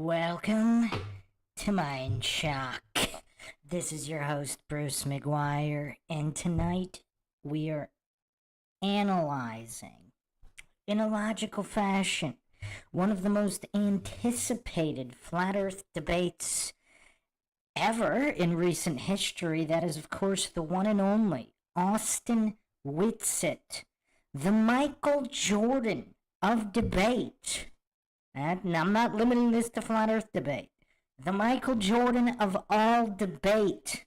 Welcome to MINDSHOCK. This is your host, Bruce McGuire, and tonight we are analyzing, in a logical fashion, one of the most anticipated flat Earth debates ever in recent history. That is, of course, the one and only Austin WITSIT, the Michael Jordan of debate. And I'm not limiting this to flat Earth debate. The Michael Jordan of all debate,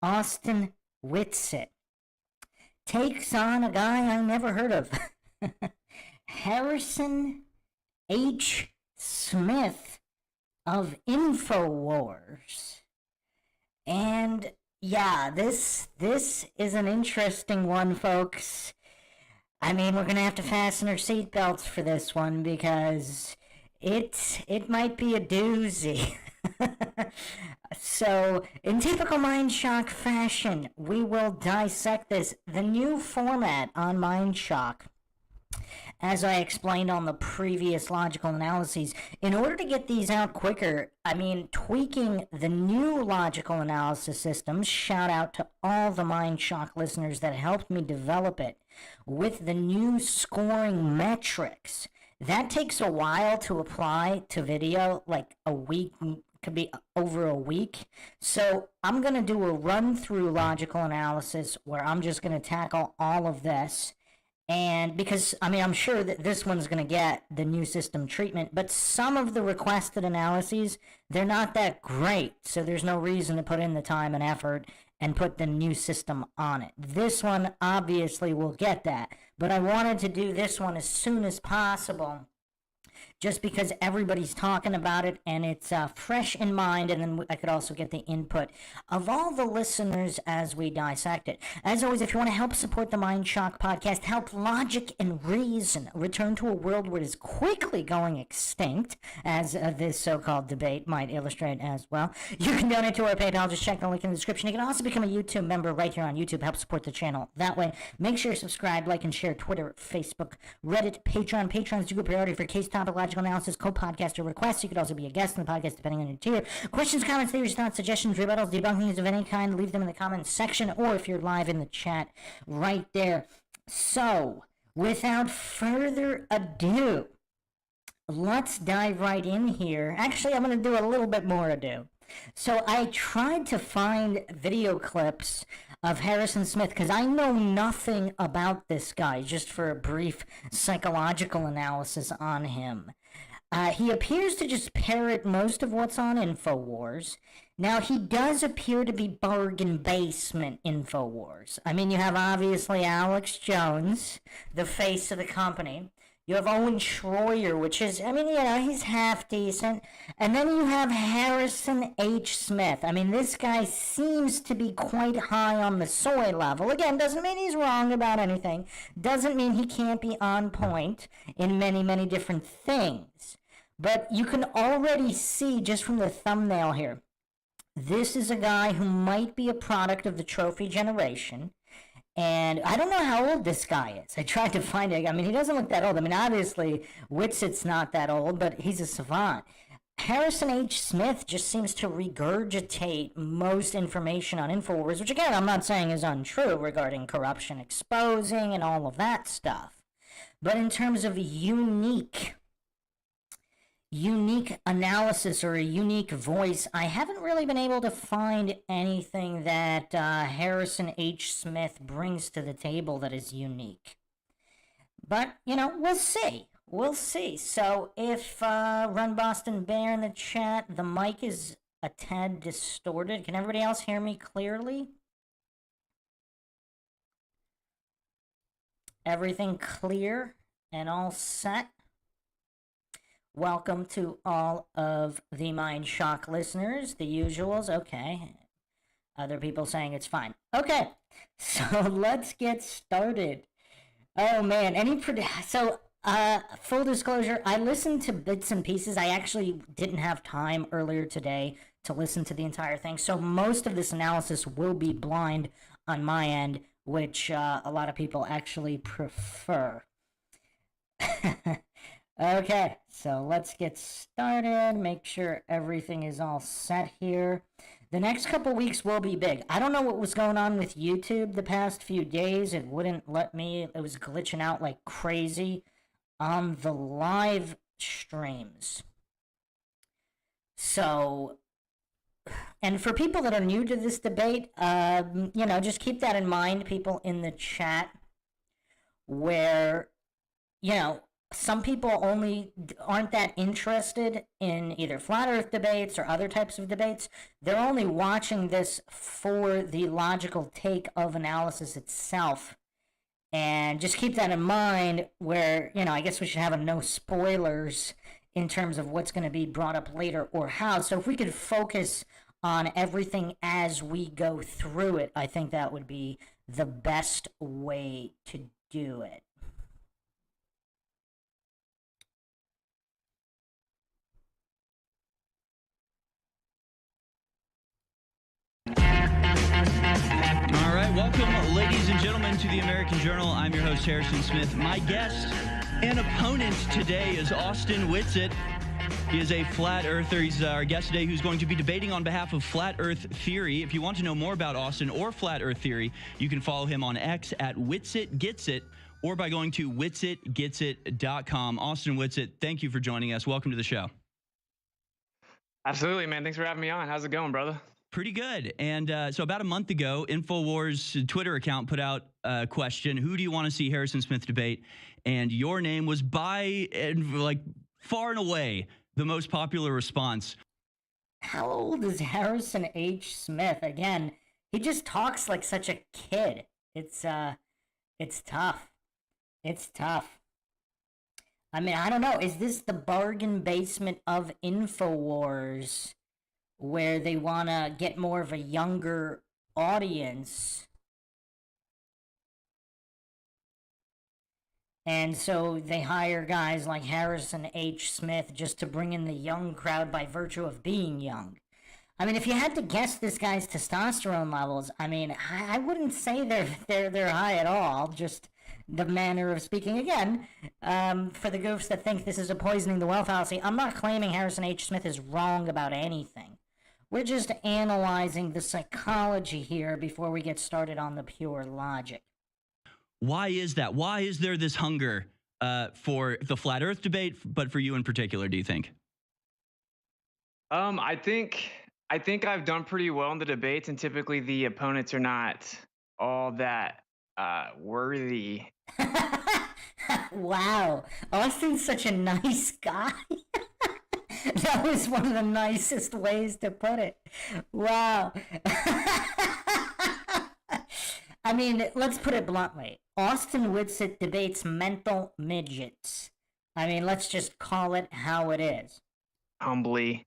Austin WITSIT, takes on a guy I never heard of, Harrison H. Smith of INFOWARS. And yeah, this is an interesting one, folks. I mean, we're going to have to fasten our seatbelts for this one because it might be a doozy. So, in typical MINDSHOCK fashion, we will dissect this. The new format on MINDSHOCK, as I explained on the previous logical analyses, in order to get these out quicker, I mean, tweaking the new logical analysis systems, shout out to all the MINDSHOCK listeners that helped me develop it, with the new scoring metrics. That takes a while to apply to video, like a week, could be over a week. So I'm going to do a run-through logical analysis where I'm just going to tackle all of this. And because, I mean, I'm sure that this one's going to get the new system treatment, but some of the requested analyses, they're not that great. So there's no reason to put in the time and effort and put the new system on it. This one obviously will get that, but I wanted to do this one as soon as possible just because everybody's talking about it and it's fresh in mind, and then I could also get the input of all the listeners as we dissect it. As always, if you want to help support the MINDSHOCK podcast, help logic and reason return to a world where it is quickly going extinct, as this so-called debate might illustrate as well, you can donate to our PayPal. Just check the link in the description. You can also become a YouTube member right here on YouTube. Help support the channel that way. Make sure you subscribe, like, and share. Twitter, Facebook, Reddit, Patreon. Patreon's do a priority for case topic logical analysis, co-podcaster requests. You could also be a guest in the podcast depending on your tier. Questions, comments, theories, thoughts, suggestions, rebuttals, debunkings of any kind, leave them in the comments section, or if you're live in the chat right there. So, without further ado, let's dive right in here. Actually, I'm going to do a little bit more ado. So I tried to find video clips of Harrison Smith because I know nothing about this guy, just for a brief psychological analysis on him. He appears to just parrot most of what's on INFOWARS. Now, he does appear to be bargain basement INFOWARS. I mean, you have obviously Alex Jones, the face of the company. You have Owen Schroyer, which is, I mean, you know, he's half decent. And then you have Harrison H. Smith. I mean, this guy seems to be quite high on the soy level. Again, doesn't mean he's wrong about anything. Doesn't mean he can't be on point in many, many different things. But you can already see just from the thumbnail here, this is a guy who might be a product of the trophy generation. And I don't know how old this guy is. I tried to find it. I mean, he doesn't look that old. I mean, obviously, WITSIT's not that old, but he's a savant. Harrison H. Smith just seems to regurgitate most information on INFOWARS, which, again, I'm not saying is untrue regarding corruption exposing and all of that stuff. But in terms of unique analysis or a unique voice, I haven't really been able to find anything that Harrison H. Smith brings to the table that is unique. But, you know, we'll see. We'll see. So if Run Boston Bear in the chat, the mic is a tad distorted. Can everybody else hear me clearly? Everything clear and all set? Welcome to all of the MINDSHOCK listeners, the usuals. Okay. Other people saying it's fine. Okay. So let's get started. Oh man, full disclosure, I listened to bits and pieces. I actually didn't have time earlier today to listen to the entire thing. So most of this analysis will be blind on my end, which a lot of people actually prefer. Okay, so let's get started. Make sure everything is all set here. The next couple weeks will be big. I don't know what was going on with YouTube the past few days. It wouldn't let me, it was glitching out like crazy on the live streams. So, and for people that are new to this debate, just keep that in mind, people in the chat, where, some people only aren't that interested in either flat earth debates or other types of debates. They're only watching this for the logical take of analysis itself. And just keep that in mind where, I guess we should have a no spoilers in terms of what's going to be brought up later or how. So if we could focus on everything as we go through it, I think that would be the best way to do it. All right, welcome, ladies and gentlemen, to the American Journal. I'm your host, Harrison Smith. My guest and opponent today is Austin WITSIT. He is a flat earther. He's our guest today who's going to be debating on behalf of flat earth theory. If you want to know more about Austin or flat earth theory, you can follow him on X at WITSITGetsIt or by going to WITSITGetsIt.com. Austin WITSIT, thank you for joining us. Welcome to the show. Absolutely, man. Thanks for having me on. How's it going, brother? Pretty good. And so about a month ago, INFOWARS Twitter account put out a question: who do you want to see Harrison Smith debate? And your name was by, far and away the most popular response. How old is Harrison H. Smith? Again, he just talks like such a kid. It's tough. It's tough. I mean, I don't know. Is this the bargain basement of INFOWARS, where they want to get more of a younger audience? And so they hire guys like Harrison H. Smith just to bring in the young crowd by virtue of being young. I mean, if you had to guess this guy's testosterone levels, I mean, I wouldn't say they're high at all. Just the manner of speaking. Again, for the goofs that think this is a poisoning the well fallacy, I'm not claiming Harrison H. Smith is wrong about anything. We're just analyzing the psychology here before we get started on the pure logic. Why is that? Why is there this hunger for the flat earth debate, but for you in particular, do you think? I think I've done pretty well in the debates, and typically the opponents are not all that worthy. Wow. Austin's such a nice guy. That was one of the nicest ways to put it. Wow. I mean, let's put it bluntly. Austin WITSIT debates mental midgets. I mean, let's just call it how it is. Humbly.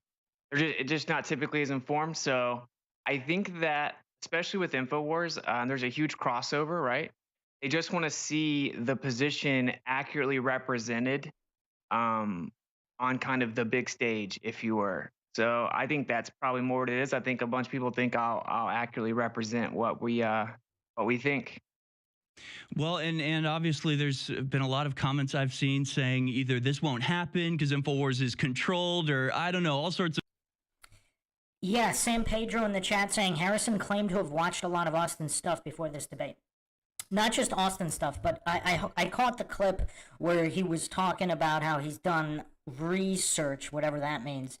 They're just not typically as informed. So I think that, especially with INFOWARS, there's a huge crossover, right? They just want to see the position accurately represented on kind of the big stage, if you were. So I think that's probably more what it is. I think a bunch of people think I'll accurately represent what we think. Well, and obviously there's been a lot of comments I've seen saying either this won't happen because INFOWARS is controlled, or I don't know, all sorts of. Yeah, Sam Pedro in the chat saying Harrison claimed to have watched a lot of Austin's stuff before this debate. Not just Austin stuff, but I caught the clip where he was talking about how he's done research, whatever that means.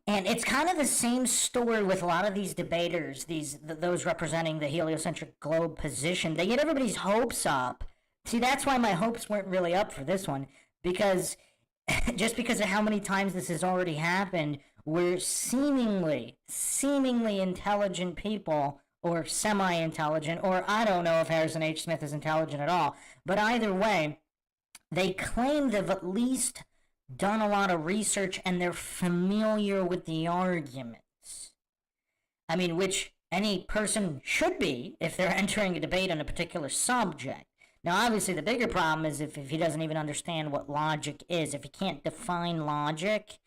And it's kind of the same story with a lot of these debaters, those representing the heliocentric globe position. They get everybody's hopes up. See, that's why my hopes weren't really up for this one, because just because of how many times this has already happened, where seemingly intelligent people, or semi-intelligent, or I don't know if Harrison H. Smith is intelligent at all, but either way, they claim they've at least done a lot of research and they're familiar with the arguments. I mean, which any person should be if they're entering a debate on a particular subject. Now, obviously, the bigger problem is if he doesn't even understand what logic is. If he can't define logic,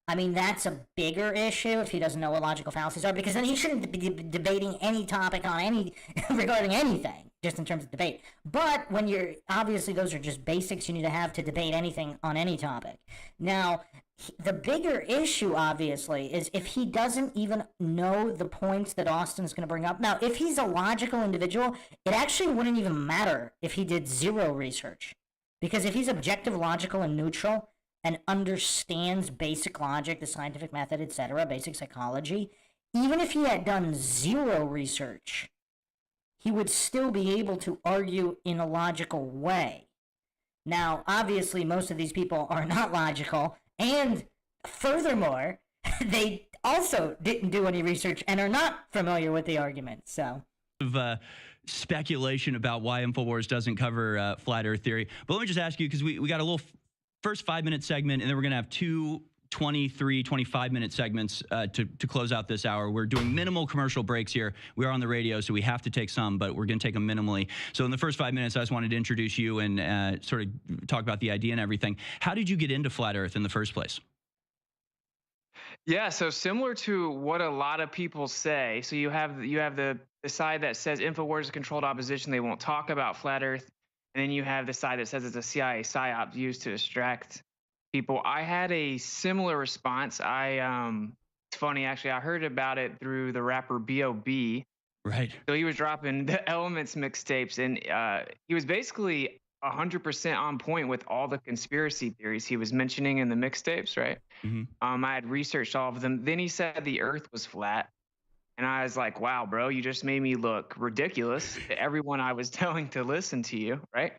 I mean, that's a bigger issue if he doesn't know what logical fallacies are, because then he shouldn't be debating any topic on regarding anything. just in terms of debate. But when you're, obviously those are just basics you need to have to debate anything on any topic. Now, the bigger issue, obviously, is if he doesn't even know the points that Austin's going to bring up. Now, if he's a logical individual, it actually wouldn't even matter if he did zero research. Because if he's objective, logical, and neutral, and understands basic logic, the scientific method, etc., basic psychology, even if he had done zero research, he would still be able to argue in a logical way. Now, obviously, most of these people are not logical, and furthermore, they also didn't do any research and are not familiar with the argument, so... Speculation about why INFOWARS doesn't cover flat Earth theory. But let me just ask you, because we got a little first 5-minute segment, and then we're going to have two 23, 25-minute segments to close out this hour. We're doing minimal commercial breaks here. We are on the radio, so we have to take some, but we're going to take them minimally. So in the first 5 minutes, I just wanted to introduce you and sort of talk about the idea and everything. How did you get into flat Earth in the first place? Yeah, so similar to what a lot of people say. So you have the side that says INFOWARS is a controlled opposition. They won't talk about flat Earth. And then you have the side that says it's a CIA psyop used to distract people. I had a similar response. It's funny actually. I heard about it through the rapper B.O.B. Right. So he was dropping the Elements mixtapes, and he was basically 100% on point with all the conspiracy theories he was mentioning in the mixtapes. Right. Mm-hmm. I had researched all of them. Then he said the Earth was flat, and I was like, "Wow, bro, you just made me look ridiculous to everyone I was telling to listen to you." Right.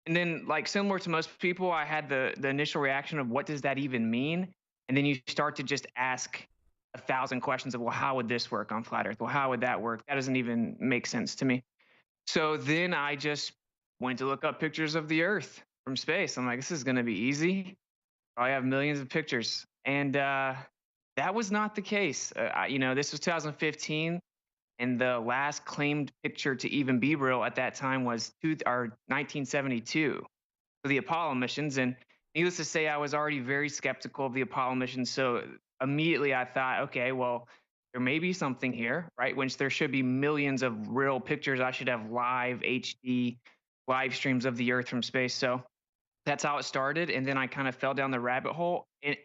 And then, like, similar to most people, I had the initial reaction of what does that even mean? And then you start to just ask 1,000 questions of, well, how would this work on flat Earth? Well, how would that work? That doesn't even make sense to me. So then I just went to look up pictures of the Earth from space. I'm like, this is going to be easy. I have millions of pictures. And that was not the case. This was 2015. And the last claimed picture to even be real at that time was 1972, for the Apollo missions. And needless to say, I was already very skeptical of the Apollo missions. So immediately I thought, okay, well, there may be something here, right? Which there should be millions of real pictures. I should have live HD live streams of the Earth from space. So that's how it started. And then I kind of fell down the rabbit hole.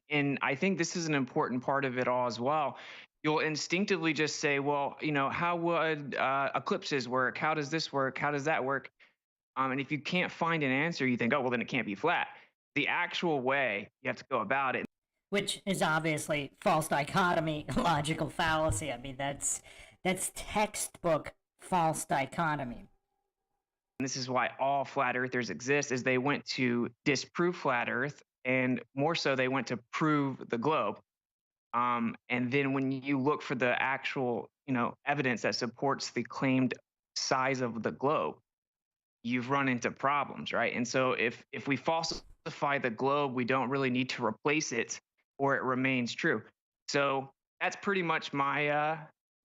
And I think this is an important part of it all as well. You'll instinctively just say, well, how would eclipses work? How does this work? How does that work? And if you can't find an answer, you think, oh, well, then it can't be flat. The actual way you have to go about it. Which is obviously false dichotomy, logical fallacy. I mean, that's textbook false dichotomy. And this is why all flat earthers exist, is they went to disprove flat Earth, and more so they went to prove the globe. And then when you look for the actual, evidence that supports the claimed size of the globe, you've run into problems, right? And so if we falsify the globe, we don't really need to replace it, or it remains true. So that's pretty much my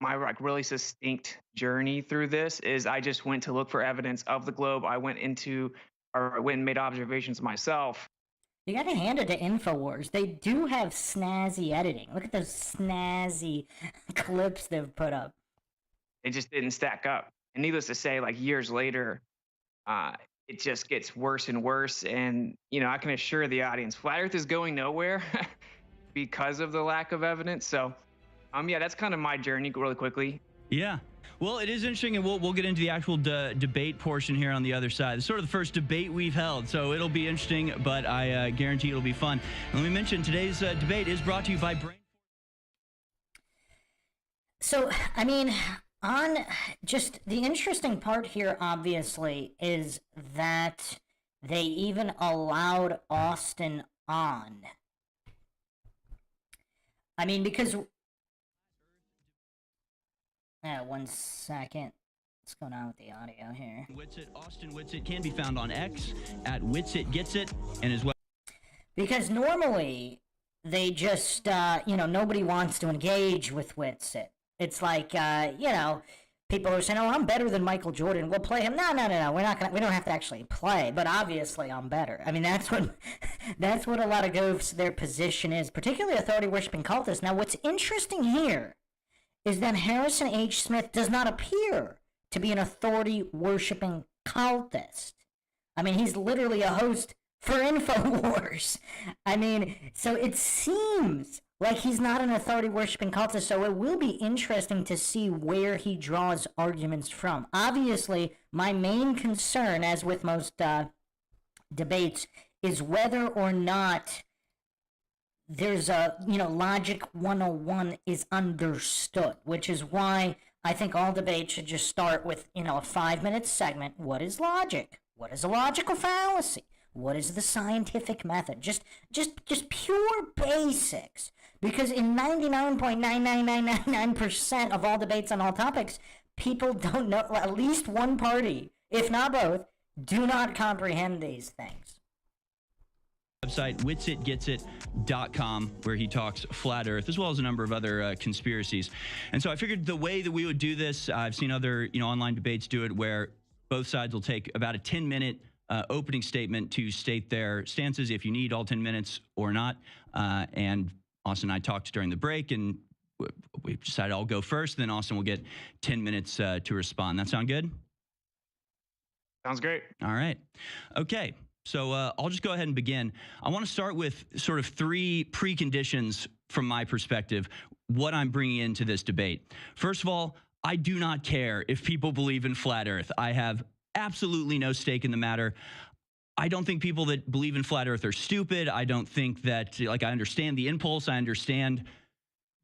like really succinct journey through this. Is I just went to look for evidence of the globe. I went and made observations myself. You gotta hand it to INFOWARS. They do have snazzy editing. Look at those snazzy clips they've put up. It just didn't stack up. And needless to say, like years later, it just gets worse and worse. And, I can assure the audience, flat Earth is going nowhere because of the lack of evidence. So, that's kind of my journey really quickly. Yeah. Well, it is interesting, and we'll get into the actual debate portion here on the other side. It's sort of the first debate we've held, so it'll be interesting, but I guarantee it'll be fun. And let me mention, today's debate is brought to you by Brain. So, on just the interesting part here, obviously, is that they even allowed Austin on. Because... 1 second. What's going on with the audio here? WITSIT, Austin WITSIT can be found on X at WITSIT Gets It, and as well. Because normally they just, nobody wants to engage with WITSIT. It's like, people are saying, "Oh, I'm better than Michael Jordan. We'll play him." No. We don't have to actually play. But obviously, I'm better. That's what a lot of goofs their position is, particularly authority worshiping cultists. Now, what's interesting here is that Harrison H. Smith does not appear to be an authority-worshipping cultist. I mean, he's literally a host for INFOWARS. I mean, so it seems like he's not an authority-worshipping cultist, so it will be interesting to see where he draws arguments from. Obviously, my main concern, as with most debates, is whether or not there's a, Logic 101 is understood, which is why I think all debates should just start with, a 5-minute segment. What is logic? What is a logical fallacy? What is the scientific method? Just pure basics. Because in 99.99999% of all debates on all topics, people don't know, at least one party, if not both, do not comprehend these things. Website WITSITGetsit.com, where he talks flat Earth as well as a number of other conspiracies. And so I figured the way that we would do this, I've seen other online debates do it, where both sides will take about a 10-minute opening statement to state their stances, if you need all 10 minutes or not. And Austin and I talked during the break, and we decided I'll go first, then Austin will get 10 minutes to respond. That sound good? Sounds great. All right. Okay. So I'll just go ahead and begin. I want to start with sort of 3 preconditions from my perspective, what I'm bringing into this debate. First of all, I do not care if people believe in flat Earth. I have absolutely no stake in the matter. I don't think people that believe in flat Earth are stupid. I don't think that, I understand the impulse. I understand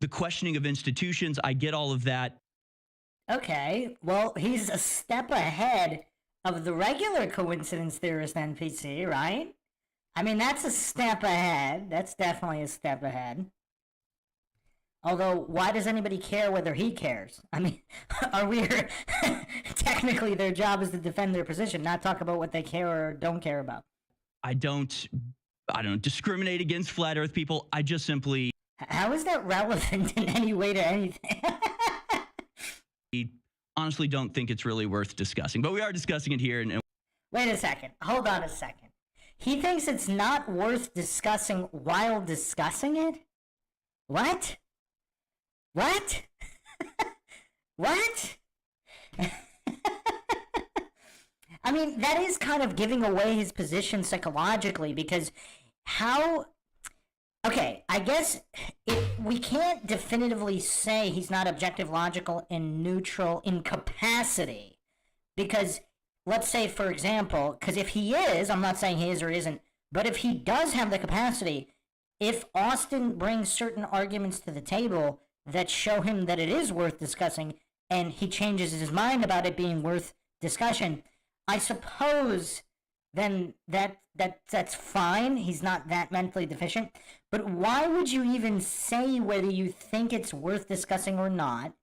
the questioning of institutions. I get all of that. Okay, well, he's a step ahead of the regular coincidence theorist NPC, right? I mean, that's a step ahead. That's definitely a step ahead. Although, why does anybody care whether he cares? I mean, are we... technically, their job is to defend their position, not talk about what they care or don't care about. I don't discriminate against flat Earth people. I just simply... How is that relevant in any way to anything? honestly don't think it's really worth discussing, but we are discussing it here. And wait a second. Hold on a second. He thinks it's not worth discussing while discussing it? What? What? What? I mean, that is kind of giving away his position psychologically, because how... Okay, I guess we can't definitively say he's not objective, logical, and neutral in capacity. Because, let's say, for example, because if he is, I'm not saying he is or isn't, but if he does have the capacity, if Austin brings certain arguments to the table that show him that it is worth discussing, and he changes his mind about it being worth discussion, I suppose then that's fine. He's not that mentally deficient. But why would you even say whether you think it's worth discussing or not?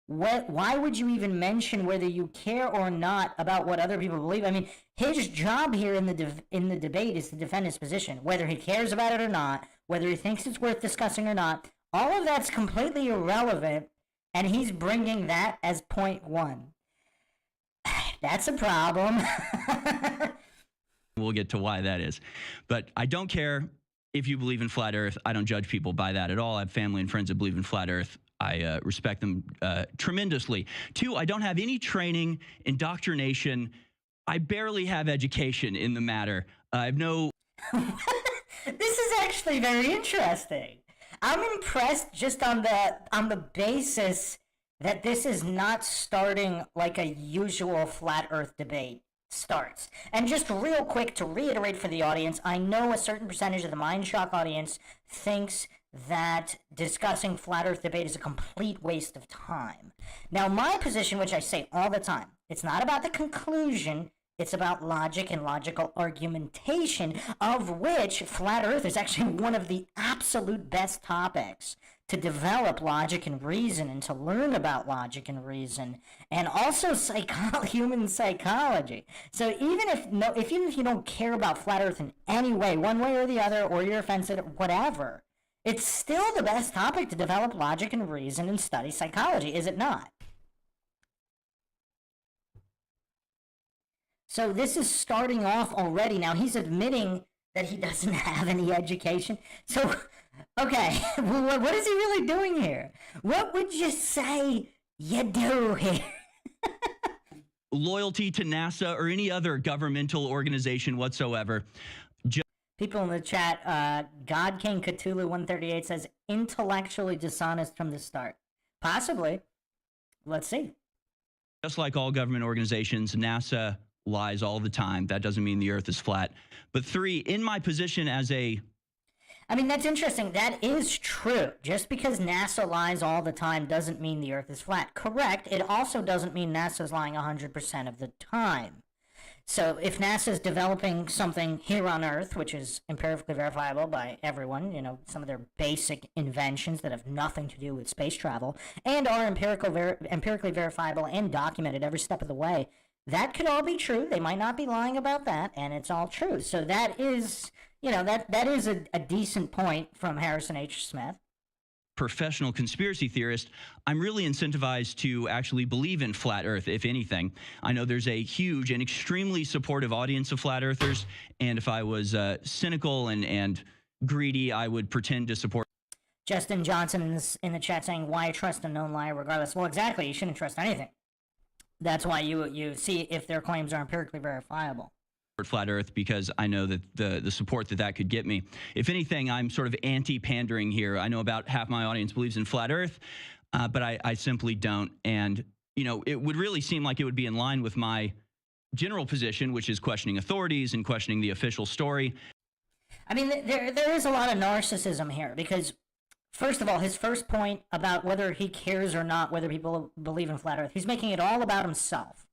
Why would you even mention whether you care or not about what other people believe? I mean, his job here in the debate is to defend his position, whether he cares about it or not, whether he thinks it's worth discussing or not. All of that's completely irrelevant, and he's bringing that as point one. That's a problem. We'll get to why that is. But I don't care if you believe in flat Earth. I don't judge people by that at all. I have family and friends that believe in flat Earth. I respect them tremendously. 2, I don't have any training, indoctrination. I barely have education in the matter. I have no... This is actually very interesting. I'm impressed just on the basis that this is not starting like a usual flat Earth debate starts. And just real quick to reiterate for the audience, I know a certain percentage of the MINDSHOCK audience thinks that discussing flat Earth debate is a complete waste of time. Now, my position, which I say all the time, it's not about the conclusion, it's about logic and logical argumentation, of which flat Earth is actually one of the absolute best topics to develop logic and reason and to learn about logic and reason, and also human psychology. So even if you don't care about flat Earth in any way, one way or the other, or you're offended, whatever, it's still the best topic to develop logic and reason and study psychology, is it not? So this is starting off already. Now, he's admitting that he doesn't have any education. So, okay, well, what is he really doing here? What would you say you do here? loyalty to NASA or any other governmental organization whatsoever. People in the chat, God King Cthulhu 138 says, intellectually dishonest from the start. Possibly. Let's see. Just like all government organizations, NASA lies all the time. That doesn't mean the Earth is flat. But 3, in my position as a... I mean, that's interesting. That is true. Just because NASA lies all the time doesn't mean the Earth is flat. Correct. It also doesn't mean NASA's lying 100% of the time. So if NASA's developing something here on Earth, which is empirically verifiable by everyone, you know, some of their basic inventions that have nothing to do with space travel, and are empirically verifiable and documented every step of the way, that could all be true. They might not be lying about that, and it's all true. So that is, you know, that is a decent point from Harrison H. Smith. Professional conspiracy theorist, I'm really incentivized to actually believe in flat Earth, if anything. I know there's a huge and extremely supportive audience of flat earthers, and if I was cynical and greedy, I would pretend to support. Justin Johnson in the chat saying, why trust a known liar regardless? Well, exactly. You shouldn't trust anything. That's why you see if their claims are empirically verifiable. Flat Earth, because I know that the support that could get me. If anything, I'm sort of anti-pandering here. I know about half my audience believes in flat Earth, but I simply don't. And, you know, it would really seem like it would be in line with my general position, which is questioning authorities and questioning the official story. I mean, there is a lot of narcissism here because, first of all, his first point about whether he cares or not whether people believe in flat Earth, he's making it all about himself.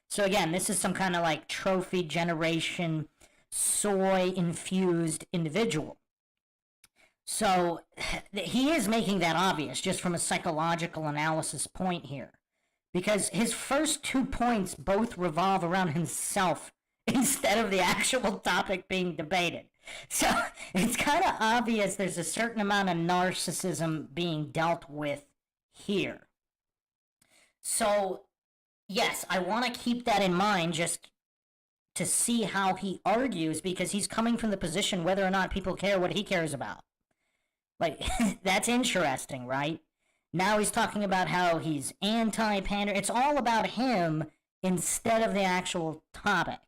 So again, this is some kind of like trophy generation, soy-infused individual. So he is making that obvious just from a psychological analysis point here. Because his first 2 points both revolve around himself instead of the actual topic being debated. So it's kind of obvious there's a certain amount of narcissism being dealt with here. So... yes, I want to keep that in mind just to see how he argues, because he's coming from the position whether or not people care what he cares about. Like, that's interesting, right? Now he's talking about how he's anti-pander. It's all about him instead of the actual topic.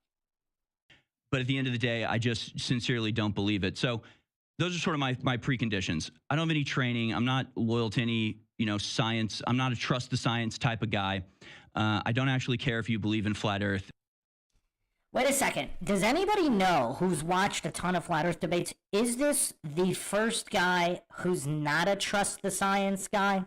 But at the end of the day, I just sincerely don't believe it. So those are sort of my preconditions. I don't have any training. I'm not loyal to any, you know, science. I'm not a trust the science type of guy. I don't actually care if you believe in flat Earth. Wait a second. Does anybody know who's watched a ton of flat Earth debates? Is this the first guy who's not a trust the science guy?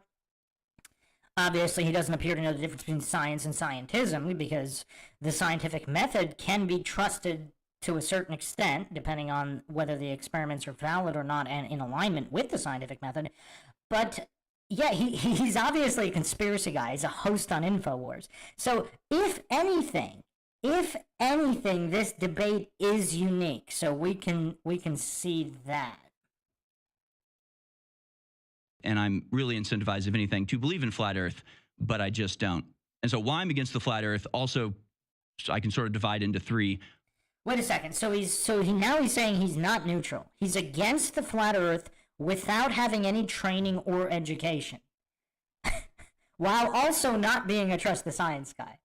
Obviously, he doesn't appear to know the difference between science and scientism, because the scientific method can be trusted to a certain extent, depending on whether the experiments are valid or not and in alignment with the scientific method. But yeah, he's obviously a conspiracy guy. He's a host on INFOWARS. So if anything, this debate is unique. So we can see that. And I'm really incentivized, if anything, to believe in flat Earth, but I just don't. And so why I'm against the flat Earth, also, I can sort of divide into 3. Wait a second. So he's saying he's not neutral. He's against the flat Earth without having any training or education, while also not being a trust the science guy.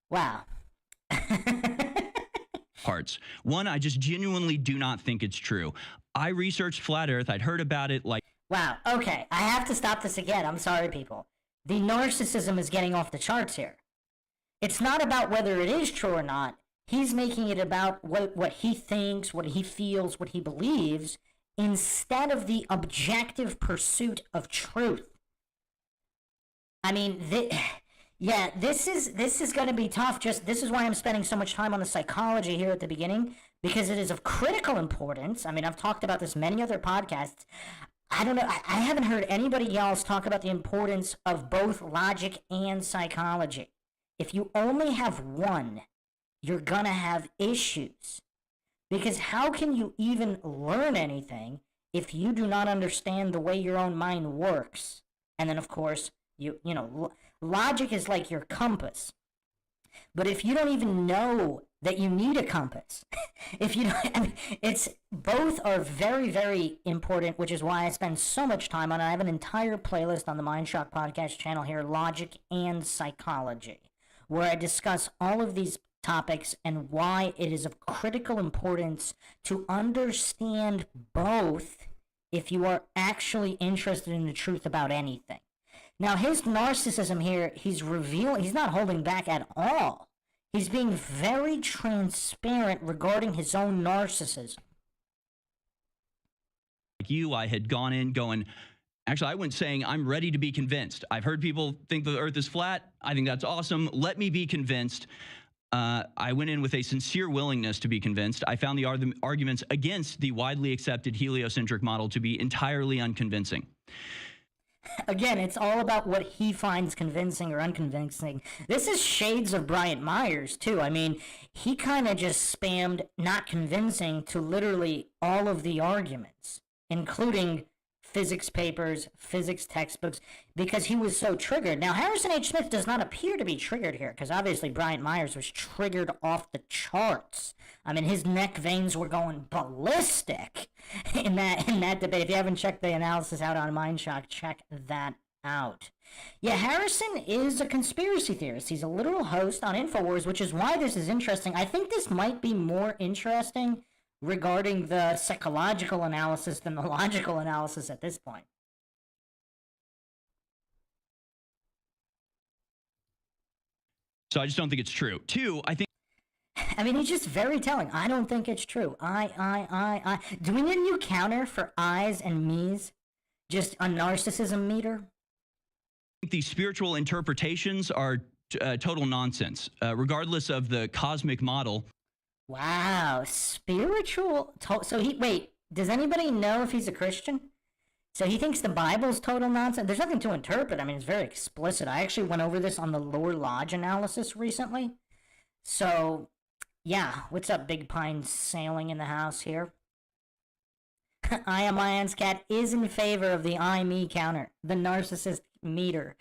Wow. Parts. One, I just genuinely do not think it's true. I researched flat Earth. I'd heard about it like... Wow. Okay. I have to stop this again. I'm sorry, people. The narcissism is getting off the charts here. It's not about whether it is true or not. He's making it about what he thinks, what he feels, what he believes, instead of the objective pursuit of truth. I mean, this is going to be tough. This is why I'm spending so much time on the psychology here at the beginning, because it is of critical importance. I mean, I've talked about this many other podcasts. I don't know. I haven't heard anybody else talk about the importance of both logic and psychology. If you only have one, you're going to have issues. Because how can you even learn anything if you do not understand the way your own mind works? And then, of course, you know, logic is like your compass. But if you don't even know that you need a compass, if you don't, I mean, it's both are very, very important, which is why I spend so much time on it. I have an entire playlist on the MindShock podcast channel here, logic and psychology, where I discuss all of these topics and why it is of critical importance to understand both if you are actually interested in the truth about anything. Now, his narcissism here, he's not holding back at all. He's being very transparent regarding his own narcissism. Like you, I had gone in going, actually, I went saying, I'm ready to be convinced. I've heard people think the earth is flat. I think that's awesome. Let me be convinced. I went in with a sincere willingness to be convinced. I found the arguments against the widely accepted heliocentric model to be entirely unconvincing. Again, it's all about what he finds convincing or unconvincing. This is shades of Bryant Myers, too. I mean, he kind of just spammed not convincing to literally all of the arguments, including physics papers, physics textbooks, because he was so triggered. Now, Harrison H. Smith does not appear to be triggered here, because obviously Bryant Myers was triggered off the charts. I mean, his neck veins were going ballistic in that debate. If you haven't checked the analysis out on MindShock, check that out. Yeah, Harrison is a conspiracy theorist. He's a literal host on INFOWARS, which is why this is interesting. I think this might be more interesting regarding the psychological analysis than the logical analysis at this point. So I just don't think it's true. Two, I mean, he's just very telling. I don't think it's true. I. Do we need a new counter for I's and me's? Just a narcissism meter? I think these spiritual interpretations are total nonsense, regardless of the cosmic model. Wow, spiritual. Wait, does anybody know if he's a Christian? So he thinks the Bible's total nonsense? There's nothing to interpret. I mean, it's very explicit. I actually went over this on the Lower Lodge analysis recently. So, yeah, what's up, Big Pine sailing in the house here? I Am Ian's Cat is in favor of the I-me counter, the narcissist meter.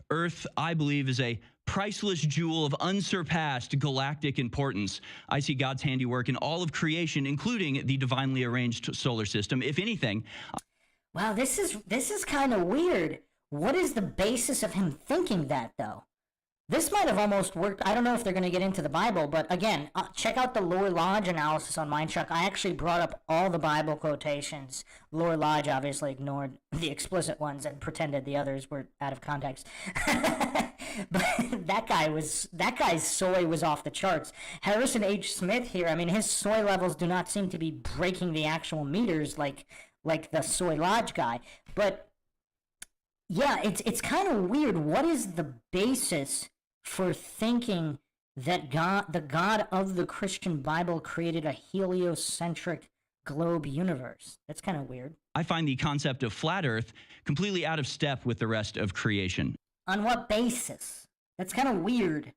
Earth, I believe, is a priceless jewel of unsurpassed galactic importance. I see God's handiwork in all of creation, including the divinely arranged solar system. If anything... Wow, this is kind of weird. What is the basis of him thinking that, though? This might have almost worked. I don't know if they're going to get into the Bible, but again, check out the Lower Lodge analysis on MindShock. I actually brought up all the Bible quotations. Lower Lodge obviously ignored the explicit ones and pretended the others were out of context. But that guy's soy was off the charts. Harrison H. Smith here, I mean, his soy levels do not seem to be breaking the actual meters like the Soy Lodge guy. But yeah, it's kind of weird. What is the basis for thinking that the God of the Christian Bible created a heliocentric globe universe? That's kind of weird. I find the concept of flat Earth completely out of step with the rest of creation. On what basis? That's kind of weird.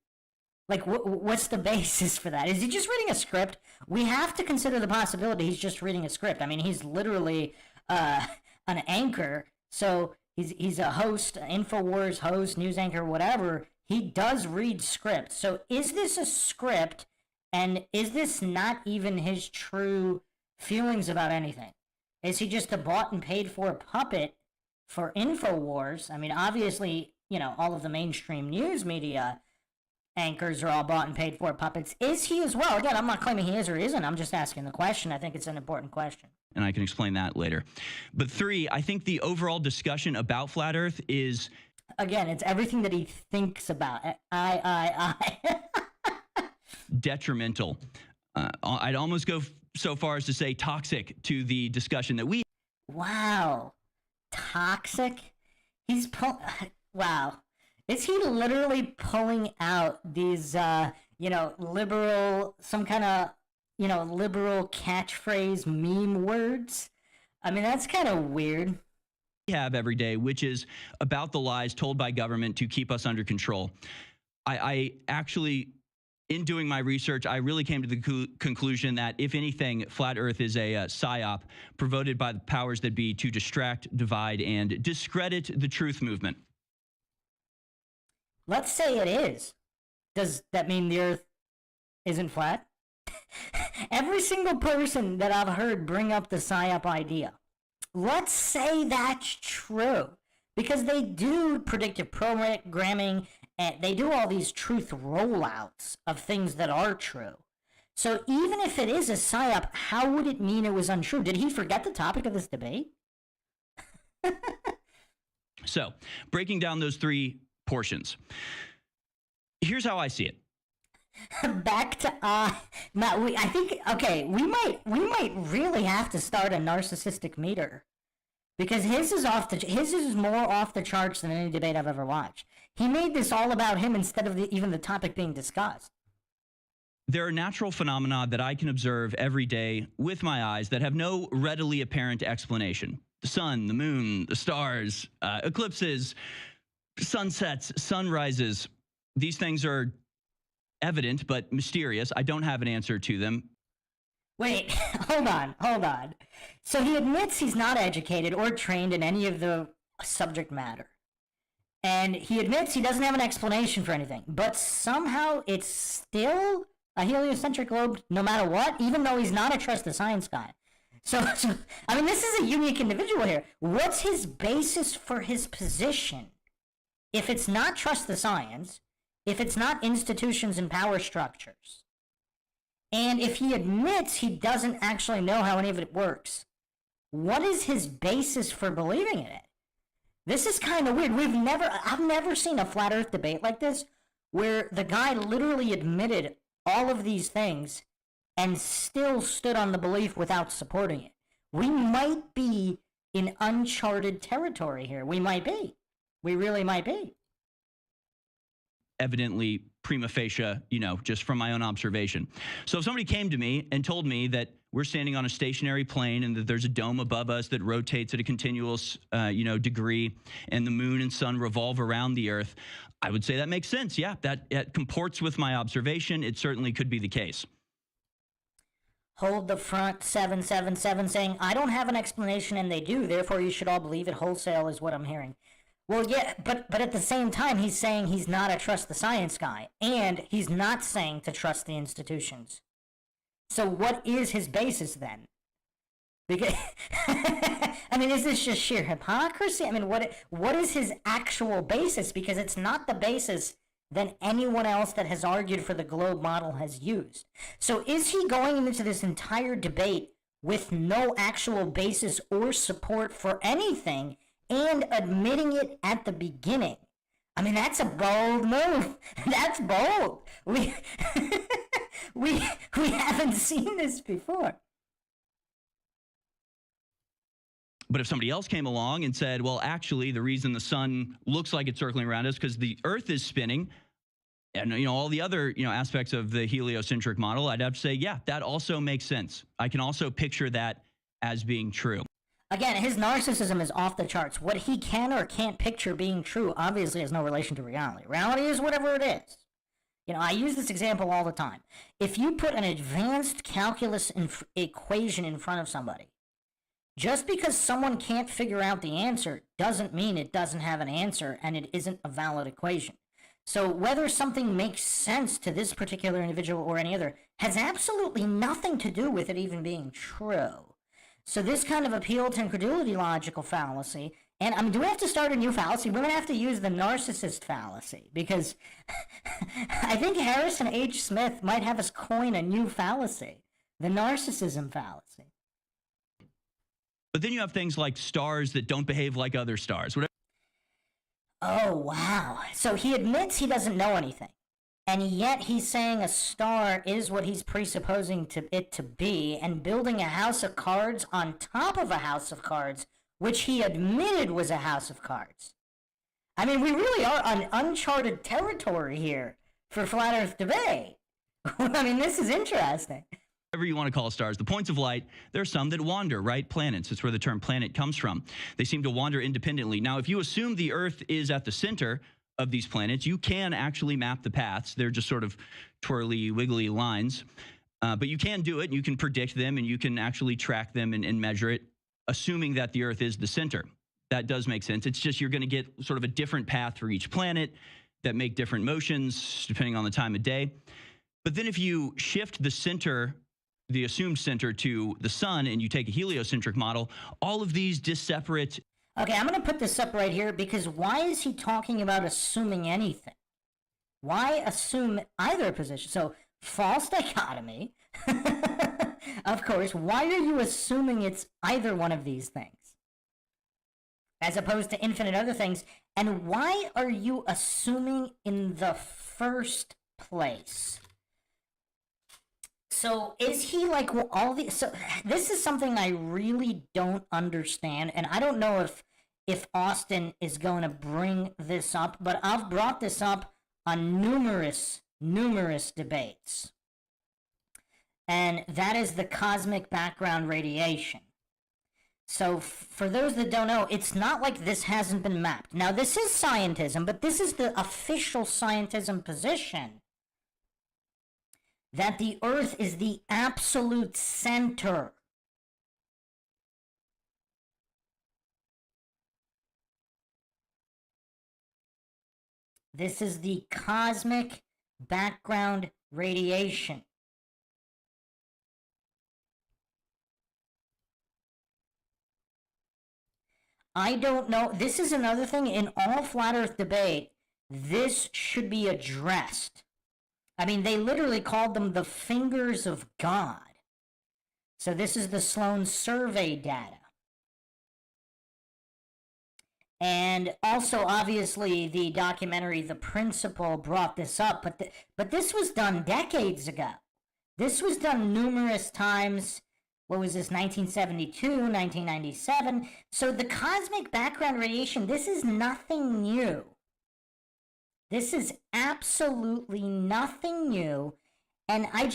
Like, what's the basis for that? Is he just reading a script? We have to consider the possibility he's just reading a script. I mean, he's literally an anchor, so he's a host, INFOWARS host, news anchor, whatever. He does read scripts. So is this a script, and is this not even his true feelings about anything? Is he just a bought and paid for puppet for INFOWARS? I mean, obviously, you know, all of the mainstream news media anchors are all bought and paid for puppets. Is he as well? Again, I'm not claiming he is or isn't. I'm just asking the question. I think it's an important question. And I can explain that later. But three, I think the overall discussion about flat Earth is... Again, it's everything that he thinks about. detrimental. I'd almost go so far as to say toxic to the discussion that we... Wow. Toxic? Wow. Is he literally pulling out these, liberal, some kind of, liberal catchphrase meme words? I mean, that's kind of weird. Have every day, which is about the lies told by government to keep us under control. I actually, in doing my research, I really came to the conclusion that, if anything, flat Earth is a psyop promoted by the powers that be to distract, divide, and discredit the truth movement. Let's say it is. Does that mean the Earth isn't flat? Every single person that I've heard bring up the psyop idea, let's say that's true, because they do predictive programming And they do all these truth rollouts of things that are true. So even if it is a psyop, how would it mean it was untrue? Did he forget the topic of this debate? So, breaking down those three portions. Here's how I see it. Back to Matt, I think we might really have to start a narcissistic meter, because his is more off the charts than any debate I've ever watched. He made this all about him instead of even the topic being discussed. There are natural phenomena that I can observe every day with my eyes that have no readily apparent explanation. The sun, the moon, the stars, eclipses, sunsets, sunrises. These things are evident but mysterious. I don't have an answer to them. Wait, hold on. So he admits he's not educated or trained in any of the subject matter. And he admits he doesn't have an explanation for anything. But somehow it's still a heliocentric globe no matter what, even though he's not a trust the science guy. So, I mean, this is a unique individual here. What's his basis for his position? If it's not trust the science, if it's not institutions and power structures, and if he admits he doesn't actually know how any of it works, what is his basis for believing in it? This is kind of weird. I've never seen a flat earth debate like this where the guy literally admitted all of these things and still stood on the belief without supporting it. We might be in uncharted territory here. We might be. We really might be. Evidently, prima facie, just from my own observation. So if somebody came to me and told me that we're standing on a stationary plane and that there's a dome above us that rotates at a continuous, degree, and the moon and sun revolve around the Earth, I would say that makes sense. Yeah, that comports with my observation. It certainly could be the case. Hold the front 777 saying, I don't have an explanation and they do, therefore you should all believe it wholesale is what I'm hearing. Well, yeah, but at the same time, he's saying he's not a trust the science guy, and he's not saying to trust the institutions. So what is his basis then? Because, I mean, is this just sheer hypocrisy? I mean, what is his actual basis? Because it's not the basis than anyone else that has argued for the globe model has used. So is he going into this entire debate with no actual basis or support for anything and admitting it at the beginning? I mean, that's a bold move. That's bold. We haven't seen this before. But if somebody else came along and said, well, actually, the reason the sun looks like it's circling around us because the Earth is spinning, and all the other aspects of the heliocentric model, I'd have to say, yeah, that also makes sense. I can also picture that as being true. Again, his narcissism is off the charts. What he can or can't picture being true obviously has no relation to reality. Reality is whatever it is. I use this example all the time. If you put an advanced calculus equation in front of somebody, just because someone can't figure out the answer doesn't mean it doesn't have an answer and it isn't a valid equation. So whether something makes sense to this particular individual or any other has absolutely nothing to do with it even being true. So this kind of appeal to incredulity logical fallacy, and I mean, do we have to start a new fallacy? We're going to have to use the narcissist fallacy, because I think Harrison H. Smith might have us coin a new fallacy, the narcissism fallacy. But then you have things like stars that don't behave like other stars. Oh, wow. So he admits he doesn't know anything. And yet he's saying a star is what he's presupposing it to be, and building a house of cards on top of a house of cards, which he admitted was a house of cards. I mean, we really are on uncharted territory here for flat earth debate. I mean, this is interesting. Whatever you want to call stars, the points of light, there are some that wander, right? Planets, that's where the term planet comes from. They seem to wander independently. Now, if you assume the Earth is at the center of these planets, you can actually map the paths. They're just sort of twirly, wiggly lines. But you can do it, and you can predict them, and you can actually track them and measure it, assuming that the Earth is the center. That does make sense. It's just you're going to get sort of a different path for each planet that make different motions depending on the time of day. But then if you shift the center, the assumed center, to the sun, and you take a heliocentric model, all of these disseparate. Okay, I'm going to put this up right here, because why is he talking about assuming anything? Why assume either position? So, false dichotomy. Of course, why are you assuming it's either one of these things? As opposed to infinite other things. And why are you assuming in the first place? So is he like all the? So this is something I really don't understand, and I don't know if Austin is going to bring this up, but I've brought this up on numerous debates, and that is the cosmic background radiation. So for those that don't know, it's not like this hasn't been mapped. Now this is scientism, but this is the official scientism position, that the Earth is the absolute center. This is the cosmic background radiation. I don't know. This is another thing in all flat Earth debate. This should be addressed. I mean, they literally called them the fingers of God. So this is the Sloan survey data. And also, obviously, the documentary The Principle brought this up, but this was done decades ago. This was done numerous times. What was this, 1972, 1997? So the cosmic background radiation, this is nothing new. This is absolutely nothing new. And I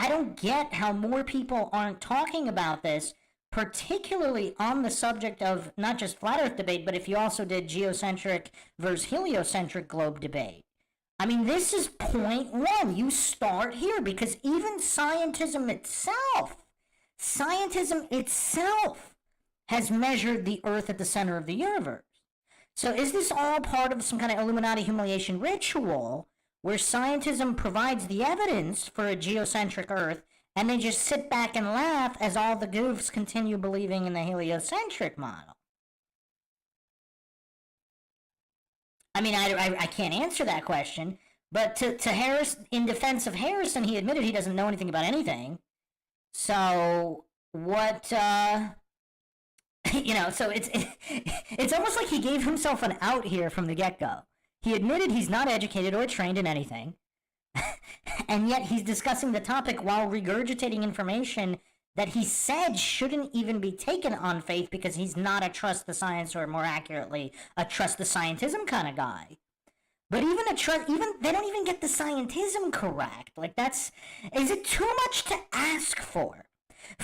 don't get how more people aren't talking about this, particularly on the subject of not just flat Earth debate, but if you also did geocentric versus heliocentric globe debate. I mean, this is point one. You start here because even scientism itself has measured the Earth at the center of the universe. So is this all part of some kind of Illuminati humiliation ritual where scientism provides the evidence for a geocentric Earth and they just sit back and laugh as all the goofs continue believing in the heliocentric model? I mean, I can't answer that question, but to Harris, in defense of Harrison, he admitted he doesn't know anything about anything. So what, you know, so it's almost like he gave himself an out here from the get-go. He admitted he's not educated or trained in anything, and yet he's discussing the topic while regurgitating information that he said shouldn't even be taken on faith because he's not a trust the science, or more accurately, a trust the scientism kind of guy. But even they don't even get the scientism correct. Like, is it too much to ask for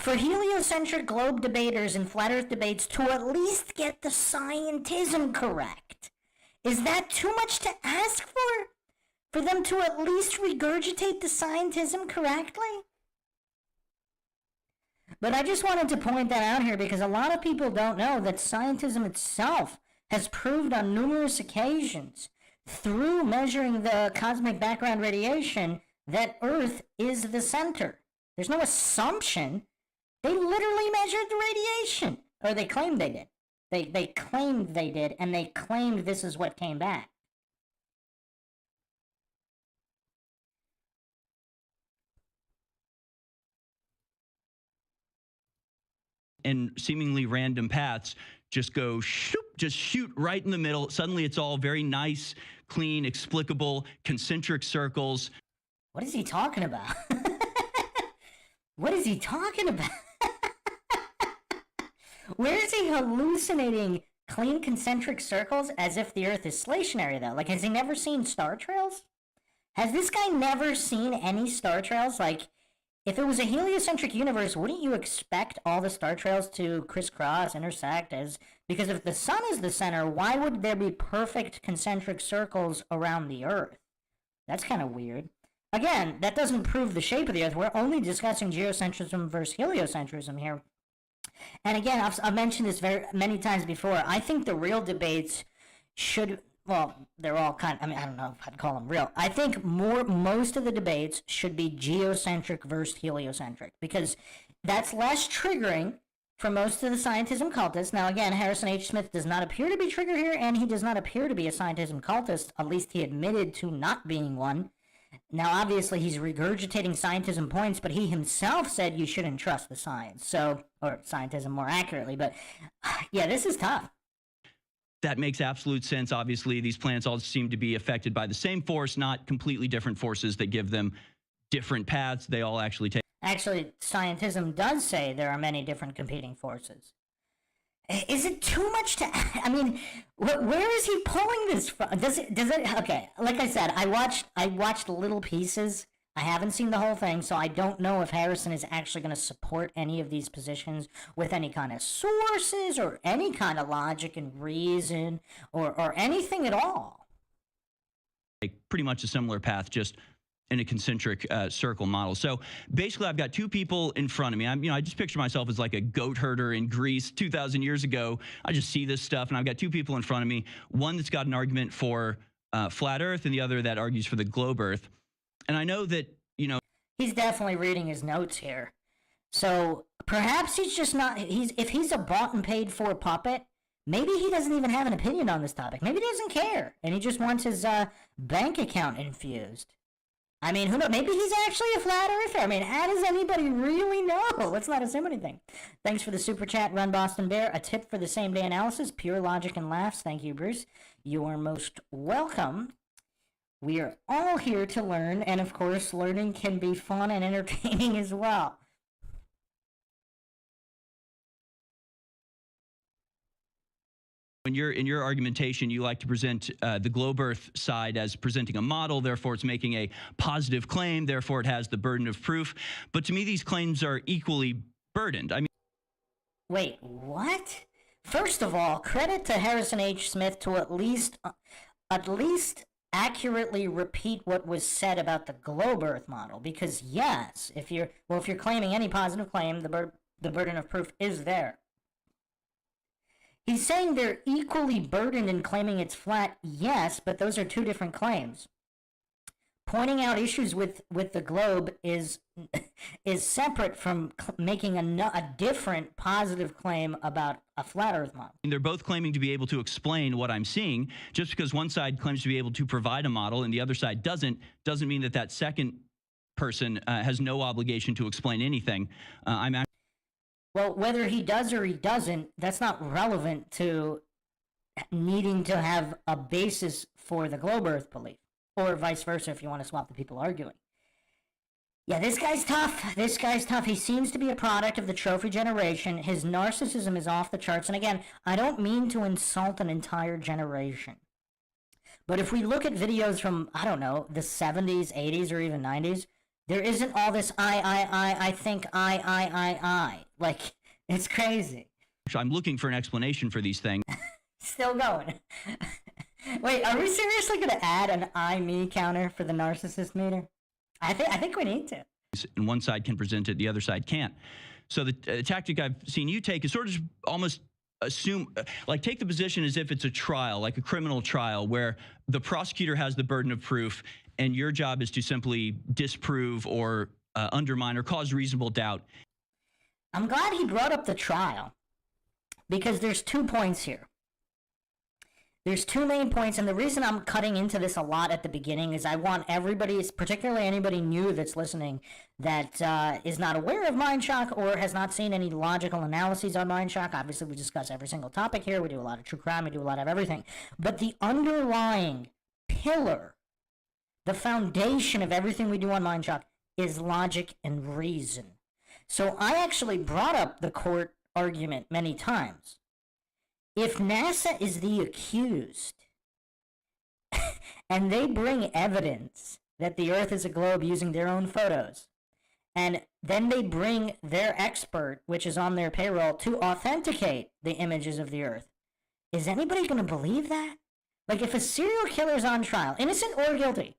heliocentric globe debaters and flat Earth debates to at least get the scientism correct? Is that too much to ask for them to at least regurgitate the scientism correctly? But I just wanted to point that out here because a lot of people don't know that scientism itself has proved on numerous occasions through measuring the cosmic background radiation that Earth is the center. There's no assumption. They literally measured the radiation. Or they claimed they did. They claimed they did, and they claimed this is what came back. And seemingly random paths just go shoot right in the middle. Suddenly it's all very nice, clean, explicable, concentric circles. What is he talking about? What is he talking about? Where is he hallucinating clean concentric circles as if the Earth is stationary, though? Like, has he never seen star trails? Has this guy never seen any star trails? Like, if it was a heliocentric universe, wouldn't you expect all the star trails to crisscross, intersect? Because if the sun is the center, why would there be perfect concentric circles around the Earth? That's kind of weird. Again, that doesn't prove the shape of the Earth. We're only discussing geocentrism versus heliocentrism here. And again, I've mentioned this many times before. I think the real debates should, well, they're all kind of, I mean, I don't know if I'd call them real. I think most of the debates should be geocentric versus heliocentric, because that's less triggering for most of the scientism cultists. Now, again, Harrison H. Smith does not appear to be trigger here, and he does not appear to be a scientism cultist. At least he admitted to not being one. Now, obviously, he's regurgitating scientism points, but he himself said you shouldn't trust the science. So, or scientism more accurately. But, yeah, this is tough. That makes absolute sense. Obviously, these planets all seem to be affected by the same force, not completely different forces that give them different paths. They all actually take. Actually, scientism does say there are many different competing forces. Is it too much to? I mean, where is he pulling this from? Does it? Okay, like I said, I watched little pieces. I haven't seen the whole thing, so I don't know if Harrison is actually going to support any of these positions with any kind of sources or any kind of logic and reason or anything at all. Pretty much a similar path, just in a concentric circle model. So basically, I've got two people in front of me. I just picture myself as like a goat herder in Greece 2,000 years ago. I just see this stuff, and I've got two people in front of me. One that's got an argument for flat Earth, and the other that argues for the globe Earth. And I know that, he's definitely reading his notes here. So perhaps he's just not. If he's a bought and paid for puppet, maybe he doesn't even have an opinion on this topic. Maybe he doesn't care, and he just wants his bank account infused. I mean, who knows? Maybe he's actually a flat earther. I mean, how does anybody really know? Let's not assume anything. Thanks for the super chat, Run Boston Bear. A tip for the same day analysis, pure logic and laughs. Thank you, Bruce. You are most welcome. We are all here to learn, and of course, learning can be fun and entertaining as well. When you're in your argumentation, you like to present the globe Earth side as presenting a model, therefore it's making a positive claim, therefore it has the burden of proof. But to me, these claims are equally burdened. I mean, wait, what? First of all, credit to Harrison H. Smith to at least accurately repeat what was said about the globe Earth model, because yes, if you're claiming any positive claim, the burden of proof is there. He's saying they're equally burdened in claiming it's flat, yes, but those are two different claims. Pointing out issues with the globe is separate from making a different positive claim about a flat Earth model. They're both claiming to be able to explain what I'm seeing. Just because one side claims to be able to provide a model and the other side doesn't mean that second person has no obligation to explain anything. Well, whether he does or he doesn't, that's not relevant to needing to have a basis for the globe Earth belief, or vice versa if you want to swap the people arguing. Yeah, this guy's tough. This guy's tough. He seems to be a product of the trophy generation. His narcissism is off the charts. And again, I don't mean to insult an entire generation. But if we look at videos from, I don't know, the 70s, 80s, or even 90s, there isn't all this I think I. Like, it's crazy. I'm looking for an explanation for these things. Still going. Wait, are we seriously going to add an I-me counter for the narcissist meter? I think we need to. And one side can present it, the other side can't. So the tactic I've seen you take is sort of almost assume, like take the position as if it's a trial, like a criminal trial, where the prosecutor has the burden of proof, and your job is to simply disprove or undermine or cause reasonable doubt. I'm glad he brought up the trial, because there's 2 points here. There's 2 main points, and the reason I'm cutting into this a lot at the beginning is I want everybody, particularly anybody new that's listening, that is not aware of MINDSHOCK or has not seen any logical analyses on MINDSHOCK. Obviously, we discuss every single topic here. We do a lot of true crime. We do a lot of everything. But the underlying pillar, the foundation of everything we do on MINDSHOCK, is logic and reason. So I actually brought up the court argument many times. If NASA is the accused, and they bring evidence that the Earth is a globe using their own photos, and then they bring their expert, which is on their payroll, to authenticate the images of the Earth, is anybody going to believe that? Like, if a serial killer is on trial, innocent or guilty,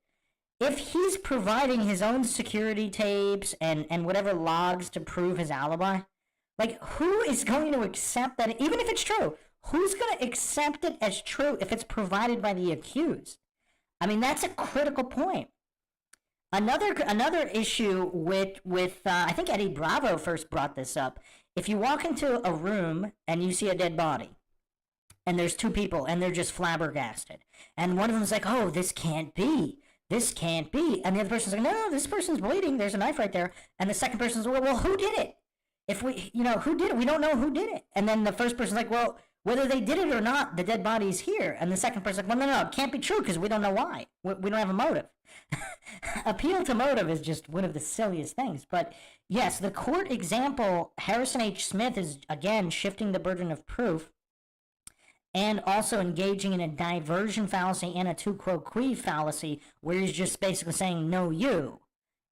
if he's providing his own security tapes and whatever logs to prove his alibi, like, who is going to accept that, even if it's true? Who's going to accept it as true if it's provided by the accused? I mean, that's a critical point. Another issue with I think Eddie Bravo first brought this up, If you walk into a room and you see a dead body, and there's two people, and they're just flabbergasted, and one of them's like, oh, this can't be. This can't be. And the other person's like, no, this person's bleeding. There's a knife right there. And the second person's like, well, who did it? If we, who did it? We don't know who did it. And then the first person's like, well, whether they did it or not, the dead body's here. And the second person's like, well, no, it can't be true because we don't know why. We don't have a motive. Appeal to motive is just one of the silliest things. But yes, the court example, Harrison H. Smith is, again, shifting the burden of proof and also engaging in a diversion fallacy and a tu quo qui fallacy, where he's just basically saying, no, you.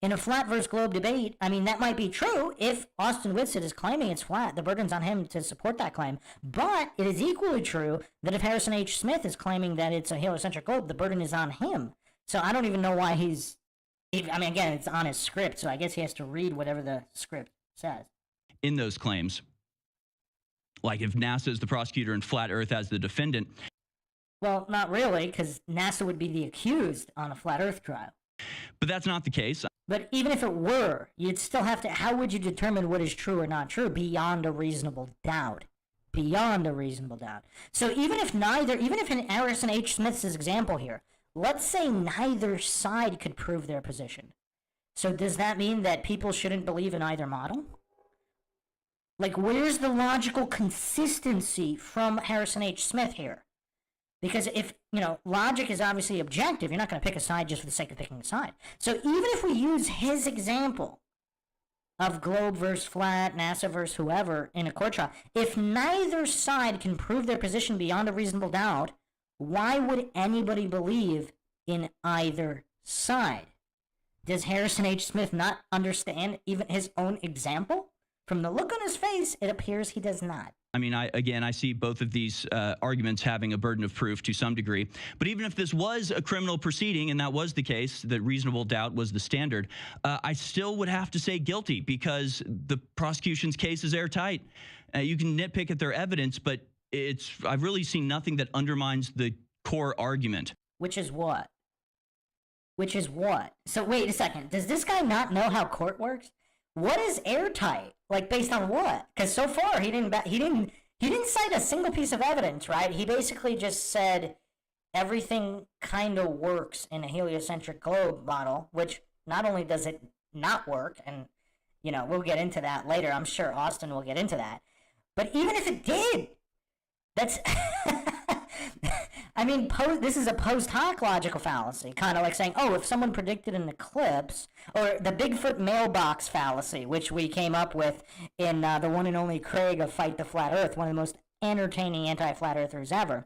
In a flat versus globe debate, I mean, that might be true if Austin Whitsitt is claiming it's flat. The burden's on him to support that claim. But it is equally true that if Harrison H. Smith is claiming that it's a heliocentric globe, the burden is on him. So I don't even know why again, it's on his script, so I guess he has to read whatever the script says. In those claims, like if NASA is the prosecutor and Flat Earth as the defendant. Well, not really, because NASA would be the accused on a Flat Earth trial. But that's not the case. But even if it were, you'd still have to, how would you determine what is true or not true? Beyond a reasonable doubt. Beyond a reasonable doubt. So even if in Harrison H. Smith's example here, let's say neither side could prove their position. So does that mean that people shouldn't believe in either model? Like, where's the logical consistency from Harrison H. Smith here? Because if, logic is obviously objective, you're not going to pick a side just for the sake of picking a side. So even if we use his example of globe versus flat, NASA versus whoever in a court trial, if neither side can prove their position beyond a reasonable doubt, why would anybody believe in either side? Does Harrison H. Smith not understand even his own example? From the look on his face, it appears he does not. I mean, I see both of these arguments having a burden of proof to some degree. But even if this was a criminal proceeding, and that was the case, that reasonable doubt was the standard, I still would have to say guilty because the prosecution's case is airtight. You can nitpick at their evidence, but I've really seen nothing that undermines the core argument. Which is what? So wait a second. Does this guy not know how court works? What is airtight? Like, based on what? Because so far he didn't cite a single piece of evidence, right? He basically just said everything kind of works in a heliocentric globe model, which not only does it not work, and we'll get into that later. I'm sure Austin will get into that. But even if it did, that's I mean, this is a post hoc logical fallacy, kind of like saying, oh, if someone predicted an eclipse, or the Bigfoot mailbox fallacy, which we came up with in the one and only Craig of Fight the Flat Earth, one of the most entertaining anti-flat earthers ever.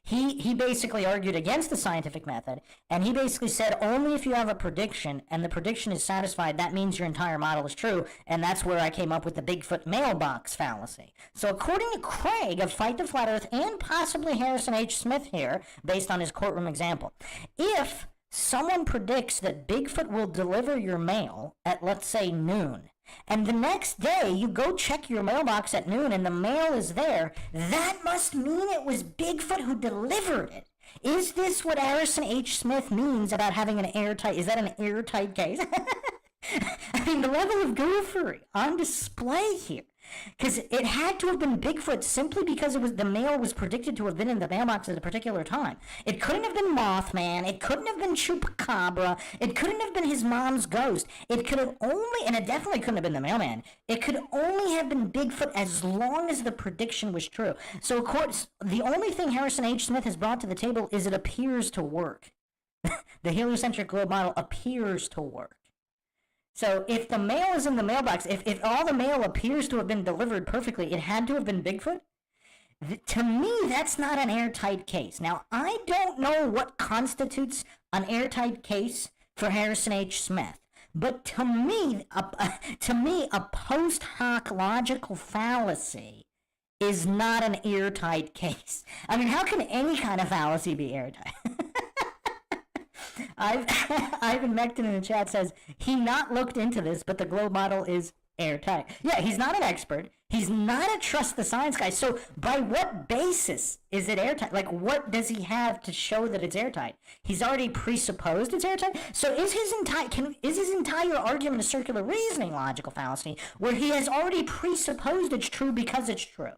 He basically argued against the scientific method, and he basically said only if you have a prediction and the prediction is satisfied, that means your entire model is true, and that's where I came up with the Bigfoot mailbox fallacy. So according to Craig of Fight the Flat Earth, and possibly Harrison H. Smith here, based on his courtroom example, if someone predicts that Bigfoot will deliver your mail at, let's say, noon, and the next day you go check your mailbox at noon and the mail is there, that must mean it was Bigfoot who delivered it. Is this what Harrison H. Smith means about having an airtight? Is that an airtight case? I mean, the level of goofery on display here. Because it had to have been Bigfoot simply because the mail was predicted to have been in the mailbox at a particular time. It couldn't have been Mothman. It couldn't have been Chupacabra. It couldn't have been his mom's ghost. It could have only, and it definitely couldn't have been the mailman. It could only have been Bigfoot as long as the prediction was true. So, of course, the only thing Harrison H. Smith has brought to the table is it appears to work. The heliocentric globe model appears to work. So if the mail is in the mailbox, if all the mail appears to have been delivered perfectly, it had to have been Bigfoot? To me, that's not an airtight case. Now, I don't know what constitutes an airtight case for Harrison H. Smith, but to me, a post hoc logical fallacy is not an airtight case. I mean, how can any kind of fallacy be airtight? Ivan Mecton in the chat says, he not looked into this, but the globe model is airtight. Yeah, he's not an expert. He's not a trust the science guy. So by what basis is it airtight? Like, what does he have to show that it's airtight? He's already presupposed it's airtight. So is his entire argument a circular reasoning logical fallacy, where he has already presupposed it's true because it's true?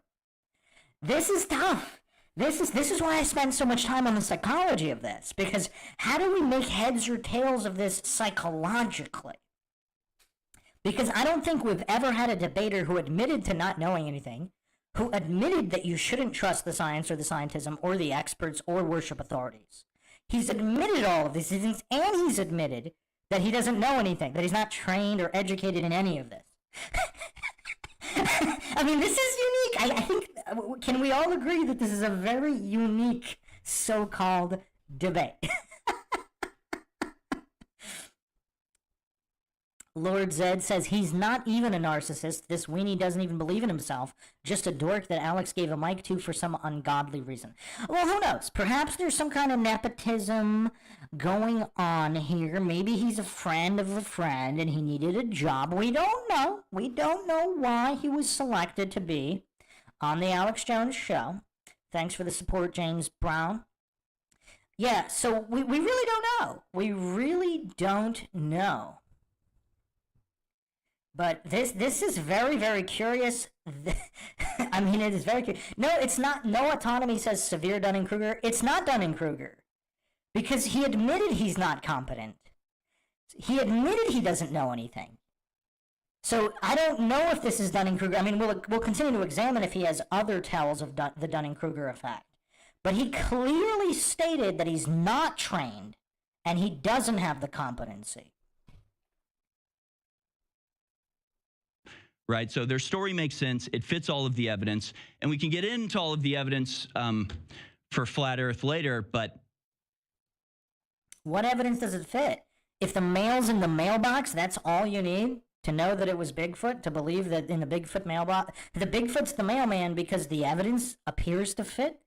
This is tough. This is why I spend so much time on the psychology of this, because how do we make heads or tails of this psychologically? Because I don't think we've ever had a debater who admitted to not knowing anything, who admitted that you shouldn't trust the science or the scientism or the experts or worship authorities. He's admitted all of these things, and he's admitted that he doesn't know anything, that he's not trained or educated in any of this. I mean, this is unique. I think, can we all agree that this is a very unique so-called debate? Lord Zed says he's not even a narcissist. This weenie doesn't even believe in himself. Just a dork that Alex gave a mic to for some ungodly reason. Well, who knows? Perhaps there's some kind of nepotism going on here. Maybe he's a friend of a friend and he needed a job. We don't know. We don't know why he was selected to be on the Alex Jones show. Thanks for the support, James Brown. Yeah, so we really don't know. We really don't know. But this is very, very curious. I mean, it is very curious. No, it's not. No autonomy says severe Dunning-Kruger. It's not Dunning-Kruger. Because he admitted he's not competent. He admitted he doesn't know anything. So I don't know if this is Dunning-Kruger. I mean, we'll continue to examine if he has other tells of the Dunning-Kruger effect. But he clearly stated that he's not trained and he doesn't have the competency. Right, so their story makes sense. It fits all of the evidence, and we can get into all of the evidence for flat Earth later. But what evidence does it fit? If the mail's in the mailbox, that's all you need to know that it was Bigfoot. To believe that in the Bigfoot mailbox, the Bigfoot's the mailman because the evidence appears to fit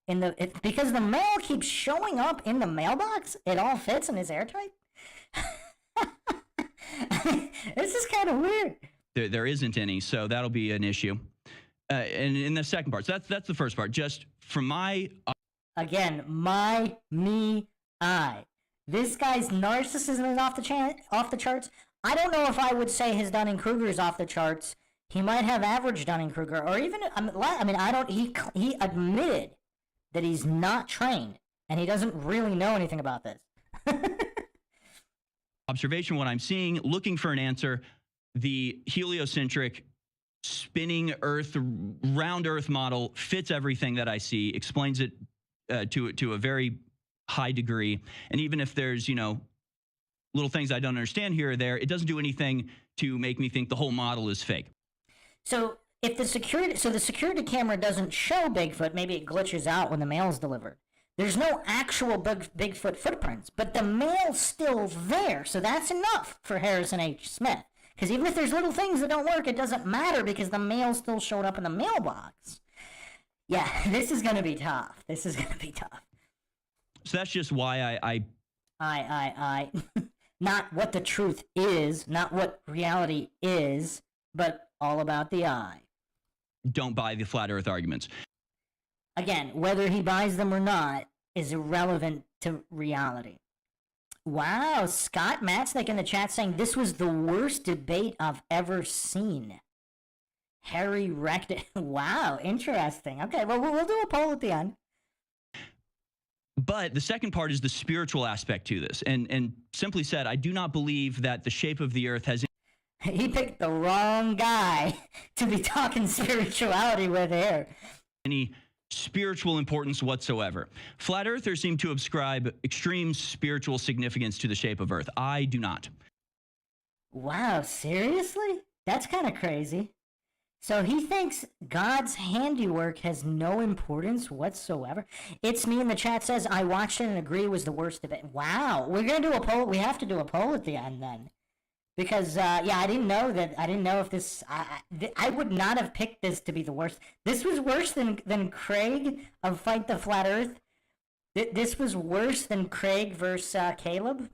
in the because the mail keeps showing up in the mailbox. It all fits and is airtight. This is kind of weird. There isn't any, so that'll be an issue. And in the second part, so that's the first part. Just from my... Again, I. This guy's narcissism is off the charts. I don't know if I would say his Dunning-Kruger is off the charts. He might have average Dunning-Kruger, or even, I mean, I don't, he admitted that he's not trained, and he doesn't really know anything about this. Observation, what I'm seeing, looking for an answer... The heliocentric spinning Earth, round Earth model fits everything that I see, explains it to a very high degree. And even if there's, little things I don't understand here or there, it doesn't do anything to make me think the whole model is fake. So if the security camera doesn't show Bigfoot, maybe it glitches out when the mail is delivered. There's no actual Bigfoot footprints, but the mail's still there. So that's enough for Harrison H. Smith. Because even if there's little things that don't work, it doesn't matter because the mail still showed up in the mailbox. Yeah, this is going to be tough. This is going to be tough. So that's just why I not what the truth is, not what reality is, but all about the I. Don't buy the flat Earth arguments. Again, whether he buys them or not is irrelevant to reality. Wow, Scott Matznick in the chat saying this was the worst debate I've ever seen. Harry wrecked it. Wow, interesting. Okay, well, we'll do a poll at the end. But the second part is the spiritual aspect to this. And simply said, I do not believe that the shape of the Earth has... He picked the wrong guy to be talking spirituality with here. Any spiritual importance whatsoever. Flat Earthers seem to ascribe extreme spiritual significance to the shape of Earth. I do not. Wow, seriously? That's kind of crazy. So he thinks God's handiwork has no importance whatsoever. It's me in the chat says, I watched it and agree it was the worst debate. Wow, we're going to do a poll. We have to do a poll at the end then. Because, yeah, I didn't know if this, I would not have picked this to be the worst. This was worse than Craig of Fight the Flat Earth. This was worse than Craig versus Caleb.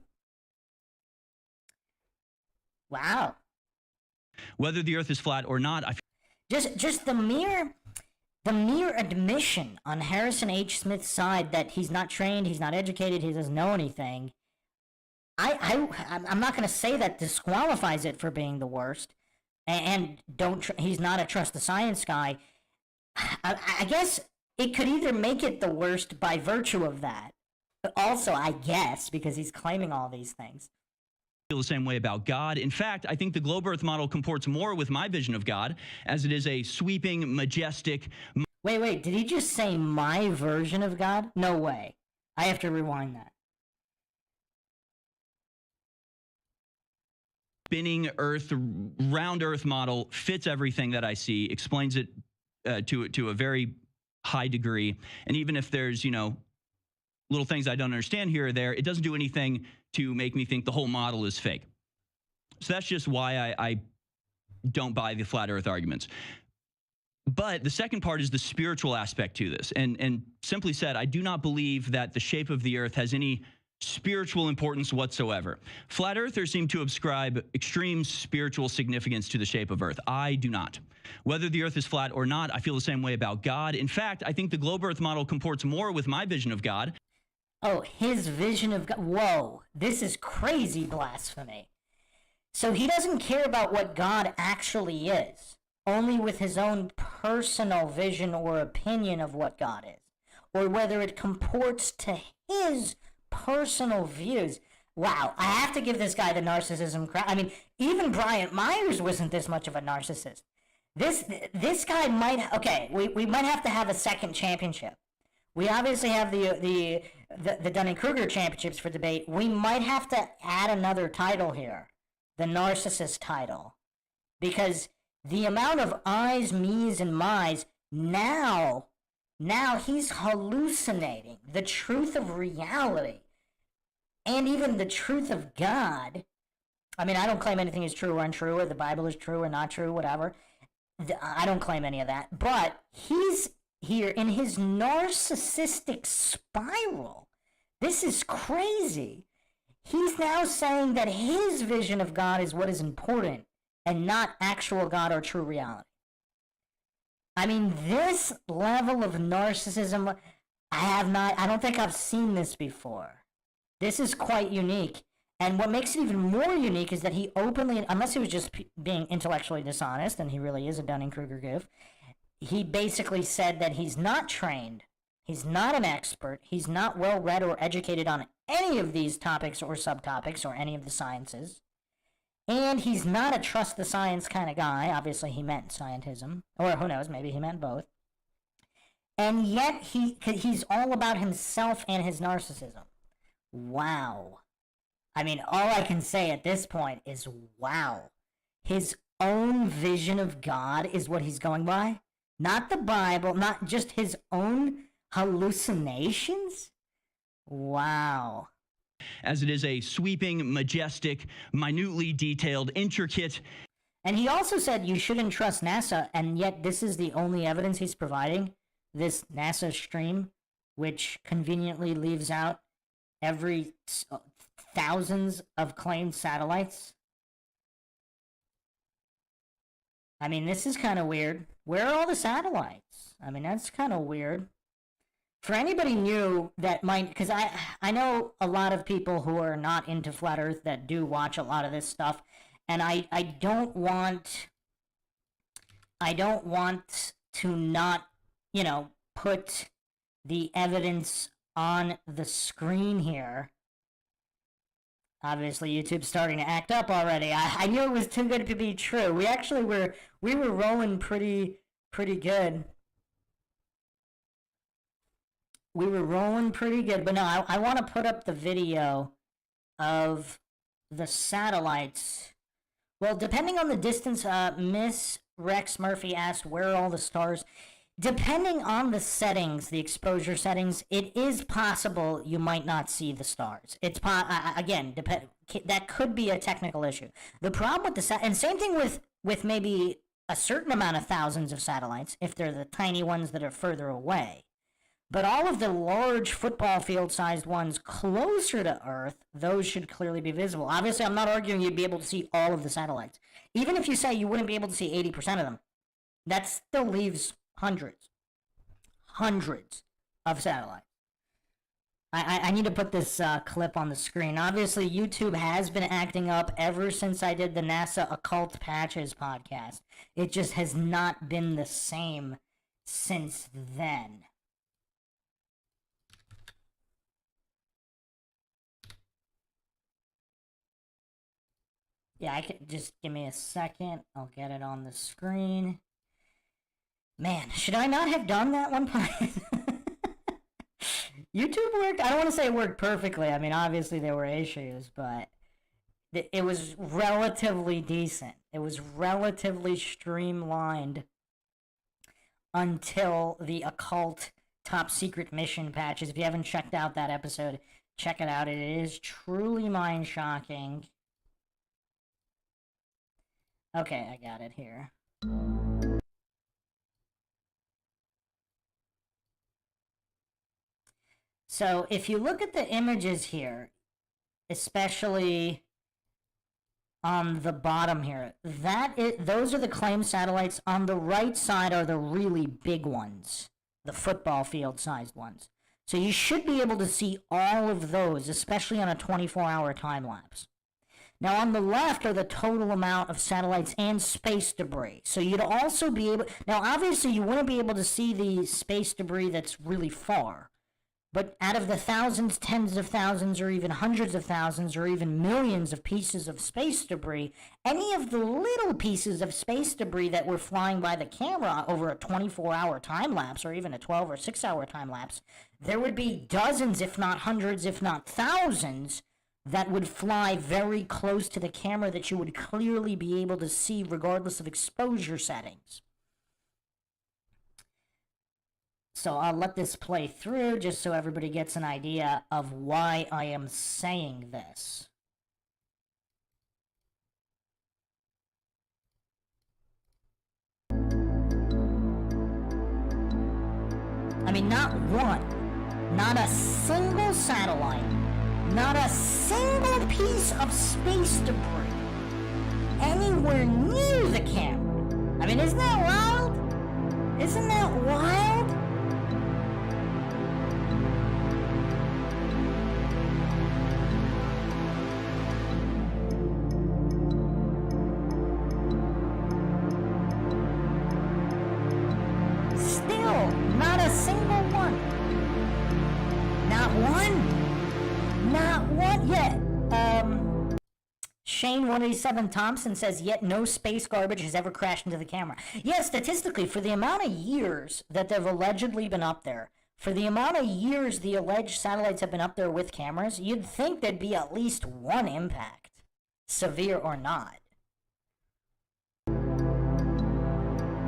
Wow. Whether the Earth is flat or not, Just the mere admission on Harrison H. Smith's side that he's not trained, he's not educated, he doesn't know anything. I'm not going to say that disqualifies it for being the worst, and he's not a trust the science guy. I guess it could either make it the worst by virtue of that, but also, I guess, because he's claiming all these things. Feel the same way about God. In fact, I think the globe Earth model comports more with my vision of God, as it is a sweeping, majestic. Wait, did he just say my version of God? No way. I have to rewind that. Spinning Earth, round Earth model fits everything that I see, explains it to a very high degree. And even if there's, little things I don't understand here or there, it doesn't do anything to make me think the whole model is fake. So that's just why I don't buy the flat Earth arguments. But the second part is the spiritual aspect to this. And simply said, I do not believe that the shape of the Earth has any spiritual importance whatsoever. Flat Earthers seem to ascribe extreme spiritual significance to the shape of Earth. I do not. Whether the Earth is flat or not, I feel the same way about God. In fact, I think the globe Earth model comports more with my vision of God. Oh, his vision of God. Whoa, this is crazy blasphemy. So he doesn't care about what God actually is, only with his own personal vision or opinion of what God is, or whether it comports to his personal views. Wow, I have to give this guy the narcissism crap. I mean, even Bryant Myers wasn't this much of a narcissist. This guy might, okay, we might have to have a second championship. We obviously have the Dunning-Kruger championships for debate. We might have to add another title here, the narcissist title, because the amount of I's, me's, and my's, now he's hallucinating the truth of reality and even the truth of God. I mean, I don't claim anything is true or untrue, or the Bible is true or not true, whatever. I don't claim any of that. But he's here in his narcissistic spiral. This is crazy. He's now saying that his vision of God is what is important and not actual God or true reality. I mean, this level of narcissism, I don't think I've seen this before. This is quite unique. And what makes it even more unique is that he openly, unless he was just being intellectually dishonest, and he really is a Dunning-Kruger give, he basically said that he's not trained, he's not an expert, he's not well-read or educated on any of these topics or subtopics or any of the sciences, and he's not a trust the science kind of guy. Obviously he meant scientism, or who knows, maybe he meant both. And yet he's all about himself and his narcissism. Wow. I mean, all I can say at this point is wow. His own vision of God is what he's going by? Not the Bible, not just his own hallucinations? Wow. As it is a sweeping, majestic, minutely detailed, intricate. And he also said you shouldn't trust NASA, and yet this is the only evidence he's providing, this NASA stream, which conveniently leaves out every thousands of claimed satellites. I mean, this is kind of weird. Where are all the satellites? I mean, that's kind of weird. For anybody new that might, because I know a lot of people who are not into Flat Earth that do watch a lot of this stuff, and I don't want to not, put the evidence on the screen here. Obviously, YouTube's starting to act up already. I knew it was too good to be true. We were rolling pretty good. We were rolling pretty good, but no, I want to put up the video of the satellites. Well, depending on the distance, Miss Rex Murphy asked, where are all the stars? Depending on the settings, the exposure settings, it is possible you might not see the stars. It's that could be a technical issue. The problem with and same thing with maybe a certain amount of thousands of satellites, if they're the tiny ones that are further away. But all of the large football field-sized ones closer to Earth, those should clearly be visible. Obviously, I'm not arguing you'd be able to see all of the satellites. Even if you say you wouldn't be able to see 80% of them, that still leaves hundreds of satellites. I need to put this clip on the screen. Obviously, YouTube has been acting up ever since I did the NASA Occult Patches podcast. It just has not been the same since then. Yeah, I could just give me a second. I'll get it on the screen. Man, should I not have done that one part? YouTube worked. I don't want to say it worked perfectly. I mean, obviously there were issues, but it was relatively decent. It was relatively streamlined until the occult top secret mission patches. If you haven't checked out that episode, check it out. It is truly mind-shocking. Okay, I got it here. So if you look at the images here, especially on the bottom here, those are the claimed satellites. On the right side are the really big ones, the football field sized ones. So you should be able to see all of those, especially on a 24-hour time lapse. Now on the left are the total amount of satellites and space debris. So you'd also be able, now obviously you wouldn't be able to see the space debris that's really far. But out of the thousands, tens of thousands, or even hundreds of thousands, or even millions of pieces of space debris, any of the little pieces of space debris that were flying by the camera over a 24-hour time lapse, or even a 12 or 6-hour time lapse, there would be dozens, if not hundreds, if not thousands, that would fly very close to the camera that you would clearly be able to see regardless of exposure settings. So I'll let this play through just so everybody gets an idea of why I am saying this. I mean, not one, not a single satellite, not a single piece of space debris anywhere near the camera. I mean, isn't that wild? Isn't that wild? Still, not a single one. Not one. Not one yet. Shane 187 Thompson says, yet no space garbage has ever crashed into the camera. Yeah, statistically, for the amount of years that they've allegedly been up there, for the amount of years the alleged satellites have been up there with cameras, you'd think there'd be at least one impact, severe or not.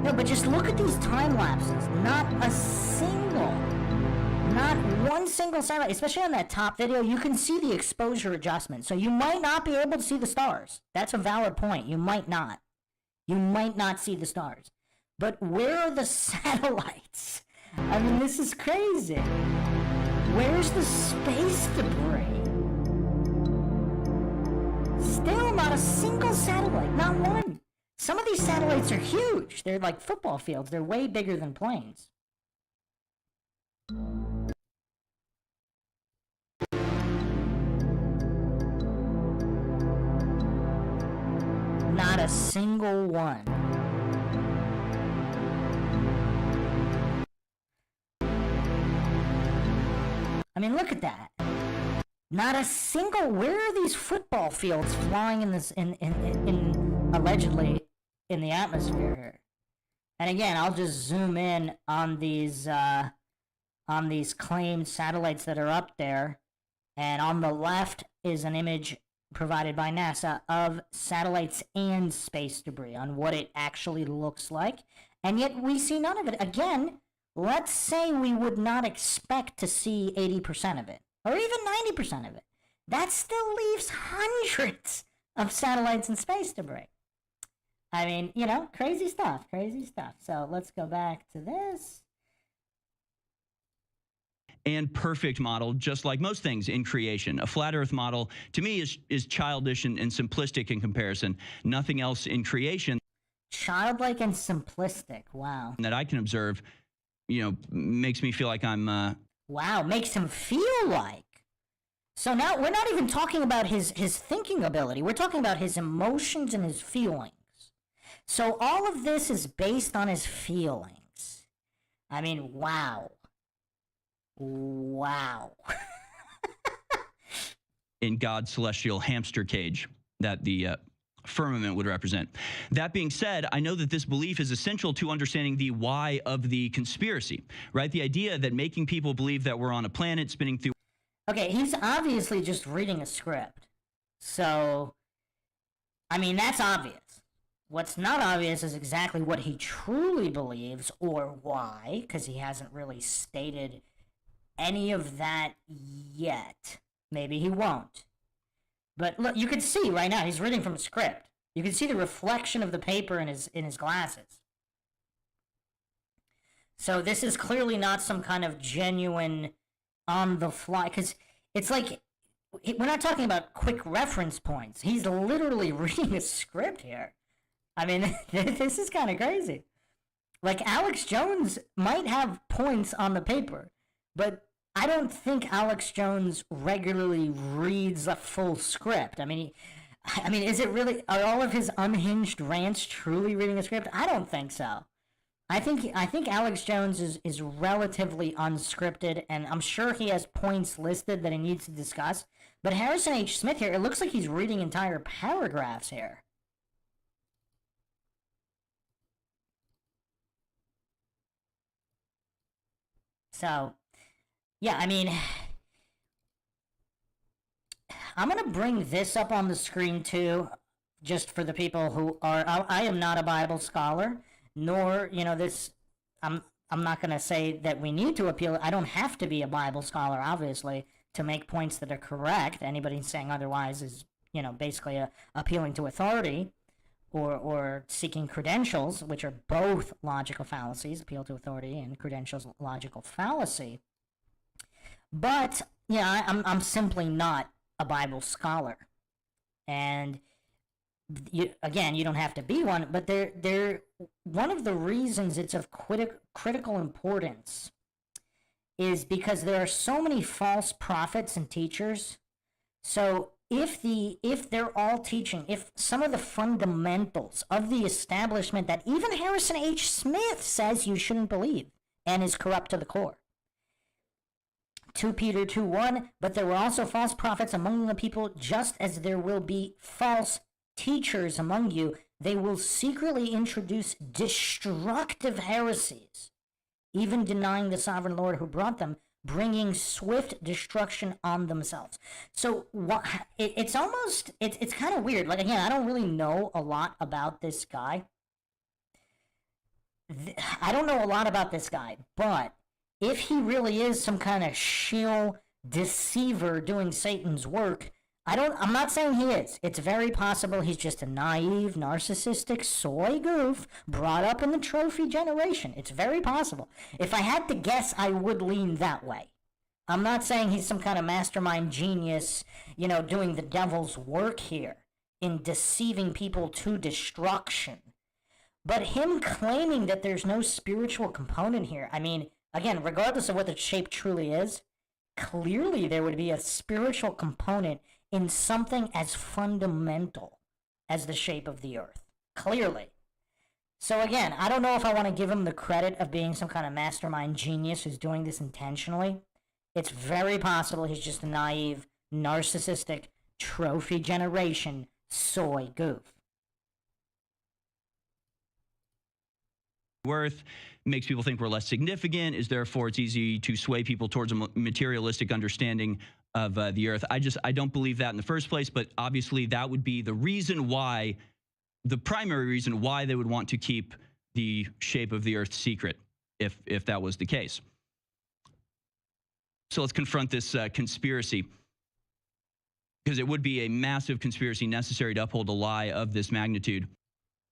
No, but just look at these time lapses. Not a single, not one single satellite, especially on that top video, you can see the exposure adjustment. So you might not be able to see the stars. That's a valid point. You might not. You might not see the stars. But where are the satellites? I mean, this is crazy. Where's the space debris? Still not a single satellite, not one. Some of these satellites are huge. They're like football fields. They're way bigger than planes. Not a single one. I mean, look at that. Not a single. Where are these football fields flying in this in allegedly in the atmosphere here? And again, I'll just zoom in on these claimed satellites that are up there, and on the left is an image provided by NASA of satellites and space debris on what it actually looks like, and yet we see none of it. Again, let's say we would not expect to see 80% of it, or even 90% of it. That still leaves hundreds of satellites and space debris. I mean, you know, crazy stuff, crazy stuff. So let's go back to this. and perfect model, just like most things in creation. A flat earth model, to me, is childish and simplistic in comparison. Nothing else in creation Childlike and simplistic. Wow. that I can observe, makes me feel like I'm... Wow, makes him feel like. So now we're not even talking about his thinking ability. We're talking about his emotions and his feelings. So all of this is based on his feelings. I mean, wow. Wow. in God's celestial hamster cage that the firmament would represent. That being said, I know that this belief is essential to understanding the why of the conspiracy, right? The idea that making people believe that we're on a planet spinning through... Okay, he's obviously just reading a script. So, I mean, that's obvious. What's not obvious is exactly what he truly believes or why, because he hasn't really stated any of that yet. Maybe he won't. But look, you can see right now, he's reading from a script. You can see the reflection of the paper in his glasses. So this is clearly not some kind of genuine on-the-fly, because it's like, we're not talking about quick reference points. He's literally reading a script here. I mean, this is kind of crazy. Like, Alex Jones might have points on the paper, but I don't think Alex Jones regularly reads a full script. I mean, is it really, are all of his unhinged rants truly reading a script? I don't think so. I think Alex Jones is relatively unscripted, and I'm sure he has points listed that he needs to discuss. But Harrison H. Smith here, it looks like he's reading entire paragraphs here. So, yeah, I mean, I'm going to bring this up on the screen too, just for the people who are, I am not a Bible scholar, nor, this, I'm not going to say that we need to appeal. I don't have to be a Bible scholar, obviously, to make points that are correct. Anybody saying otherwise is, basically appealing to authority or seeking credentials, which are both logical fallacies, appeal to authority, and credentials, logical fallacy. But, I'm simply not a Bible scholar. And, you don't have to be one, but they're one of the reasons it's of critical importance is because there are so many false prophets and teachers. So if they're all teaching, if some of the fundamentals of the establishment that even Harrison H. Smith says you shouldn't believe and is corrupt to the core. 2 Peter 2:1, but there were also false prophets among the people, just as there will be false teachers among you. They will secretly introduce destructive heresies, even denying the sovereign Lord who brought them, bringing swift destruction on themselves. So it's kind of weird. Like, again, I don't really know a lot about this guy. I don't know a lot about this guy, but if he really is some kind of shill deceiver doing Satan's work, I'm not saying he is. It's very possible he's just a naive, narcissistic, soy goof brought up in the trophy generation. It's very possible. If I had to guess, I would lean that way. I'm not saying he's some kind of mastermind genius, doing the devil's work here in deceiving people to destruction. But him claiming that there's no spiritual component here, I mean, again, regardless of what the shape truly is, clearly there would be a spiritual component in something as fundamental as the shape of the earth. Clearly. So again, I don't know if I want to give him the credit of being some kind of mastermind genius who's doing this intentionally. It's very possible he's just a naive, narcissistic, trophy generation soy goof. Worth makes people think we're less significant, is therefore it's easy to sway people towards a materialistic understanding of the earth. I don't believe that in the first place, but obviously that would be the reason why, the primary reason why they would want to keep the shape of the earth secret, if that was the case. So let's confront this conspiracy, because it would be a massive conspiracy necessary to uphold a lie of this magnitude.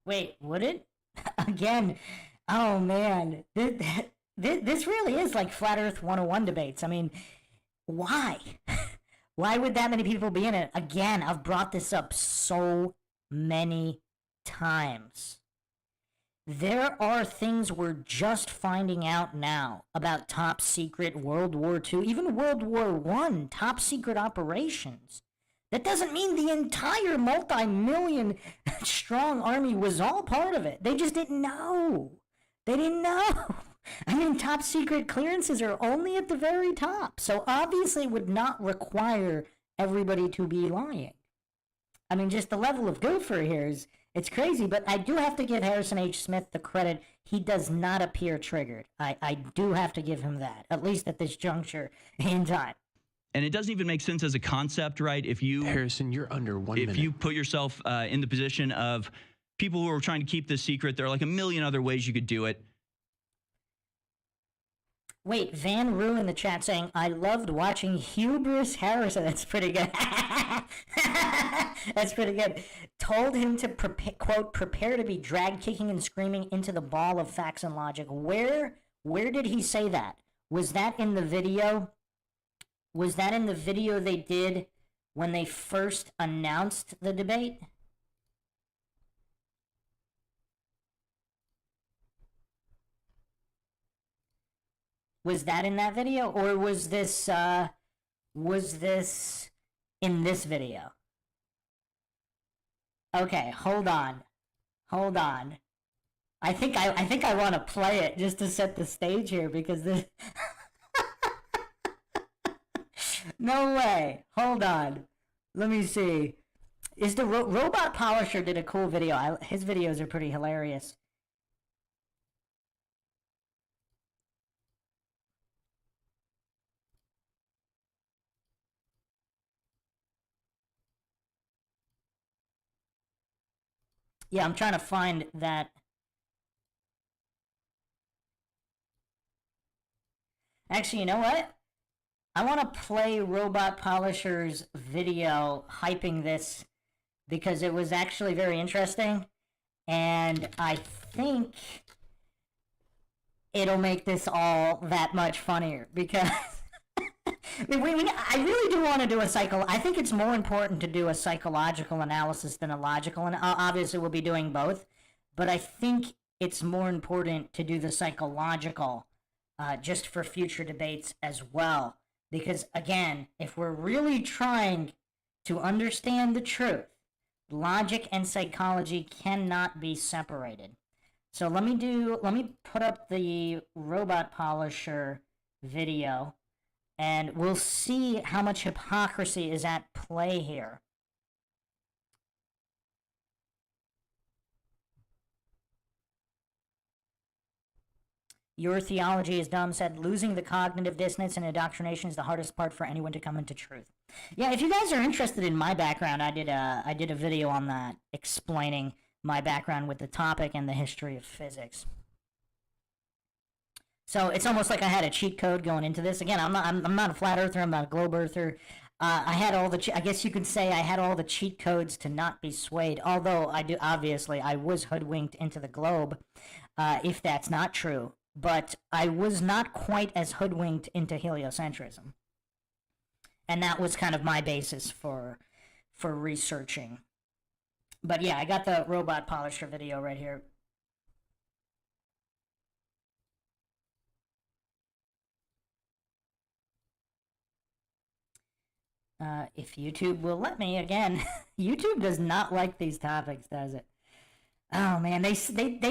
Wait, would it? Again, oh man, this really is like Flat Earth 101 debates. I mean, why? Why would that many people be in it? Again, I've brought this up so many times. There are things we're just finding out now about top secret World War II, even World War I, top secret operations. That doesn't mean the entire multi-million strong army was all part of it. They just didn't know. They didn't know. I mean, top secret clearances are only at the very top. So obviously it would not require everybody to be lying. I mean, just the level of gopher here is, it's crazy, but I do have to give Harrison H. Smith the credit. He does not appear triggered. I do have to give him that, at least at this juncture in time. And it doesn't even make sense as a concept, right? If you, Harrison, you're under 1 minute. If you put yourself in the position of people who are trying to keep this secret, there are like a million other ways you could do it. Wait, Van Roo in the chat saying, I loved watching Hubris Harrison. That's pretty good. That's pretty good. Told him to, quote, prepare to be dragged kicking and screaming into the ball of facts and logic. Where did he say that? Was that in the video? Was that in the video they did when they first announced the debate? Was that in that video, or was this in this video? Okay, hold on. I think I want to play it just to set the stage here, because this. No way. Hold on. Let me see. Is the Robot Polisher did a cool video. His videos are pretty hilarious. Yeah, I'm trying to find that. Actually, you know what? I want to play Robot Polisher's video hyping this because it was actually very interesting, and I think it'll make this all that much funnier because I really do want to do I think it's more important to do a psychological analysis than a logical, and obviously we'll be doing both, but I think it's more important to do the psychological just for future debates as well. Because, again, if we're really trying to understand the truth, logic and psychology cannot be separated. So let me put up the Robot Polisher video, and we'll see how much hypocrisy is at play here. Your theology is dumb, said losing the cognitive dissonance and indoctrination is the hardest part for anyone to come into truth. Yeah, if you guys are interested in my background, I did a video on that explaining my background with the topic and the history of physics. So it's almost like I had a cheat code going into this. Again, I'm not a flat earther, I'm not a globe earther. I had all the I guess you could say I had all the cheat codes to not be swayed. Although I was hoodwinked into the globe, if that's not true. But I was not quite as hoodwinked into heliocentrism. And that was kind of my basis for researching. But yeah, I got the Robot Polisher video right here. If YouTube will let me again. YouTube does not like these topics, does it? Oh man, they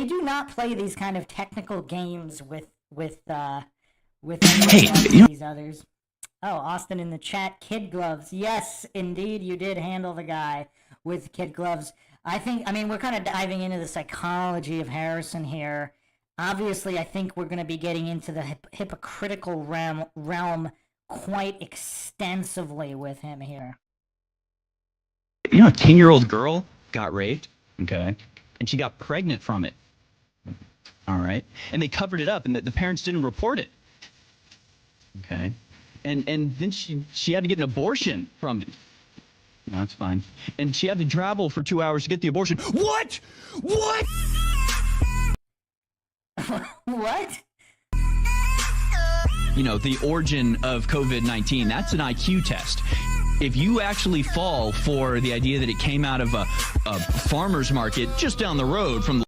do not play these kind of technical games with these others. Oh, Austin in the chat, kid gloves. Yes, indeed, you did handle the guy with kid gloves. I mean, we're kind of diving into the psychology of Harrison here. Obviously, I think we're going to be getting into the hypocritical realm quite extensively with him here. You know, a 10-year-old girl got raped, okay, and she got pregnant from it, all right, and they covered it up, and the parents didn't report it, okay, and then she had to get an abortion from it. No, that's fine. And she had to travel for 2 hours to get the abortion. What? What? the origin of COVID-19. That's an IQ test. If you actually fall for the idea that it came out of a farmer's market just down the road from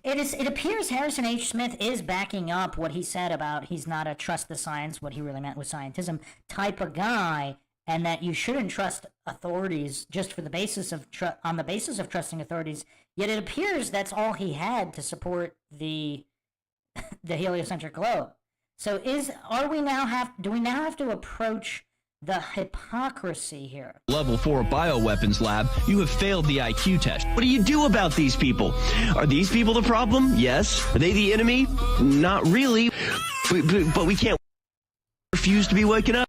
It appears Harrison H. Smith is backing up what he said about he's not a trust the science, what he really meant was scientism, type of guy, and that you shouldn't trust authorities just for the basis of on the basis of trusting authorities. Yet it appears that's all he had to support the heliocentric globe. So do we now have to approach the hypocrisy here? Level 4 bioweapons lab, you have failed the IQ test. What do you do about these people? Are these people the problem? Yes. Are they the enemy? Not really. But we can't refuse to be waking up.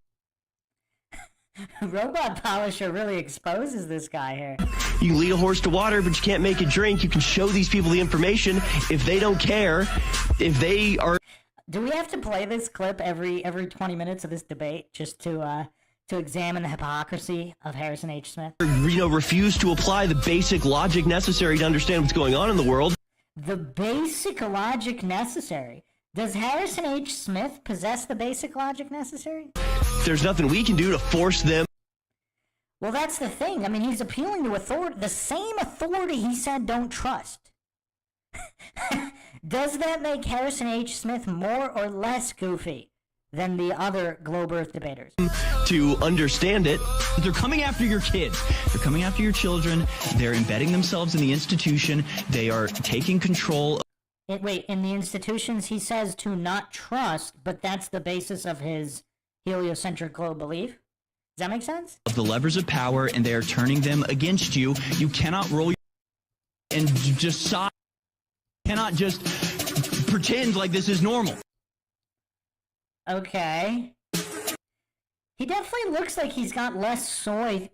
Robot Polisher really exposes this guy here. You can lead a horse to water, but you can't make it drink. You can show these people the information. If they don't care, if they are... Do we have to play this clip every 20 minutes of this debate just to examine the hypocrisy of Harrison H. Smith? Refuse to apply the basic logic necessary to understand what's going on in the world. The basic logic necessary? Does Harrison H. Smith possess the basic logic necessary? There's nothing we can do to force them. Well, that's the thing. I mean, he's appealing to authority, the same authority he said don't trust. Does that make Harrison H. Smith more or less goofy than the other Globe Earth debaters? To understand it. They're coming after your kids. They're coming after your children. They're embedding themselves in the institution. They are taking control. In the institutions he says to not trust, but that's the basis of his heliocentric globe belief? Does that make sense? Of the levers of power, and they are turning them against you. You cannot roll your and just sigh. Cannot just pretend like this is normal. Okay. He definitely looks like he's got less soy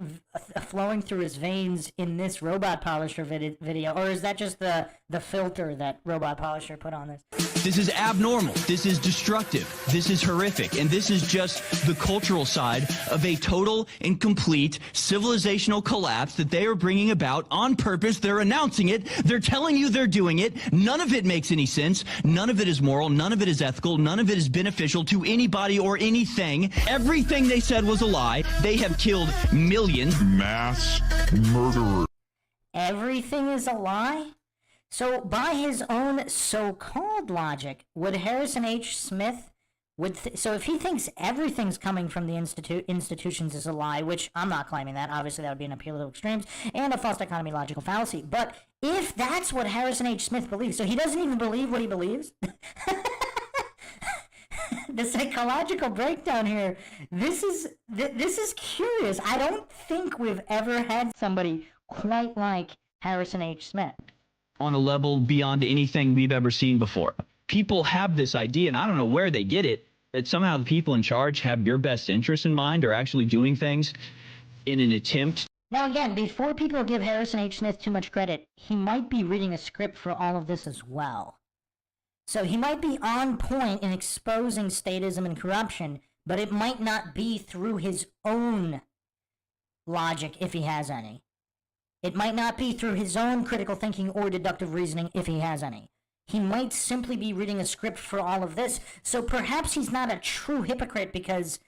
flowing through his veins in this Robot Polisher video. Or is that just the filter that Robot Polisher put on this? This is abnormal. This is destructive. This is horrific. And this is just the cultural side of a total and complete civilizational collapse that they are bringing about on purpose. They're announcing it. They're telling you they're doing it. None of it makes any sense. None of it is moral. None of it is ethical. None of it is beneficial to anybody or anything. Everything they said was a lie. They have killed millions. Mass murderer. Everything is a lie? So, by his own so-called logic, would Harrison H. Smith so if he thinks everything's coming from the institutions is a lie, which I'm not claiming that, obviously that would be an appeal to extremes and a false dichotomy logical fallacy. But if that's what Harrison H. Smith believes, so he doesn't even believe what he believes. The psychological breakdown here. This is curious. I don't think we've ever had somebody quite like Harrison H. Smith. On a level beyond anything we've ever seen before. People have this idea, and I don't know where they get it, that somehow the people in charge have your best interest in mind or actually doing things in an attempt. Now again, before people give Harrison H. Smith too much credit, he might be reading a script for all of this as well. So he might be on point in exposing statism and corruption, but it might not be through his own logic if he has any. It might not be through his own critical thinking or deductive reasoning if he has any. He might simply be reading a script for all of this, so perhaps he's not a true hypocrite because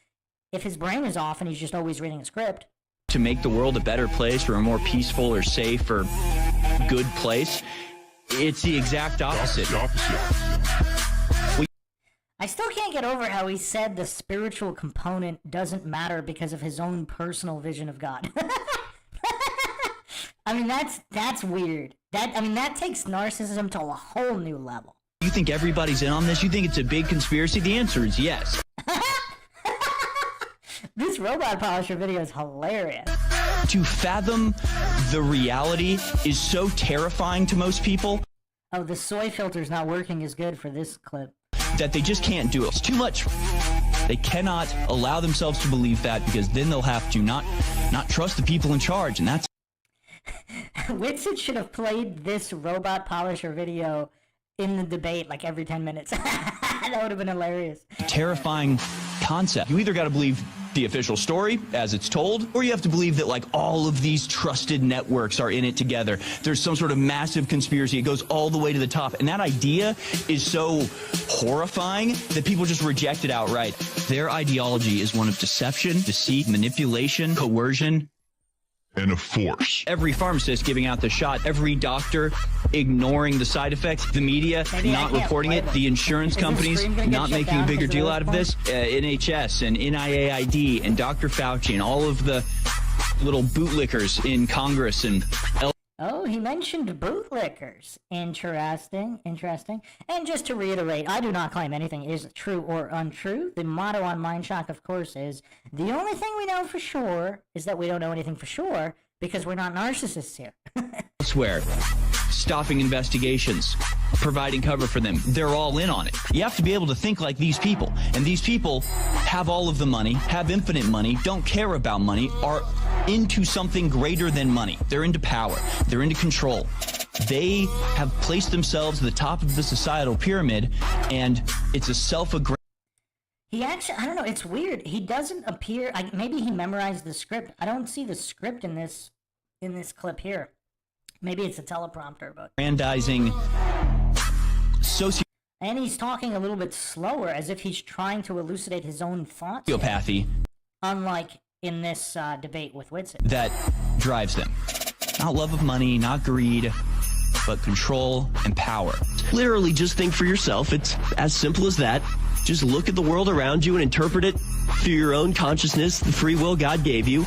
if his brain is off and he's just always reading a script. To make the world a better place or a more peaceful or safe or good place, it's the exact opposite. I still can't get over how he said the spiritual component doesn't matter because of his own personal vision of God. I mean, that's weird. That takes narcissism to a whole new level. You think everybody's in on this? You think it's a big conspiracy? The answer is yes. This Robot Polisher video is hilarious. To fathom the reality is so terrifying to most people. Oh, the soy filter's not working as good for this clip. That they just can't do it. It's too much. They cannot allow themselves to believe that because then they'll have to not trust the people in charge, and that's... WITSIT should have played this Robot Polisher video in the debate like every 10 minutes. That would have been hilarious. Terrifying concept. You either got to believe the official story as it's told, or you have to believe that like all of these trusted networks are in it together. There's some sort of massive conspiracy. It goes all the way to the top. And that idea is so horrifying that people just reject it outright. Their ideology is one of deception, deceit, manipulation, coercion. And a force. Every pharmacist giving out the shot, every doctor ignoring the side effects, the media not reporting it, the insurance companies not making a bigger deal out of this, NHS and NIAID and Dr. Fauci and all of the little bootlickers in Congress and Oh, he mentioned bootlickers. Interesting, interesting. And just to reiterate, I do not claim anything is true or untrue. The motto on MindShock, of course, is the only thing we know for sure is that we don't know anything for sure because we're not narcissists here. elsewhere, stopping investigations, providing cover for them. They're all in on it. You have to be able to think like these people. And these people have all of the money, have infinite money, don't care about money, are into something greater than money. They're into power. They're into control. They have placed themselves at the top of the societal pyramid, and it's a self-aggrandizing. He actually, I don't know, it's weird. He doesn't appear, maybe he memorized the script. I don't see the script in this clip here. Maybe it's a teleprompter, but... And he's talking a little bit slower, as if he's trying to elucidate his own thoughts. Sociopathy. Unlike in this debate with WITSIT. That drives them. Not love of money, not greed, but control and power. Literally, just think for yourself. It's as simple as that. Just look at the world around you and interpret it through your own consciousness, the free will God gave you.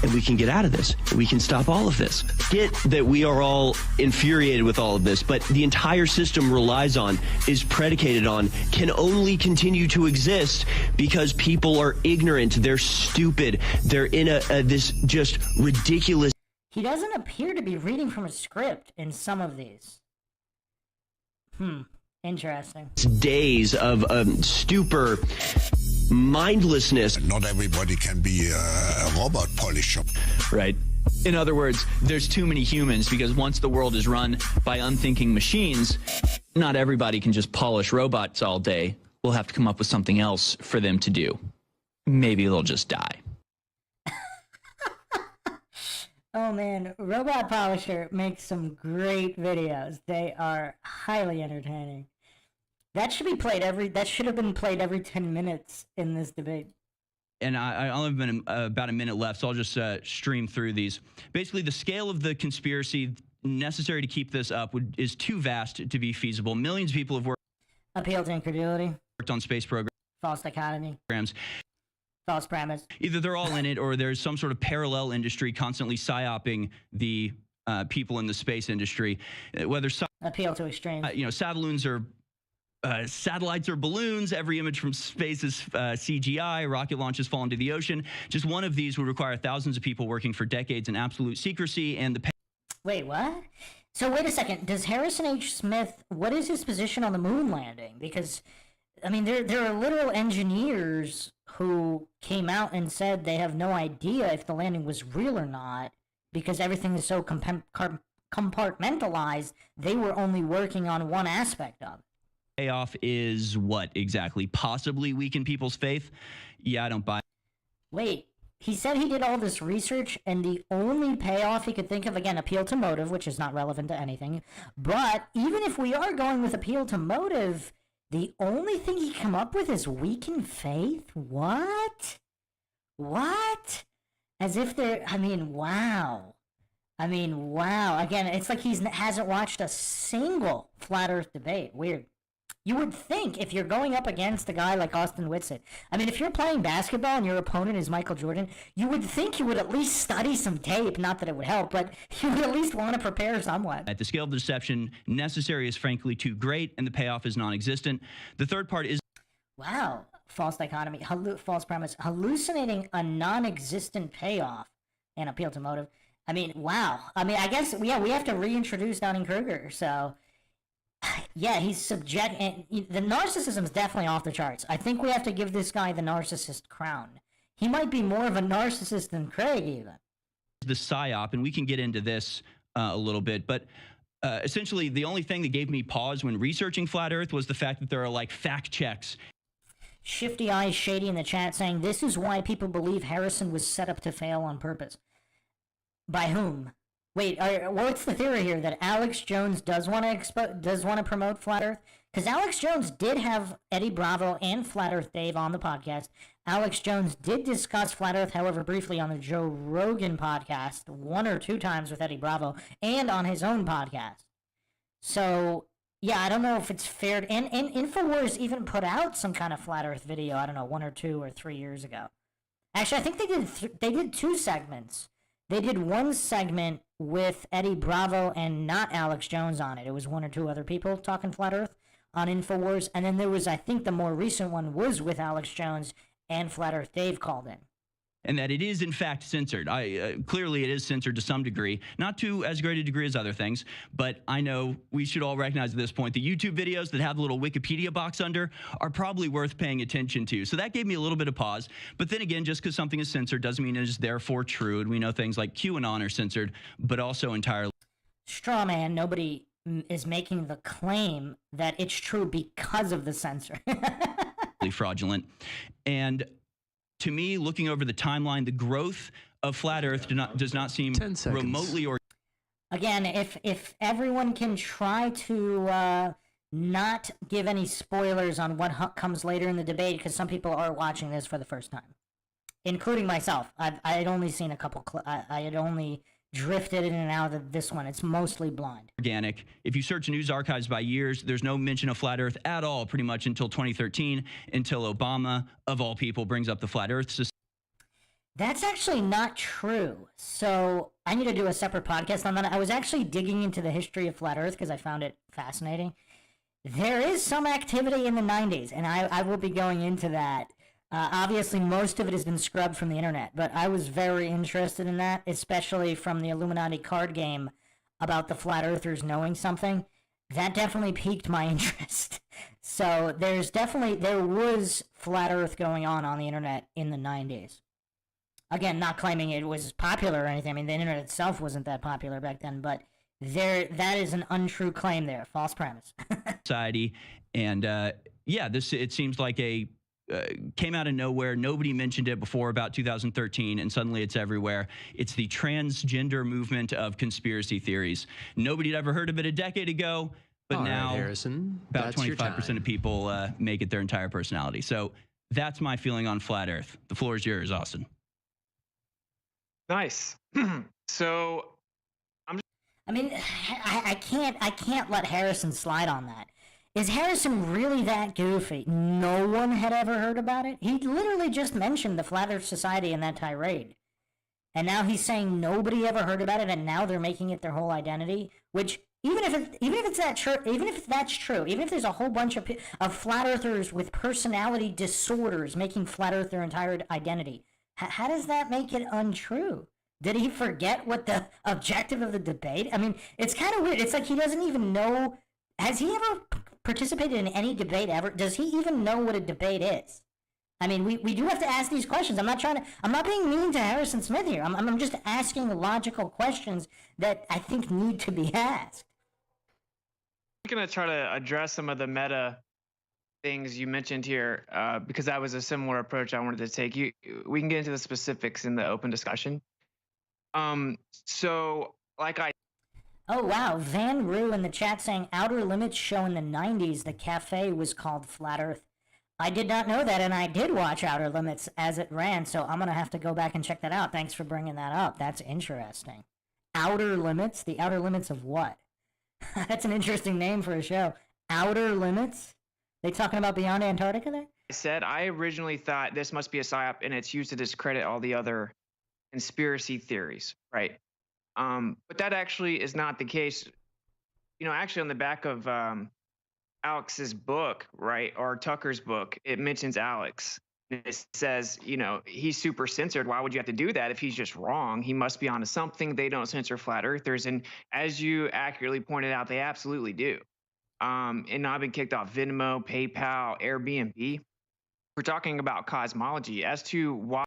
And we can get out of this. We can stop all of this. Get that we are all infuriated with all of this, but the entire system relies on, is predicated on, can only continue to exist because people are ignorant, they're stupid, they're in this just ridiculous... He doesn't appear to be reading from a script in some of these. Interesting. Days of stupor, mindlessness. Not everybody can be a robot polisher. Right. In other words, there's too many humans because once the world is run by unthinking machines, not everybody can just polish robots all day. We'll have to come up with something else for them to do. Maybe they'll just die. Oh man, Robot Polisher makes some great videos. They are highly entertaining. That should be played that should have been played every 10 minutes in this debate. And I only have been about a minute left, so I'll just stream through these. Basically, the scale of the conspiracy necessary to keep this up is too vast to be feasible. Millions of people have Appeal to incredulity. worked on space False dichotomy. programs. False premise. Either they're all in it, or there's some sort of parallel industry constantly psyoping the people in the space industry. Whether Appeal to extreme. satellites or balloons, every image from space is CGI, rocket launches fall into the ocean. Just one of these would require thousands of people working for decades in absolute secrecy, and the... Wait, what? So wait a second, does Harrison H. Smith, what is his position on the moon landing? Because, I mean, there are literal engineers who came out and said they have no idea if the landing was real or not, because everything is so compartmentalized, they were only working on one aspect of it. Payoff is what exactly? Possibly weaken people's faith? Yeah, I don't buy. Wait, he said he did all this research, and the only payoff he could think of, again, appeal to motive, which is not relevant to anything, but even if we are going with appeal to motive, the only thing he come up with is weaken faith? What? What? As if they're, I mean, wow. Again, it's like he hasn't watched a single Flat Earth debate. Weird. You would think if you're going up against a guy like Austin WITSIT, I mean, if you're playing basketball and your opponent is Michael Jordan, you would think you would at least study some tape. Not that it would help, but you would at least want to prepare somewhat. At the scale of the deception necessary is frankly too great, and the payoff is non-existent. The third part is... Wow. False dichotomy. False premise. Hallucinating a non-existent payoff and appeal to motive. I mean, wow. I mean, I guess, yeah, we have to reintroduce Dunning-Kruger, so... Yeah, he's the narcissism is definitely off the charts. I think we have to give this guy the narcissist crown. He might be more of a narcissist than Craig, even. The psyop, and we can get into this a little bit, but essentially the only thing that gave me pause when researching Flat Earth was the fact that there are like fact checks. Shifty Eyes Shady in the chat saying, this is why people believe Harrison was set up to fail on purpose. By whom? Wait, what's the theory here? That Alex Jones does want to promote Flat Earth? Because Alex Jones did have Eddie Bravo and Flat Earth Dave on the podcast. Alex Jones did discuss Flat Earth, however, briefly on the Joe Rogan podcast, 1 or 2 times with Eddie Bravo, and on his own podcast. So, yeah, I don't know if it's fair. And INFOWARS even put out some kind of Flat Earth video, I don't know, 1 or 2 or 3 years ago. Actually, I think they did 2 segments. They did 1 segment with Eddie Bravo and not Alex Jones on it. It was 1 or 2 other people talking Flat Earth on INFOWARS. And then there was, I think the more recent one was with Alex Jones and Flat Earth Dave called in. And that it is in fact censored. Clearly it is censored to some degree, not to as great a degree as other things, but I know we should all recognize at this point the YouTube videos that have the little Wikipedia box under are probably worth paying attention to. So that gave me a little bit of pause. But then again, just because something is censored doesn't mean it is therefore true. And we know things like QAnon are censored, but also entirely Straw man, nobody is making the claim that it's true because of the censor. fraudulent. And to me, looking over the timeline, the growth of Flat Earth does not seem remotely or. Again, if everyone can try to not give any spoilers on what comes later in the debate, because some people are watching this for the first time, including myself. I had only seen a couple. I had only drifted in and out of this one. It's mostly blind. Organic. If you search news archives by years, there's no mention of Flat Earth at all, pretty much until 2013, until Obama, of all people, brings up the Flat Earth Society. That's actually not true. So I need to do a separate podcast on that. I was actually digging into the history of Flat Earth because I found it fascinating. There is some activity in the 90s, and I will be going into that. Obviously, most of it has been scrubbed from the internet, but I was very interested in that, especially from the Illuminati card game about the Flat Earthers knowing something. That definitely piqued my interest. So there was Flat Earth going on the internet in the 90s. Again, not claiming it was popular or anything. I mean, the internet itself wasn't that popular back then, but that is an untrue claim there. False premise. Society. And yeah, it seems like came out of nowhere. Nobody mentioned it before about 2013, and suddenly it's everywhere. It's the transgender movement of conspiracy theories. Nobody had ever heard of it a decade ago, but all now right, Harrison, about 25% of people make it their entire personality. So that's my feeling on Flat Earth. The floor is yours, Austin. Nice. So I mean, I can't let Harrison slide on that. Is Harrison really that goofy? No one had ever heard about it? He literally just mentioned the Flat Earth Society in that tirade. And now he's saying nobody ever heard about it, and now they're making it their whole identity, which even if that's true, even if there's a whole bunch of Flat Earthers with personality disorders making Flat Earth their entire identity, how does that make it untrue? Did he forget what the objective of the debate? I mean, it's kind of weird. It's like he doesn't even know. Has he ever participated in any debate ever? Does he even know what a debate is? I mean, we do have to ask these questions. I'm not being mean to Harrison Smith here. I'm just asking logical questions that I think need to be asked. I'm going to try to address some of the meta things you mentioned here because that was a similar approach I wanted to take. We can get into the specifics in the open discussion. So, like Oh, wow. Van Roo in the chat saying Outer Limits show in the 90s, the cafe was called Flat Earth. I did not know that, and I did watch Outer Limits as it ran, so I'm going to have to go back and check that out. Thanks for bringing that up. That's interesting. Outer Limits? The Outer Limits of what? That's an interesting name for a show. Outer Limits? They talking about beyond Antarctica there? I originally thought this must be a psyop, and it's used to discredit all the other conspiracy theories, right? But that actually is not the case. You know, actually on the back of Alex's book, right, or Tucker's book, it mentions Alex. It says, you know, he's super censored. Why would you have to do that if he's just wrong? He must be onto something. They don't censor flat earthers. And as you accurately pointed out, they absolutely do. And I've been kicked off Venmo, PayPal, Airbnb. We're talking about cosmology as to why.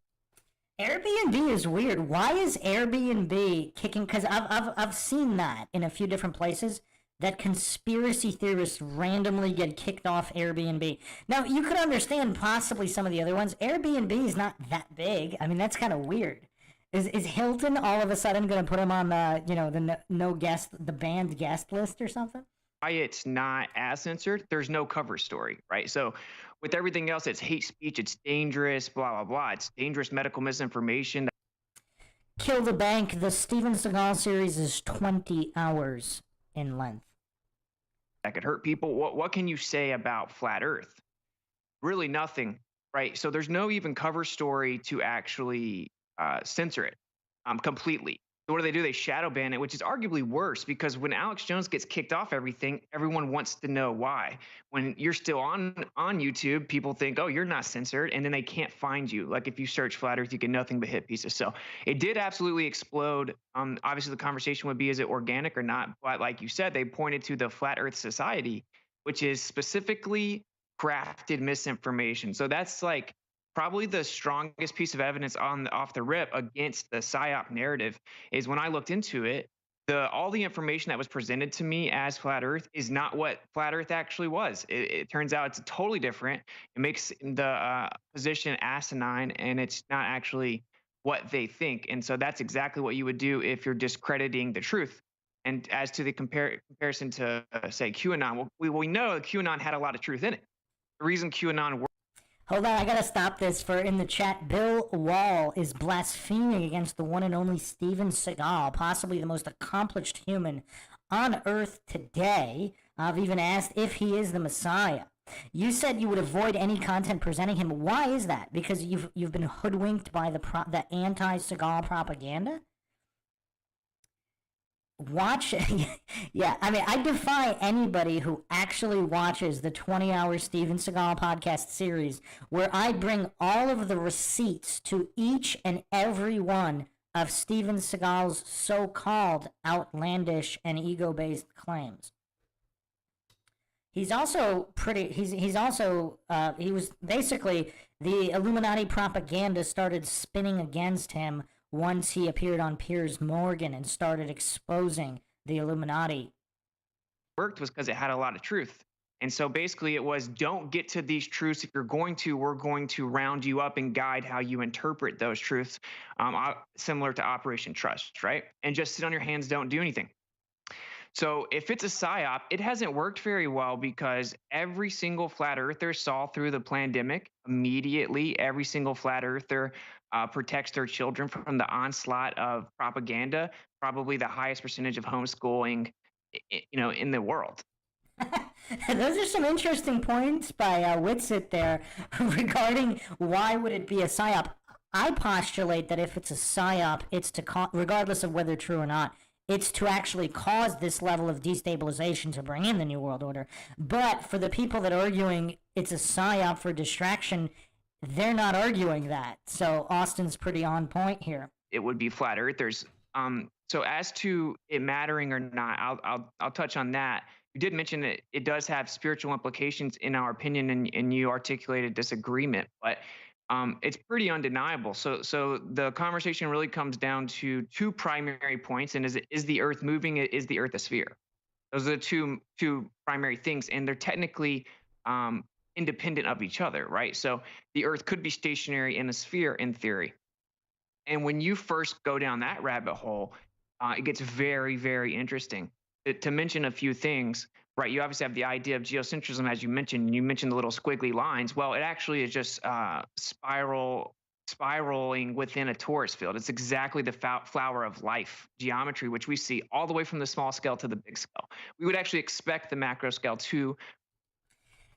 Airbnb is weird. Why is Airbnb kicking? Because I've seen that in a few different places. that conspiracy theorists randomly get kicked off Airbnb. Now, you could understand possibly some of the other ones. Airbnb is not that big. I mean, that's kind of weird. Is Hilton all of a sudden going to put him on the, the banned guest list or something? Why it's not as censored, there's no cover story, right? So with everything else, it's hate speech, it's dangerous, blah, blah, blah. It's dangerous medical misinformation. Kill the Bank, the Steven Seagal series is 20 hours in length. That could hurt people. What can you say about flat Earth? Really nothing, right? So there's no even cover story to actually censor it completely. So what do? They shadow ban it, which is arguably worse because when Alex Jones gets kicked off everything, everyone wants to know why. When you're still on YouTube, people think, oh, you're not censored, and then they can't find you. Like if you search flat Earth, you get nothing but hit pieces. So it did absolutely explode. Obviously, the conversation would be, is it organic or not? But like you said, they pointed to the Flat Earth Society, which is specifically crafted misinformation. So that's like probably the strongest piece of evidence off the rip against the PSYOP narrative is when I looked into it, all the information that was presented to me as flat Earth is not what flat Earth actually was. It turns out it's totally different. It makes the position asinine, and it's not actually what they think. And so that's exactly what you would do if you're discrediting the truth. And as to the comparison to, say, QAnon, we know QAnon had a lot of truth in it. The reason QAnon worked. Hold on, I gotta stop this for in the chat. Bill Wall is blaspheming against the one and only Steven Seagal, possibly the most accomplished human on Earth today. I've even asked if he is the Messiah. You said you would avoid any content presenting him. Why is that? Because you've been hoodwinked by the anti-Seagal propaganda? Watch, yeah, I mean, I defy anybody who actually watches the 20-hour Steven Seagal podcast series where I bring all of the receipts to each and every one of Steven Seagal's so-called outlandish and ego-based claims. He's also he was basically, the Illuminati propaganda started spinning against him once he appeared on Piers Morgan and started exposing the Illuminati. Worked was because it had a lot of truth. And so basically it was, don't get to these truths. If you're going to, we're going to round you up and guide how you interpret those truths, similar to Operation Trust, right? And just sit on your hands, don't do anything. So if it's a PSYOP, it hasn't worked very well because every single flat earther saw through the pandemic immediately. Every single flat earther protects their children from the onslaught of propaganda, probably the highest percentage of homeschooling, in the world. Those are some interesting points by WITSIT there regarding why would it be a PSYOP. I postulate that if it's a PSYOP, it's to, regardless of whether true or not, it's to actually cause this level of destabilization to bring in the New World Order. But for the people that are arguing it's a PSYOP for distraction, they're not arguing that. So Austin's pretty on point here. It would be flat earthers. So as to it mattering or not, I'll touch on that. You did mention that it does have spiritual implications in our opinion, and you articulated disagreement, but it's pretty undeniable. So the conversation really comes down to two primary points, and is the Earth moving? Is the Earth a sphere? Those are the two primary things, and they're technically independent of each other, right? So the Earth could be stationary in a sphere in theory. And when you first go down that rabbit hole, it gets very, very interesting. To mention a few things, right? You obviously have the idea of geocentrism, as you mentioned. You mentioned the little squiggly lines. Well, it actually is just spiraling within a torus field. It's exactly the flower of life geometry, which we see all the way from the small scale to the big scale. We would actually expect the macro scale to.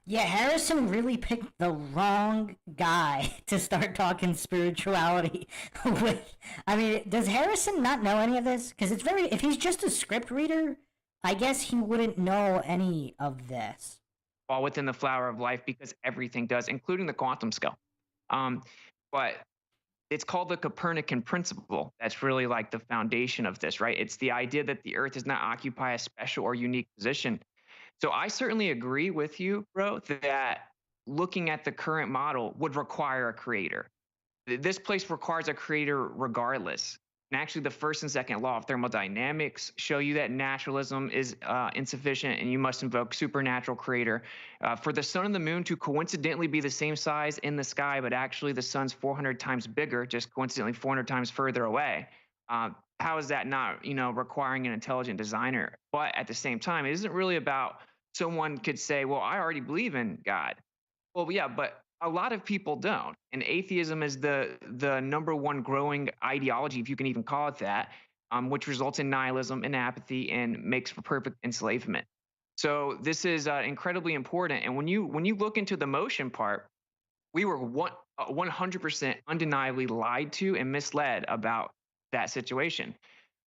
Yeah, Harrison really picked the wrong guy to start talking spirituality with. I mean, does Harrison not know any of this? Because it's very, if he's just a script reader, I guess he wouldn't know any of this. Fall within the flower of life because everything does, including the quantum scale. But it's called the Copernican principle. That's really like the foundation of this, right? It's the idea that the Earth does not occupy a special or unique position. So I certainly agree with you, bro, that looking at the current model would require a creator. This place requires a creator regardless. And actually, the first and second law of thermodynamics show you that naturalism is insufficient and you must invoke supernatural creator. For the sun and the moon to coincidentally be the same size in the sky, but actually the sun's 400 times bigger, just coincidentally 400 times further away. How is that not, requiring an intelligent designer? But at the same time, it isn't really about someone could say, well, I already believe in God. Well, yeah, but a lot of people don't, and atheism is the number one growing ideology, if you can even call it that, which results in nihilism and apathy and makes for perfect enslavement. So this is incredibly important. And when you look into the motion part, we were 100% undeniably lied to and misled about that situation.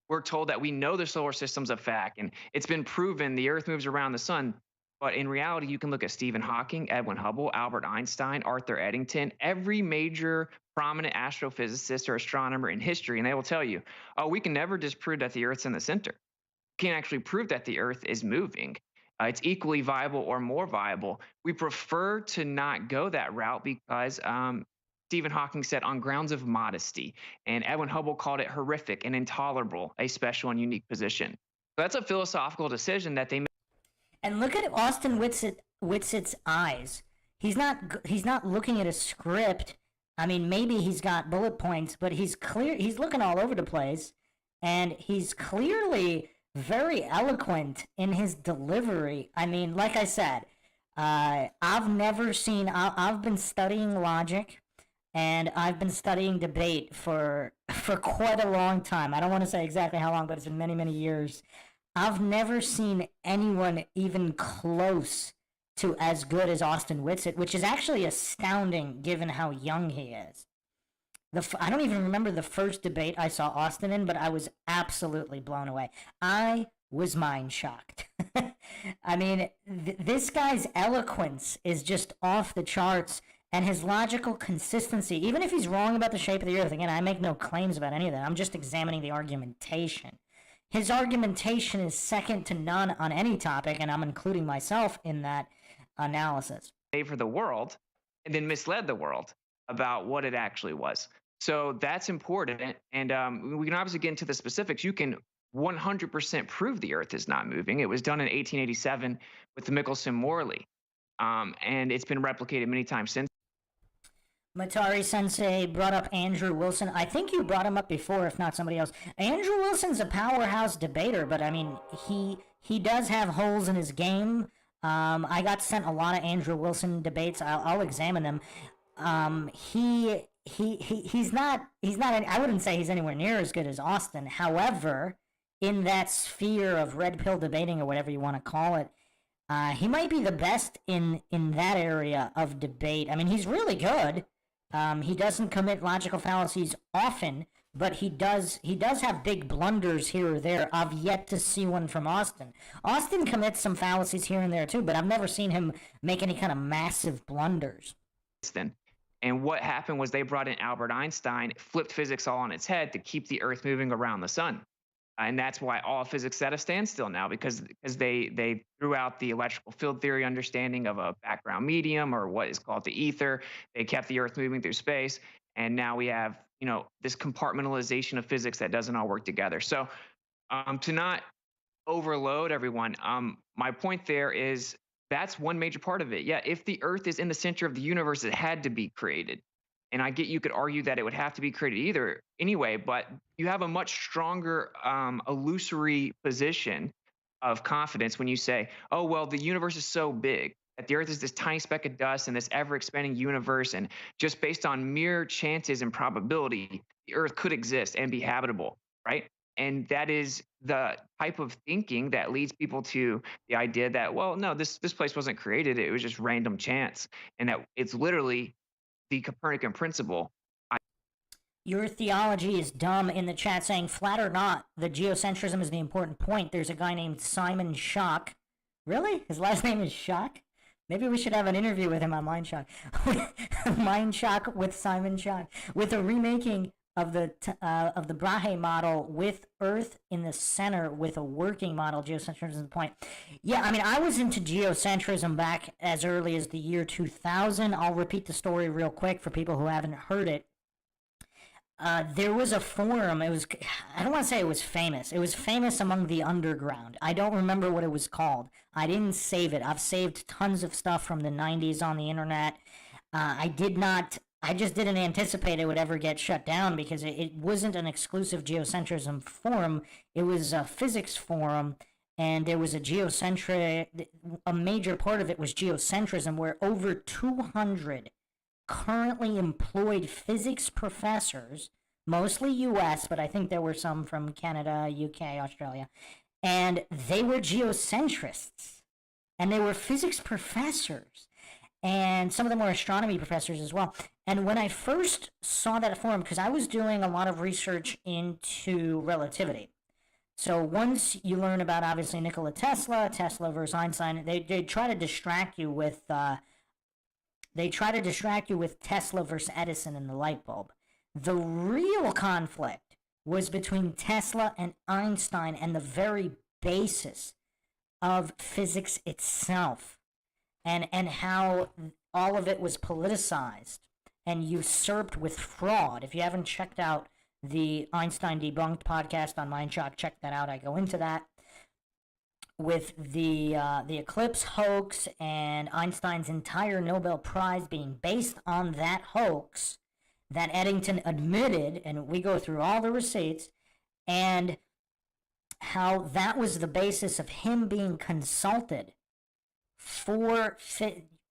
We're told that we know the solar system's a fact, and it's been proven the Earth moves around the sun. But in reality, you can look at Stephen Hawking, Edwin Hubble, Albert Einstein, Arthur Eddington, every major prominent astrophysicist or astronomer in history, and they will tell you, oh, we can never disprove that the Earth's in the center. We can't actually prove that the Earth is moving. It's equally viable or more viable. We prefer to not go that route because Stephen Hawking said on grounds of modesty, and Edwin Hubble called it horrific and intolerable, a special and unique position. So that's a philosophical decision that they made. And look at Austin Whitsit's eyes. He's not looking at a script. I mean, maybe he's got bullet points, but he's looking all over the place, and he's clearly very eloquent in his delivery. I mean, like I said, I've been studying logic, and I've been studying debate for quite a long time. I don't want to say exactly how long, but it's been many, many years. I've never seen anyone even close to as good as Austin Whitsit, which is actually astounding given how young he is. I don't even remember the first debate I saw Austin in, but I was absolutely blown away. I was mind shocked. I mean, this guy's eloquence is just off the charts, and his logical consistency, even if he's wrong about the shape of the Earth, again, I make no claims about any of that. I'm just examining the argumentation. His argumentation is second to none on any topic, and I'm including myself in that analysis. For the world, and then misled the world about what it actually was. So that's important, and we can obviously get into the specifics. You can 100% prove the Earth is not moving. It was done in 1887 with the Michelson-Morley, and it's been replicated many times since. Matari Sensei brought up Andrew Wilson. I think you brought him up before, if not somebody else. Andrew Wilson's a powerhouse debater, but I mean, he does have holes in his game. I got sent a lot of Andrew Wilson debates. I'll examine them. He's not. I wouldn't say he's anywhere near as good as Austin. However, in that sphere of red pill debating or whatever you want to call it, he might be the best in that area of debate. I mean, he's really good. He doesn't commit logical fallacies often, but he does have big blunders here or there. I've yet to see one from Austin. Austin commits some fallacies here and there too, but I've never seen him make any kind of massive blunders. And what happened was they brought in Albert Einstein, flipped physics all on its head to keep the Earth moving around the sun. And that's why all physics is at a standstill now, because they threw out the electrical field theory understanding of a background medium, or what is called the ether. They kept the Earth moving through space, and now we have this compartmentalization of physics that doesn't all work together. So to not overload everyone, my point there is that's one major part of it. Yeah, if the Earth is in the center of the universe, it had to be created. And I get you could argue that it would have to be created either anyway, but you have a much stronger illusory position of confidence when you say, oh, well, the universe is so big that the Earth is this tiny speck of dust in this ever-expanding universe, and just based on mere chances and probability, the Earth could exist and be habitable, right? And that is the type of thinking that leads people to the idea that, well, no, this place wasn't created. It was just random chance, and that it's literally the Copernican principle. Your theology is dumb in the chat, saying, flat or not, the geocentrism is the important point. There's a guy named Simon Schock. Really? His last name is Schock? Maybe we should have an interview with him on MindShock. MindShock with Simon Schock. With a remaking of the Brahe model with Earth in the center with a working model. Geocentrism is the point. Yeah, I mean, I was into geocentrism back as early as the year 2000. I'll repeat the story real quick for people who haven't heard it. There was a forum. I don't want to say it was famous. It was famous among the underground. I don't remember what it was called. I didn't save it. I've saved tons of stuff from the 90s on the internet. I just didn't anticipate it would ever get shut down because it wasn't an exclusive geocentrism forum. It was a physics forum, and there was a major part of it was geocentrism, where over 200 currently employed physics professors, mostly US, but I think there were some from Canada, UK, Australia, and they were geocentrists, and they were physics professors, and some of them were astronomy professors as well. And when I first saw that forum, because I was doing a lot of research into relativity, so once you learn about, obviously, Nikola Tesla versus Einstein, they try to distract you with Tesla versus Edison and the light bulb. The real conflict was between Tesla and Einstein and the very basis of physics itself, and how all of it was politicized and usurped with fraud. If you haven't checked out the Einstein Debunked podcast on MindShock, check that out. I go into that with the eclipse hoax and Einstein's entire Nobel Prize being based on that hoax that Eddington admitted, and we go through all the receipts, and how that was the basis of him being consulted for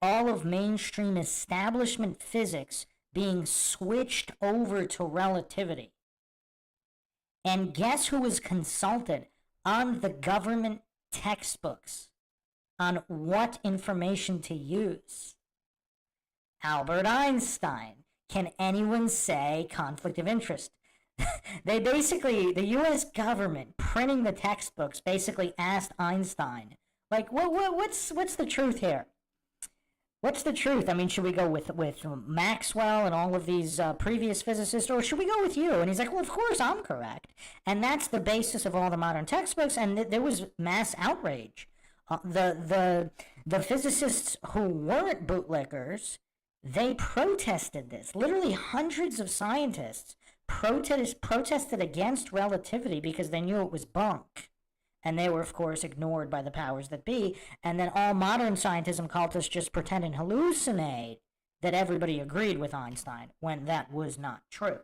all of mainstream establishment physics being switched over to relativity. And guess who was consulted on the government textbooks on what information to use? Albert Einstein. Can anyone say conflict of interest? They basically, the US government printing the textbooks basically asked Einstein, like, what's the truth here? What's the truth? I mean, should we go with Maxwell and all of these previous physicists, or should we go with you? And he's like, well, of course I'm correct. And that's the basis of all the modern textbooks, and there was mass outrage. The physicists who weren't bootlickers, they protested this. Literally hundreds of scientists protested against relativity because they knew it was bunk. And they were, of course, ignored by the powers that be. And then all modern scientism cultists just pretend and hallucinate that everybody agreed with Einstein when that was not true.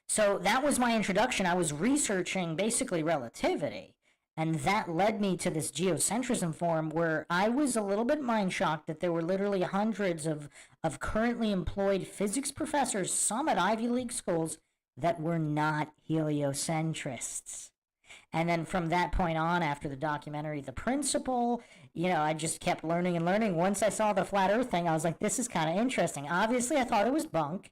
So that was my introduction. I was researching basically relativity. And that led me to this geocentrism forum where I was a little bit mind-shocked that there were literally hundreds of currently employed physics professors, some at Ivy League schools, that were not heliocentrists. And then from that point on, after the documentary The Principle, I just kept learning and learning. Once I saw the flat earth thing, I was like, this is kind of interesting. Obviously, I thought it was bunk.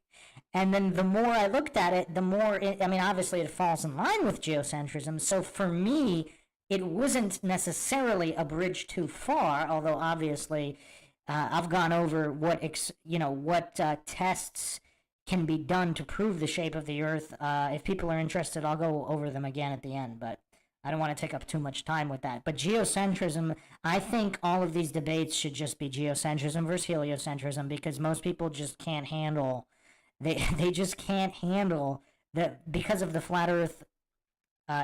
And then the more I looked at it, the more, obviously it falls in line with geocentrism. So for me, it wasn't necessarily a bridge too far, although obviously I've gone over what tests can be done to prove the shape of the Earth. If people are interested, I'll go over them again at the end, but I don't want to take up too much time with that. But geocentrism, I think all of these debates should just be geocentrism versus heliocentrism, because most people just can't handle, they just can't handle, because of the flat Earth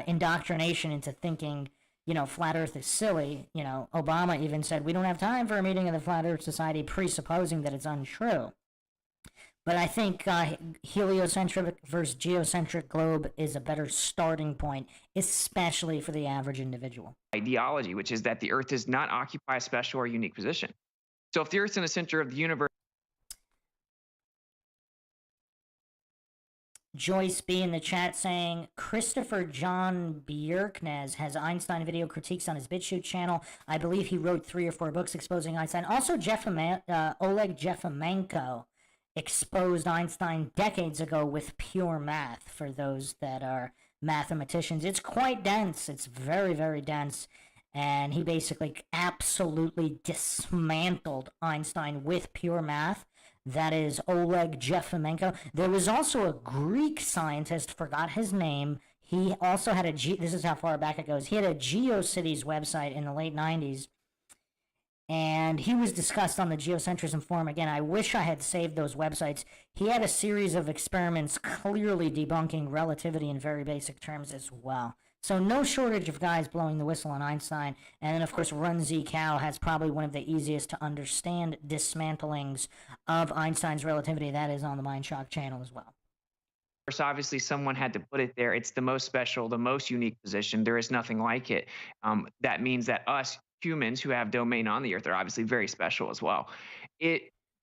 indoctrination into thinking, flat Earth is silly. Obama even said, we don't have time for a meeting of the Flat Earth Society, presupposing that it's untrue. But I think heliocentric versus geocentric globe is a better starting point, especially for the average individual. Ideology, which is that the Earth does not occupy a special or unique position. So if the Earth's in the center of the universe, Joyce B in the chat saying, Christopher John Bjerknes has Einstein video critiques on his BitChute channel. I believe he wrote 3 or 4 books exposing Einstein. Also, Oleg Jeffimenko exposed Einstein decades ago with pure math, for those that are mathematicians. It's quite dense. It's very, very dense. And he basically absolutely dismantled Einstein with pure math. That is Oleg Jeffimenko. There was also a Greek scientist, forgot his name. He also had this is how far back it goes. He had a GeoCities website in the late 90s. and he was discussed on the Geocentrism forum. Again, I wish I had saved those websites. He had a series of experiments clearly debunking relativity in very basic terms as well. So no shortage of guys blowing the whistle on Einstein. And then, of course, Run Z Cow has probably one of the easiest to understand dismantlings of Einstein's relativity. That is on the MindShock channel as well. Course, obviously, someone had to put it there. It's the most special, the most unique position. There is nothing like it. That means that us humans who have domain on the Earth are obviously very special as well.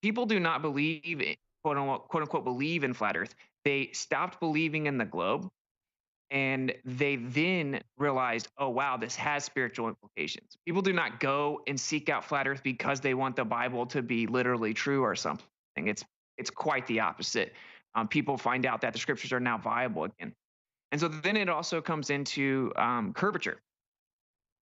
People do not believe, quote unquote, believe in flat Earth. They stopped believing in the globe, and they then realized, oh wow, this has spiritual implications. People do not go and seek out flat Earth because they want the Bible to be literally true or something. It's quite the opposite. People find out that the scriptures are now viable again. And so then it also comes into curvature,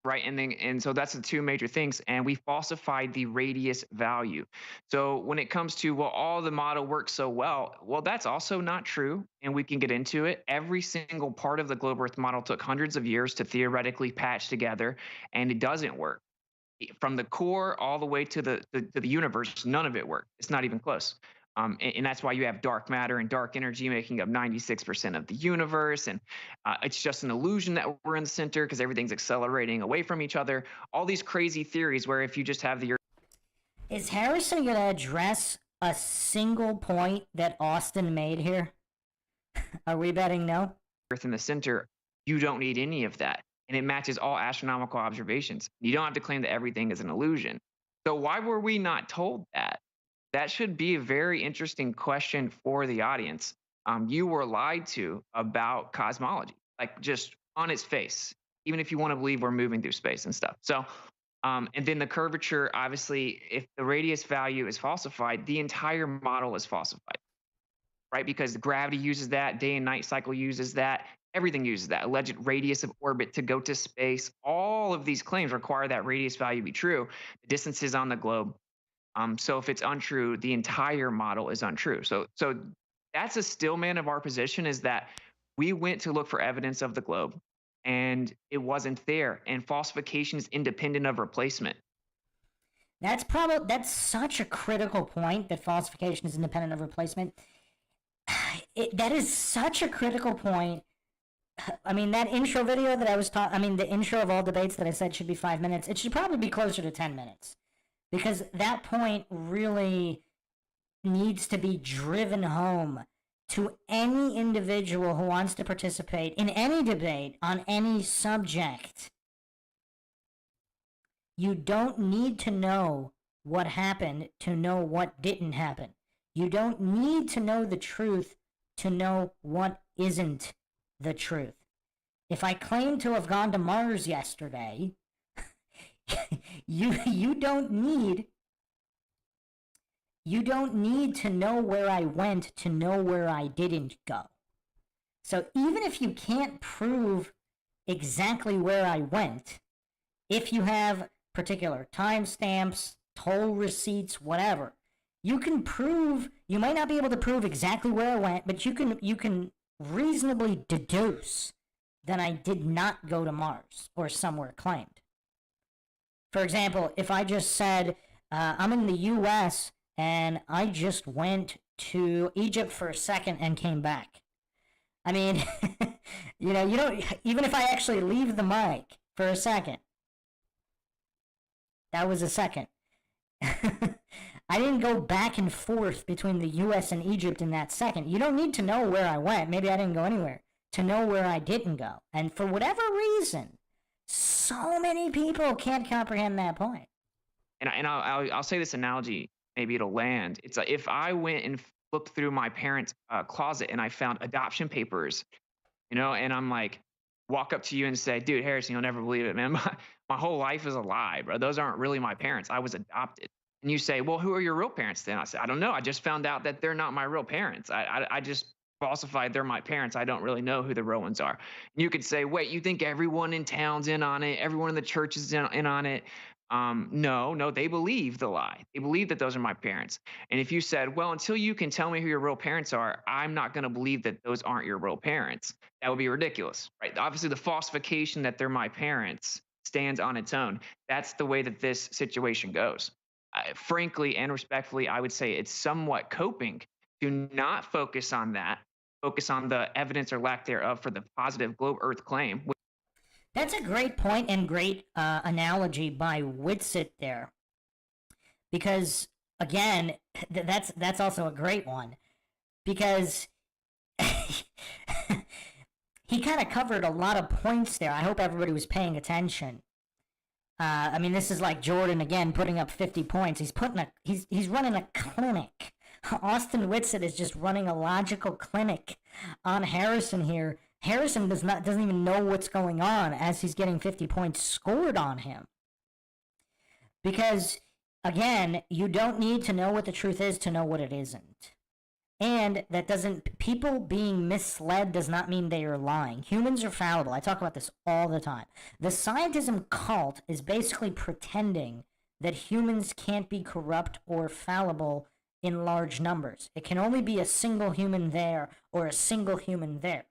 right? And so that's the two major things. And we falsified the radius value. So when it comes to, well, all the model works so well, that's also not true. And we can get into it. Every single part of the globe Earth model took hundreds of years to theoretically patch together, and it doesn't work. From the core all the way to the universe, none of it worked. It's not even close. And that's why you have dark matter and dark energy making up 96% of the universe. And it's just an illusion that we're in the center because everything's accelerating away from each other. All these crazy theories where if you just have the Earth. Is Harrison going to address a single point that Austin made here? Are we betting no? Earth in the center, you don't need any of that. And it matches all astronomical observations. You don't have to claim that everything is an illusion. So why were we not told that? That should be a very interesting question for the audience. You were lied to about cosmology, like just on its face, even if you want to believe we're moving through space and stuff. So, and then the curvature, obviously, if the radius value is falsified, the entire model is falsified, right? Because gravity uses that, day and night cycle uses that, everything uses that, alleged radius of orbit to go to space. All of these claims require that radius value to be true. The distances on the globe. So if it's untrue, the entire model is untrue. So that's a stillman of our position, is that we went to look for evidence of the globe and it wasn't there. And falsification is independent of replacement. That's such a critical point, that falsification is independent of replacement. That is such a critical point. I mean, that intro video that I was the intro of all debates that I said should be 5 minutes, it should probably be closer to 10 minutes. Because that point really needs to be driven home to any individual who wants to participate in any debate on any subject. You don't need to know what happened to know what didn't happen. You don't need to know the truth to know what isn't the truth. If I claim to have gone to Mars yesterday, you don't need to know where I went to know where I didn't go. So even if you can't prove exactly where I went, if you have particular timestamps, toll receipts, whatever, you can prove. You might not be able to prove exactly where I went, but you can reasonably deduce that I did not go to Mars or somewhere claimed. For example, if I just said, I'm in the U.S. and I just went to Egypt for a second and came back. I mean, you don't, even if I actually leave the mic for a second, that was a second. I didn't go back and forth between the U.S. and Egypt in that second. You don't need to know where I went. Maybe I didn't go anywhere, to know where I didn't go. And for whatever reason, so many people can't comprehend that point. And I'll say this analogy, maybe it'll land. It's like if I went and looked through my parents' closet and I found adoption papers, and I'm like, walk up to you and say, dude, Harrison, you'll never believe it, man. My whole life is a lie, bro. Those aren't really my parents. I was adopted. And you say, well, who are your real parents then? I said, I don't know. I just found out that they're not my real parents. I just falsified they're my parents. I don't really know who the real ones are. And you could say, wait, you think everyone in town's in on it? Everyone in the church is in on it? No, they believe the lie. They believe that those are my parents. And if you said, well, until you can tell me who your real parents are, I'm not going to believe that those aren't your real parents, that would be ridiculous, right? Obviously, the falsification that they're my parents stands on its own. That's the way that this situation goes. Frankly and respectfully, I would say it's somewhat coping to not focus on that, focus on the evidence or lack thereof for the positive globe Earth claim. That's a great point and great analogy by WITSIT there. Because, again, that's also a great one. Because he kind of covered a lot of points there. I hope everybody was paying attention. I mean, this is like Jordan again putting up 50 points. He's running a clinic. Austin WITSIT is just running a logical clinic on Harrison here. Harrison doesn't even know what's going on as he's getting 50 points scored on him. Because, again, you don't need to know what the truth is to know what it isn't. And people being misled does not mean they are lying. Humans are fallible. I talk about this all the time. The scientism cult is basically pretending that humans can't be corrupt or fallible in large numbers. It can only be a single human there or a single human there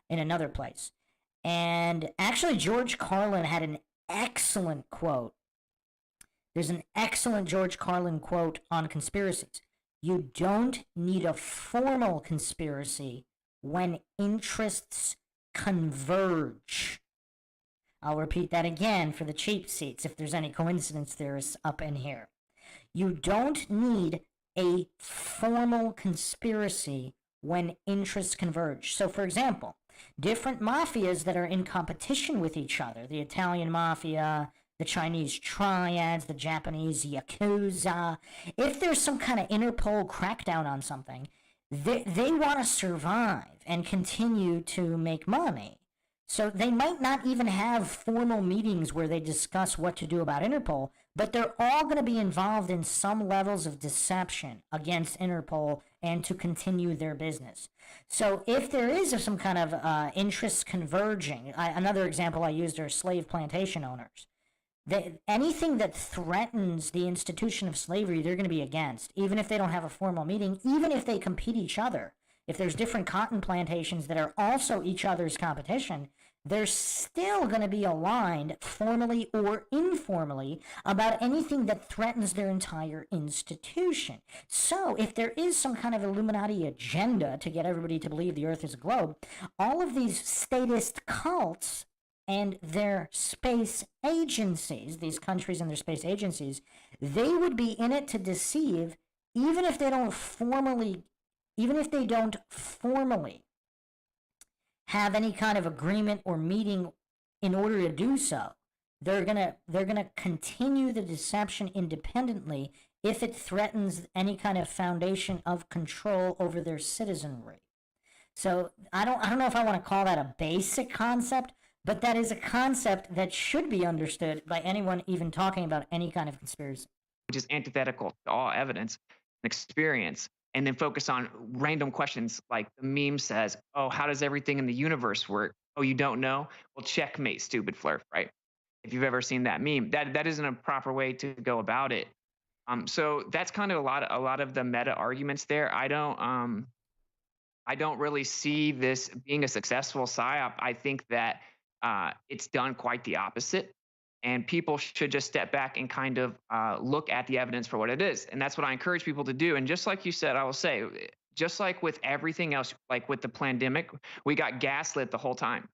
in another place. And actually, George Carlin had an excellent quote. There's an excellent George Carlin quote on conspiracies. You don't need a formal conspiracy when interests converge. I'll repeat that again for the cheap seats if there's any coincidence theorists up in here. You don't need a formal conspiracy when interests converge. So, for example, different mafias that are in competition with each other, the Italian mafia, the Chinese triads, the Japanese yakuza, if there's some kind of Interpol crackdown on something, they want to survive and continue to make money. So they might not even have formal meetings where they discuss what to do about Interpol, but they're all going to be involved in some levels of deception against Interpol and to continue their business. So if there is some kind of interests converging, another example I used are slave plantation owners. Anything that threatens the institution of slavery, they're going to be against, even if they don't have a formal meeting, even if they compete each other. If there's different cotton plantations that are also each other's competition, they're still going to be aligned formally or informally about anything that threatens their entire institution. So if there is some kind of Illuminati agenda to get everybody to believe the Earth is a globe, all of these statist cults and their space agencies, these countries and their space agencies, they would be in it to deceive, even if they don't formally have any kind of agreement or meeting in order to do so. They're gonna continue the deception independently if it threatens any kind of foundation of control over their citizenry. So I don't know if I want to call that a basic concept, but that is a concept that should be understood by anyone even talking about any kind of conspiracy. Which is antithetical to all evidence and experience, and then focus on random questions like the meme says, oh, how does everything in the universe work? Oh, you don't know? Well, checkmate, stupid flirt, right? If you've ever seen that meme, that isn't a proper way to go about it. So that's kind of a lot of the meta arguments there. I don't really see this being a successful psyop. I think that it's done quite the opposite, and people should just step back and kind of look at the evidence for what it is. And that's what I encourage people to do. And just like you said, I will say, just like with everything else, like with the pandemic, we got gaslit the whole time.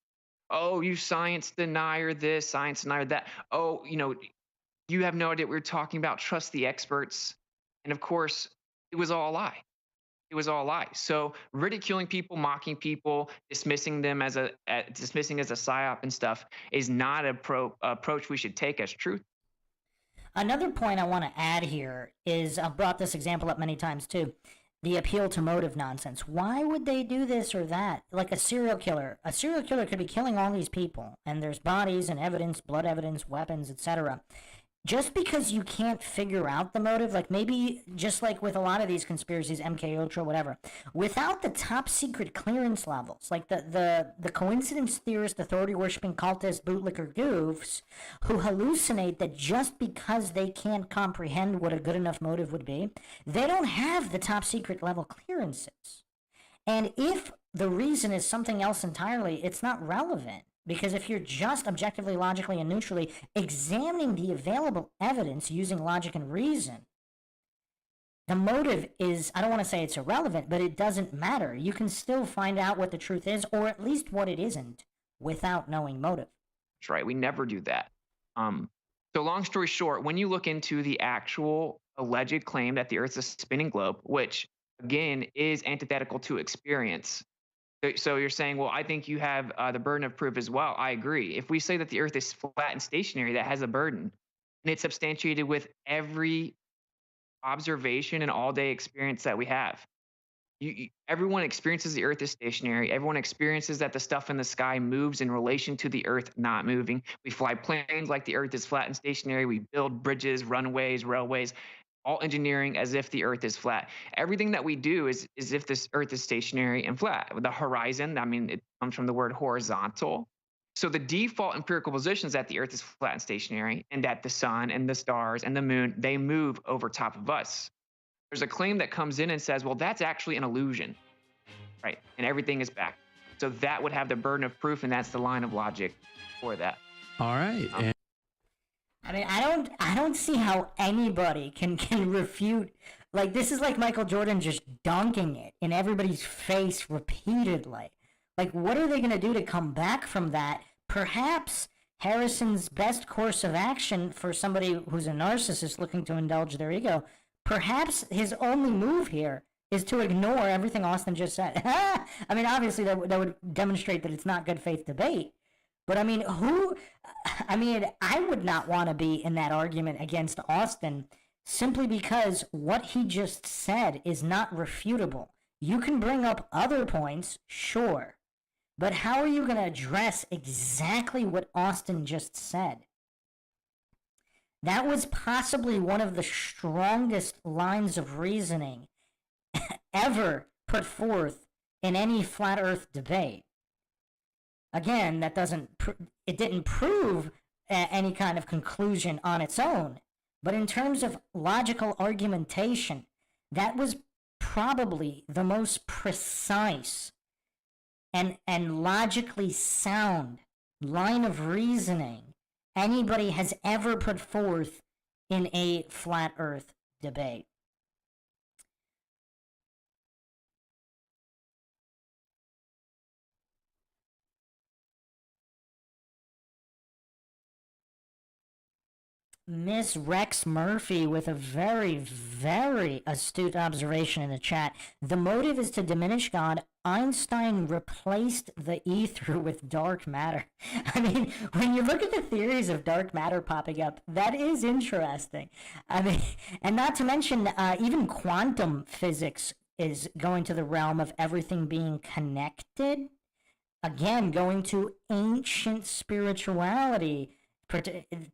Oh, you science denier this, science denier that. Oh, you have no idea what we're talking about. Trust the experts. And of course, it was all a lie. It was all a lie. So ridiculing people, mocking people, dismissing them as a psyop and stuff is not an approach we should take as truth. Another point I want to add here is, I've brought this example up many times too, the appeal to motive nonsense. Why would they do this or that? Like a serial killer. A serial killer could be killing all these people, and there's bodies and evidence, blood evidence, weapons, etc. Just because you can't figure out the motive, like maybe just like with a lot of these conspiracies, MK Ultra, whatever, without the top secret clearance levels, like the coincidence theorist, authority worshipping cultist, bootlicker goofs who hallucinate that just because they can't comprehend what a good enough motive would be, they don't have the top secret level clearances. And if the reason is something else entirely, it's not relevant. Because if you're just objectively, logically, and neutrally examining the available evidence using logic and reason, the motive is, I don't want to say it's irrelevant, but it doesn't matter. You can still find out what the truth is, or at least what it isn't, without knowing motive. That's right. We never do that. So long story short, when you look into the actual alleged claim that the Earth's a spinning globe, which again is antithetical to experience. So you're saying, well, I think you have the burden of proof as well. I agree. If we say that the Earth is flat and stationary, that has a burden, and it's substantiated with every observation and all-day experience that we have. Everyone experiences the Earth is stationary. Everyone experiences that the stuff in the sky moves in relation to the Earth not moving. We fly planes like the Earth is flat and stationary. We build bridges, runways, railways, all engineering as if the Earth is flat. Everything that we do is if this Earth is stationary and flat. The horizon, I mean, it comes from the word horizontal. So the default empirical position is that the Earth is flat and stationary, and that the sun and the stars and the moon, they move over top of us. There's a claim that comes in and says, well, that's actually an illusion, right? And everything is back. So that would have the burden of proof, and that's the line of logic for that. All right. I mean, I don't see how anybody can refute. Like, this is like Michael Jordan just dunking it in everybody's face repeatedly. Like, what are they going to do to come back from that? Perhaps Harrison's best course of action for somebody who's a narcissist looking to indulge their ego, perhaps his only move here is to ignore everything Austin just said. I mean, obviously that would demonstrate that it's not good faith debate. But I mean, I would not want to be in that argument against Austin simply because what he just said is not refutable. You can bring up other points, sure. But how are you going to address exactly what Austin just said? That was possibly one of the strongest lines of reasoning ever put forth in any flat earth debate. Again, that it didn't prove any kind of conclusion on its own, but in terms of logical argumentation, that was probably the most precise and logically sound line of reasoning anybody has ever put forth in a flat earth debate. Miss Rex Murphy with a very, very astute observation in the chat. The motive is to diminish God. Einstein replaced the ether with dark matter. I mean, when you look at the theories of dark matter popping up, that is interesting. I mean, and not to mention, even quantum physics is going to the realm of everything being connected. Again, going to ancient spirituality,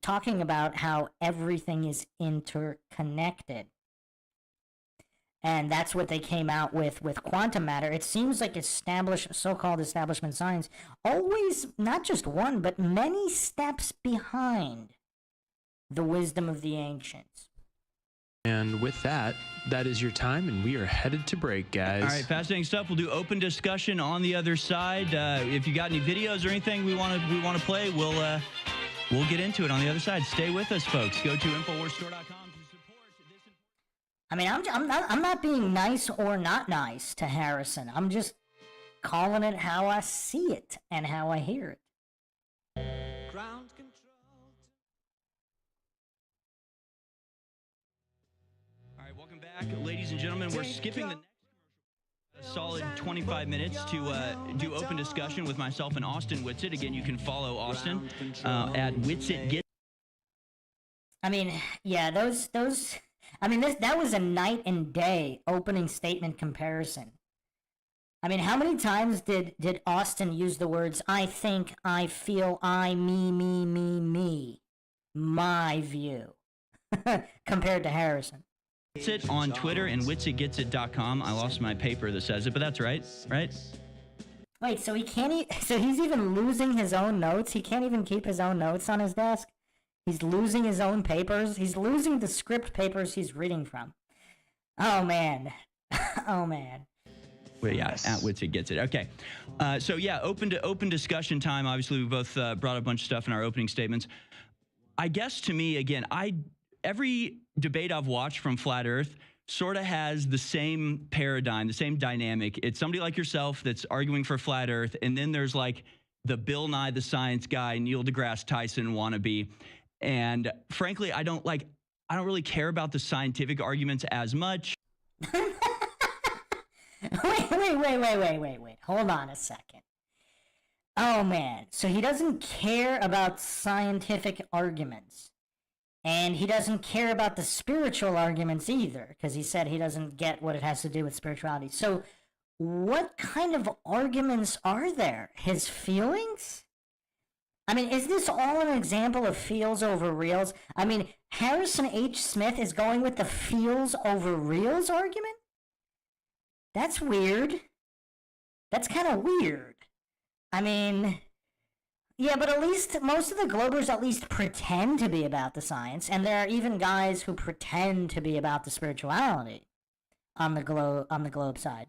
talking about how everything is interconnected. And that's what they came out with quantum matter. It seems like so-called establishment science always, not just one, but many steps behind the wisdom of the ancients. And with that, that is your time, and we are headed to break, guys. All right, fascinating stuff. We'll do open discussion on the other side. If you got any videos or anything we want to play, we'll get into it on the other side. Stay with us, folks. Go to InfoWarsStore.com to support this. I mean, I'm not being nice or not nice to Harrison. I'm just calling it how I see it and how I hear it. Ground control. All right, welcome back, ladies and gentlemen. We're skipping the next a solid 25 minutes to do open discussion with myself and Austin WITSIT. Again, you can follow Austin at WITSIT. I mean, yeah, those. I mean, that was a night and day opening statement comparison. I mean, how many times did Austin use the words "I think," "I feel," "I," me, my view, compared to Harrison? WITSIT on Twitter and WITSITgetsit.com. I lost my paper that says it, but that's right? Wait, so so he's even losing his own notes? He can't even keep his own notes on his desk? He's losing his own papers? He's losing the script papers he's reading from. Oh, man. Oh, man. Well, yeah, Yes. at WITSIT gets it. Okay. So yeah, open discussion time. Obviously, we both brought up a bunch of stuff in our opening statements. I guess to me, again, every debate I've watched from Flat Earth sort of has the same paradigm, the same dynamic. It's somebody like yourself that's arguing for Flat Earth, and then there's like the Bill Nye the Science Guy, Neil deGrasse Tyson wannabe. And frankly, I don't really care about the scientific arguments as much. Wait. Hold on a second. Oh, man. So he doesn't care about scientific arguments. And he doesn't care about the spiritual arguments either, because he said he doesn't get what it has to do with spirituality. So what kind of arguments are there? His feelings? I mean, is this all an example of feels over reals? I mean, Harrison H. Smith is going with the feels over reals argument? That's weird. That's kind of weird. I mean, yeah, but at least most of the Globers at least pretend to be about the science, and there are even guys who pretend to be about the spirituality on the globe side.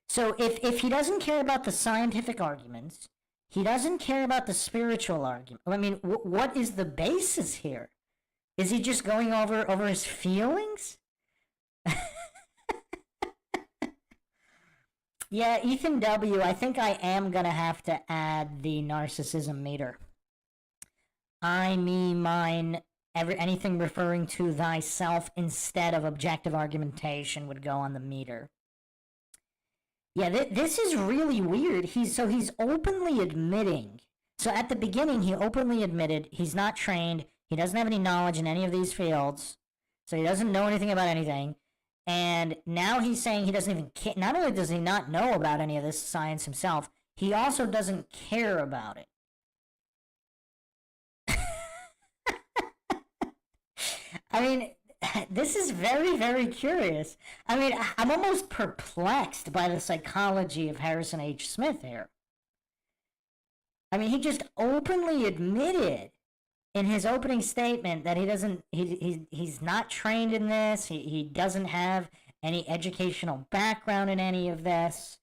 So if he doesn't care about the scientific arguments, he doesn't care about the spiritual argument. I mean, what is the basis here? Is he just going over his feelings? Yeah, Ethan W., I think I am going to have to add the narcissism meter. I, me, mine, anything referring to thyself instead of objective argumentation would go on the meter. Yeah, this is really weird. He's openly admitting. So at the beginning, he openly admitted he's not trained, he doesn't have any knowledge in any of these fields, so he doesn't know anything about anything. And now he's saying he doesn't even care. Not only does he not know about any of this science himself, he also doesn't care about it. I mean, this is very, very curious. I mean, I'm almost perplexed by the psychology of Harrison H. Smith here. I mean, he just openly admitted in his opening statement that he's not trained in this, he doesn't have any educational background in any of this,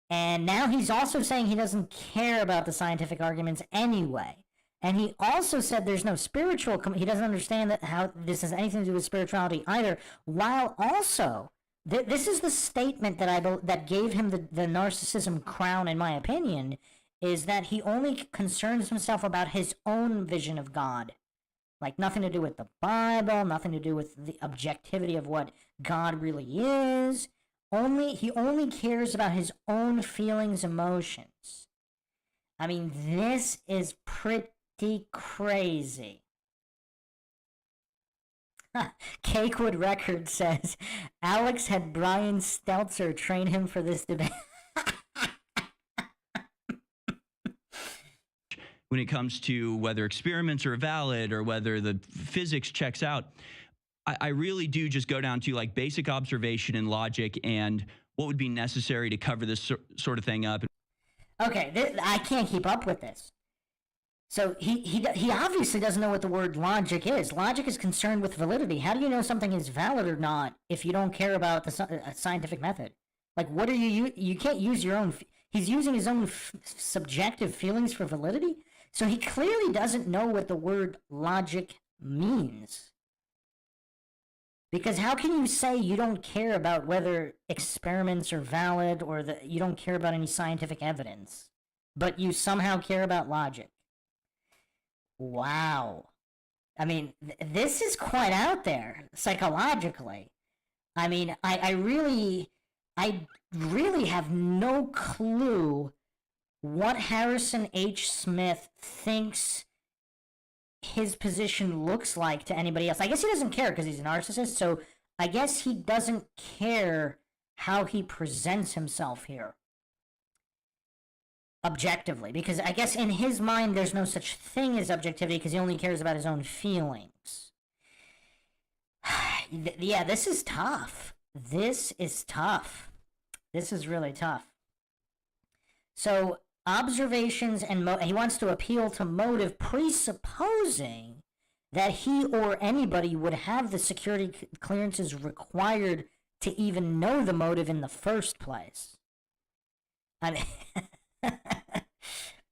and now he's also saying he doesn't care about the scientific arguments anyway. And he also said there's no spiritual, he doesn't understand that how this has anything to do with spirituality either, while also, this is the statement that gave him the narcissism crown, in my opinion, is that he only concerns himself about his own vision of God. Like, nothing to do with the Bible, nothing to do with the objectivity of what God really is. He only cares about his own feelings, emotions. I mean, this is pretty crazy. Cakewood Records says, Alex had Brian Stelzer train him for this debate. When it comes to whether experiments are valid or whether the physics checks out, I really do just go down to like basic observation and logic and what would be necessary to cover this sort of thing up. Okay, I can't keep up with this. So he obviously doesn't know what the word logic is. Logic is concerned with validity. How do you know something is valid or not if you don't care about the scientific method? Like, what are you can't use your own, he's using his own subjective feelings for validity? So he clearly doesn't know what the word logic means. Because how can you say you don't care about whether experiments are valid or that you don't care about any scientific evidence, but you somehow care about logic? Wow. I mean, this is quite out there psychologically. I mean, I really have no clue what Harrison H. Smith thinks his position looks like to anybody else. I guess he doesn't care because he's a narcissist, so I guess he doesn't care how he presents himself here. Objectively, because I guess in his mind there's no such thing as objectivity because he only cares about his own feelings. Yeah, this is tough. This is tough. This is really tough. So, observations and he wants to appeal to motive, presupposing that he or anybody would have the security clearances required to even know the motive in the first place. I mean,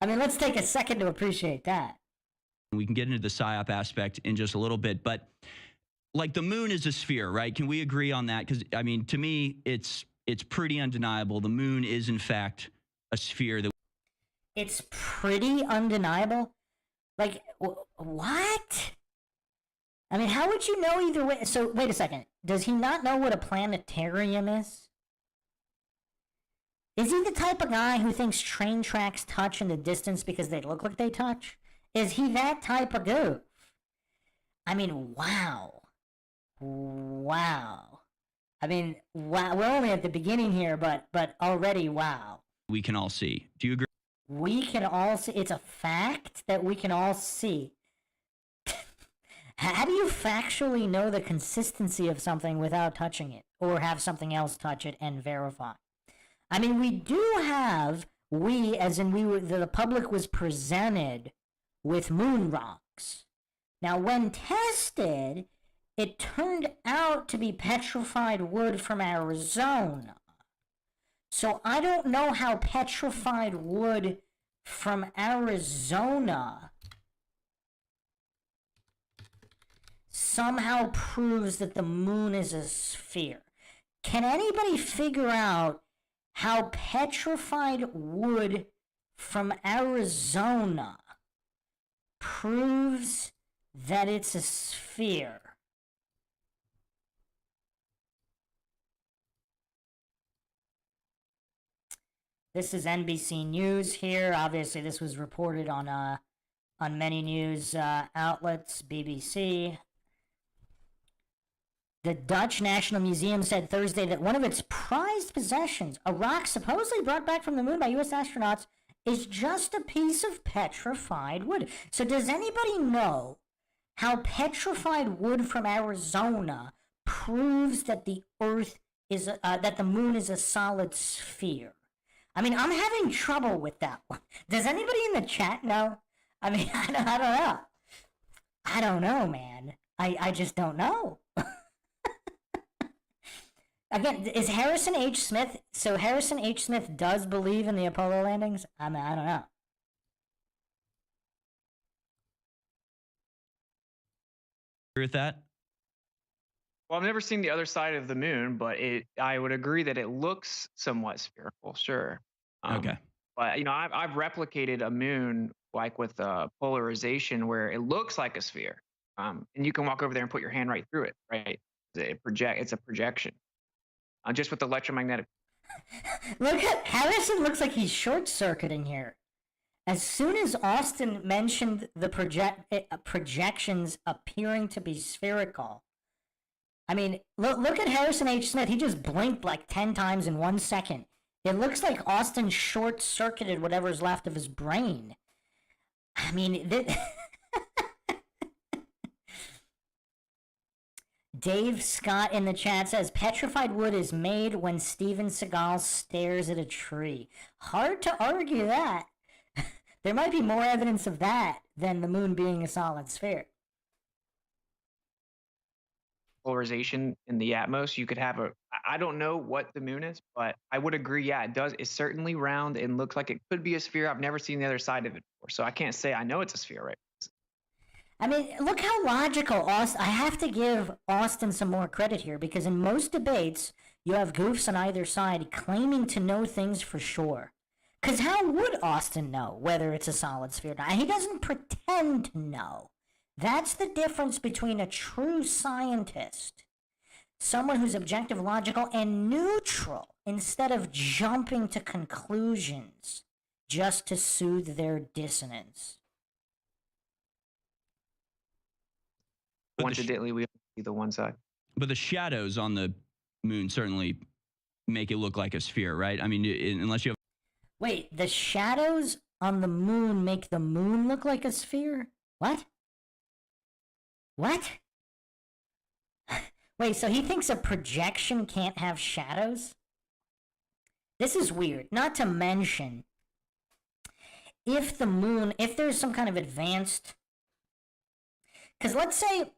I mean, let's take a second to appreciate that. We can get into the PSYOP aspect in just a little bit, but like the moon is a sphere, right? Can we agree on that? Because I mean, to me, it's pretty undeniable. The moon is in fact a sphere. It's pretty undeniable. Like, what? I mean, how would you know either way? So, wait a second. Does he not know what a planetarium is? Is he the type of guy who thinks train tracks touch in the distance because they look like they touch? Is he that type of goof? I mean, wow. Wow. I mean, wow. We're only at the beginning here, but already, wow. We can all see. Do you agree? We can all see. It's a fact that we can all see. How do you factually know the consistency of something without touching it, or have something else touch it and verify? I mean, we do have, as in the public was presented with moon rocks. Now, when tested, it turned out to be petrified wood from Arizona. So I don't know how petrified wood from Arizona somehow proves that the moon is a sphere. Can anybody figure out how petrified wood from Arizona proves that it's a sphere? This is NBC News here. Obviously, this was reported on many news outlets, BBC. The Dutch National Museum said Thursday that one of its prized possessions, a rock supposedly brought back from the moon by U.S. astronauts, is just a piece of petrified wood. So does anybody know how petrified wood from Arizona proves that the Earth is that the moon is a solid sphere? I mean, I'm having trouble with that one. Does anybody in the chat know? I mean, I don't know. I don't know, man. I just don't know. Again, is Harrison H. Smith... So Harrison H. Smith does believe in the Apollo landings? I mean, I don't know. Agree with that? Well, I've never seen the other side of the moon, but I would agree that it looks somewhat spherical, sure. Okay. But, you know, I've replicated a moon, like with polarization, where it looks like a sphere. And you can walk over there and put your hand right through it, right? It's a projection. Just with electromagnetic. Look at Harrison. Looks like he's short-circuiting here. As soon as Austin mentioned the projections appearing to be spherical, I mean, look at Harrison H. Smith. He just blinked like 10 times in 1 second. It looks like Austin short-circuited whatever's left of his brain. I mean, Dave Scott in the chat says, petrified wood is made when Steven Seagal stares at a tree. Hard to argue that. There might be more evidence of that than the moon being a solid sphere. Polarization in the atmos, you could have I don't know what the moon is, but I would agree, yeah, it's certainly round and looks like it could be a sphere. I've never seen the other side of it before, so I can't say I know it's a sphere, right? I mean, look how logical Austin... I have to give Austin some more credit here, because in most debates, you have goofs on either side claiming to know things for sure. Because how would Austin know whether it's a solid sphere or not? He doesn't pretend to know. That's the difference between a true scientist, someone who's objective, logical, and neutral, instead of jumping to conclusions just to soothe their dissonance. Coincidentally, we see the one side. But the shadows on the moon certainly make it look like a sphere, right? I mean, unless you have... Wait, the shadows on the moon make the moon look like a sphere? What? What? Wait, so he thinks a projection can't have shadows? This is weird. Not to mention, if there's some kind of advanced... Because let's say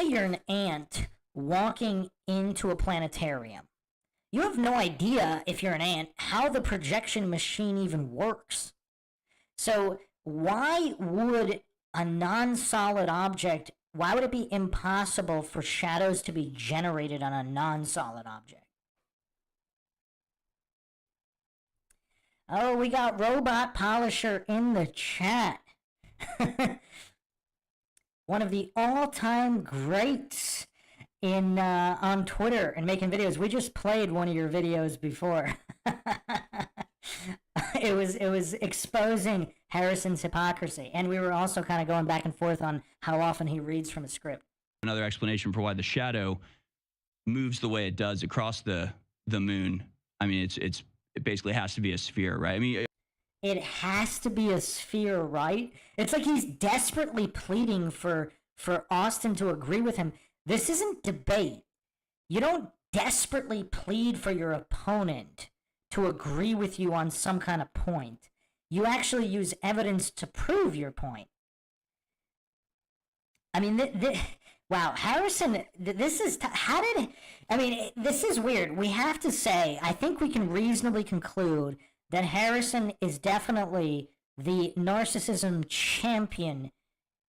you're an ant walking into a planetarium. you have no idea, if you're an ant, how the projection machine even works. So why would a non-solid object, why would it be impossible for shadows to be generated on a non-solid object? Oh, we got Robot Polisher in the chat. One of the all-time greats in on Twitter and making videos. We just played one of your videos before. It was exposing Harrison's hypocrisy, and we were also kind of going back and forth on how often he reads from a script. Another explanation for why the shadow moves the way it does across the moon. I mean, it basically has to be a sphere, right? I mean, it has to be a sphere, right? It's like he's desperately pleading for Austin to agree with him. This isn't debate. You don't desperately plead for your opponent to agree with you on some kind of point. You actually use evidence to prove your point. I mean, wow, Harrison, this is, this is weird. We have to say, I think we can reasonably conclude that Harrison is definitely the narcissism champion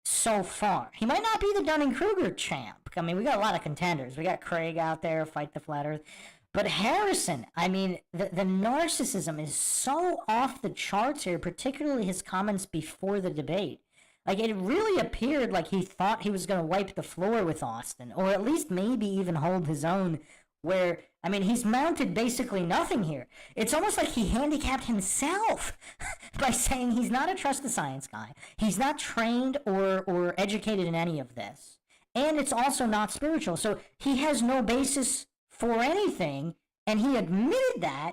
so far. He might not be the Dunning-Kruger champ. I mean, we got a lot of contenders. We got Craig out there, Fight the Flat Earth. But Harrison, I mean, the narcissism is so off the charts here, particularly his comments before the debate. Like, it really appeared like he thought he was going to wipe the floor with Austin, or at least maybe even hold his own, where, I mean, he's mounted basically nothing here. It's almost like he handicapped himself by saying he's not a trust the science guy. He's not trained or educated in any of this. And it's also not spiritual. So he has no basis for anything, and he admitted that,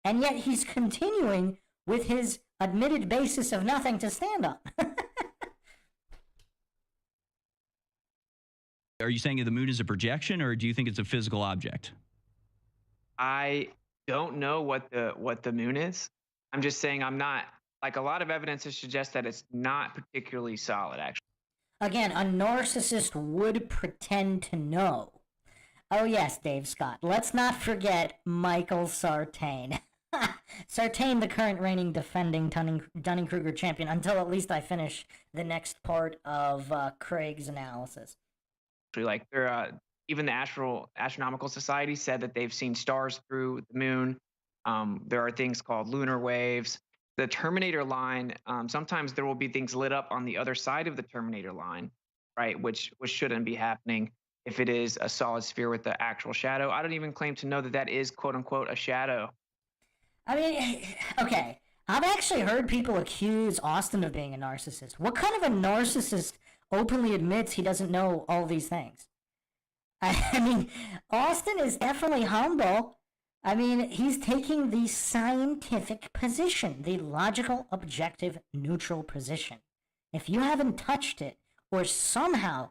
and yet he's continuing with his admitted basis of nothing to stand on. are you saying the moon is a projection, or do you think it's a physical object? I don't know what the moon is. I'm just saying I'm not, like, a lot of evidence to suggest that it's not particularly solid, actually. Again, a narcissist would pretend to know. Oh yes, Dave Scott. Let's not forget Michael Sartain. Sartain, the current reigning defending Dunning-Kruger champion, until at least I finish the next part of Craig's analysis. Like, even the Astronomical Society said that they've seen stars through the moon. There are things called lunar waves. The Terminator line, sometimes there will be things lit up on the other side of the Terminator line, right, which shouldn't be happening if it is a solid sphere with the actual shadow. I don't even claim to know that that is, quote-unquote, a shadow. I mean, okay, I've actually heard people accuse Austin of being a narcissist. What kind of a narcissist openly admits he doesn't know all these things? I mean, Austin is definitely humble. I mean, he's taking the scientific position, the logical, objective, neutral position. If you haven't touched it, or somehow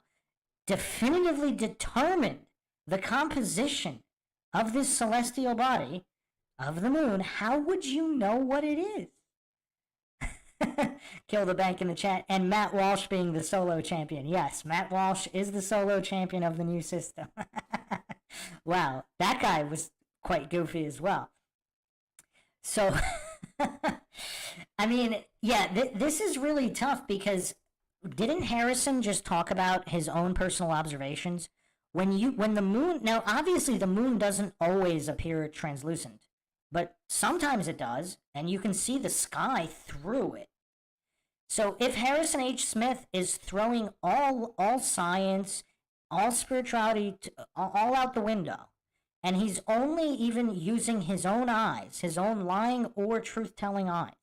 definitively determined the composition of this celestial body, of the moon, how would you know what it is? Kill the bank in the chat. And Matt Walsh being the solo champion. Yes, Matt Walsh is the solo champion of the new system. Wow, that guy was quite goofy as well. So, I mean, yeah, this is really tough because didn't Harrison just talk about his own personal observations? When the moon, now obviously the moon doesn't always appear translucent, but sometimes it does, and you can see the sky through it. So if Harrison H. Smith is throwing all science, all spirituality, all out the window, and he's only even using his own eyes, his own lying or truth-telling eyes,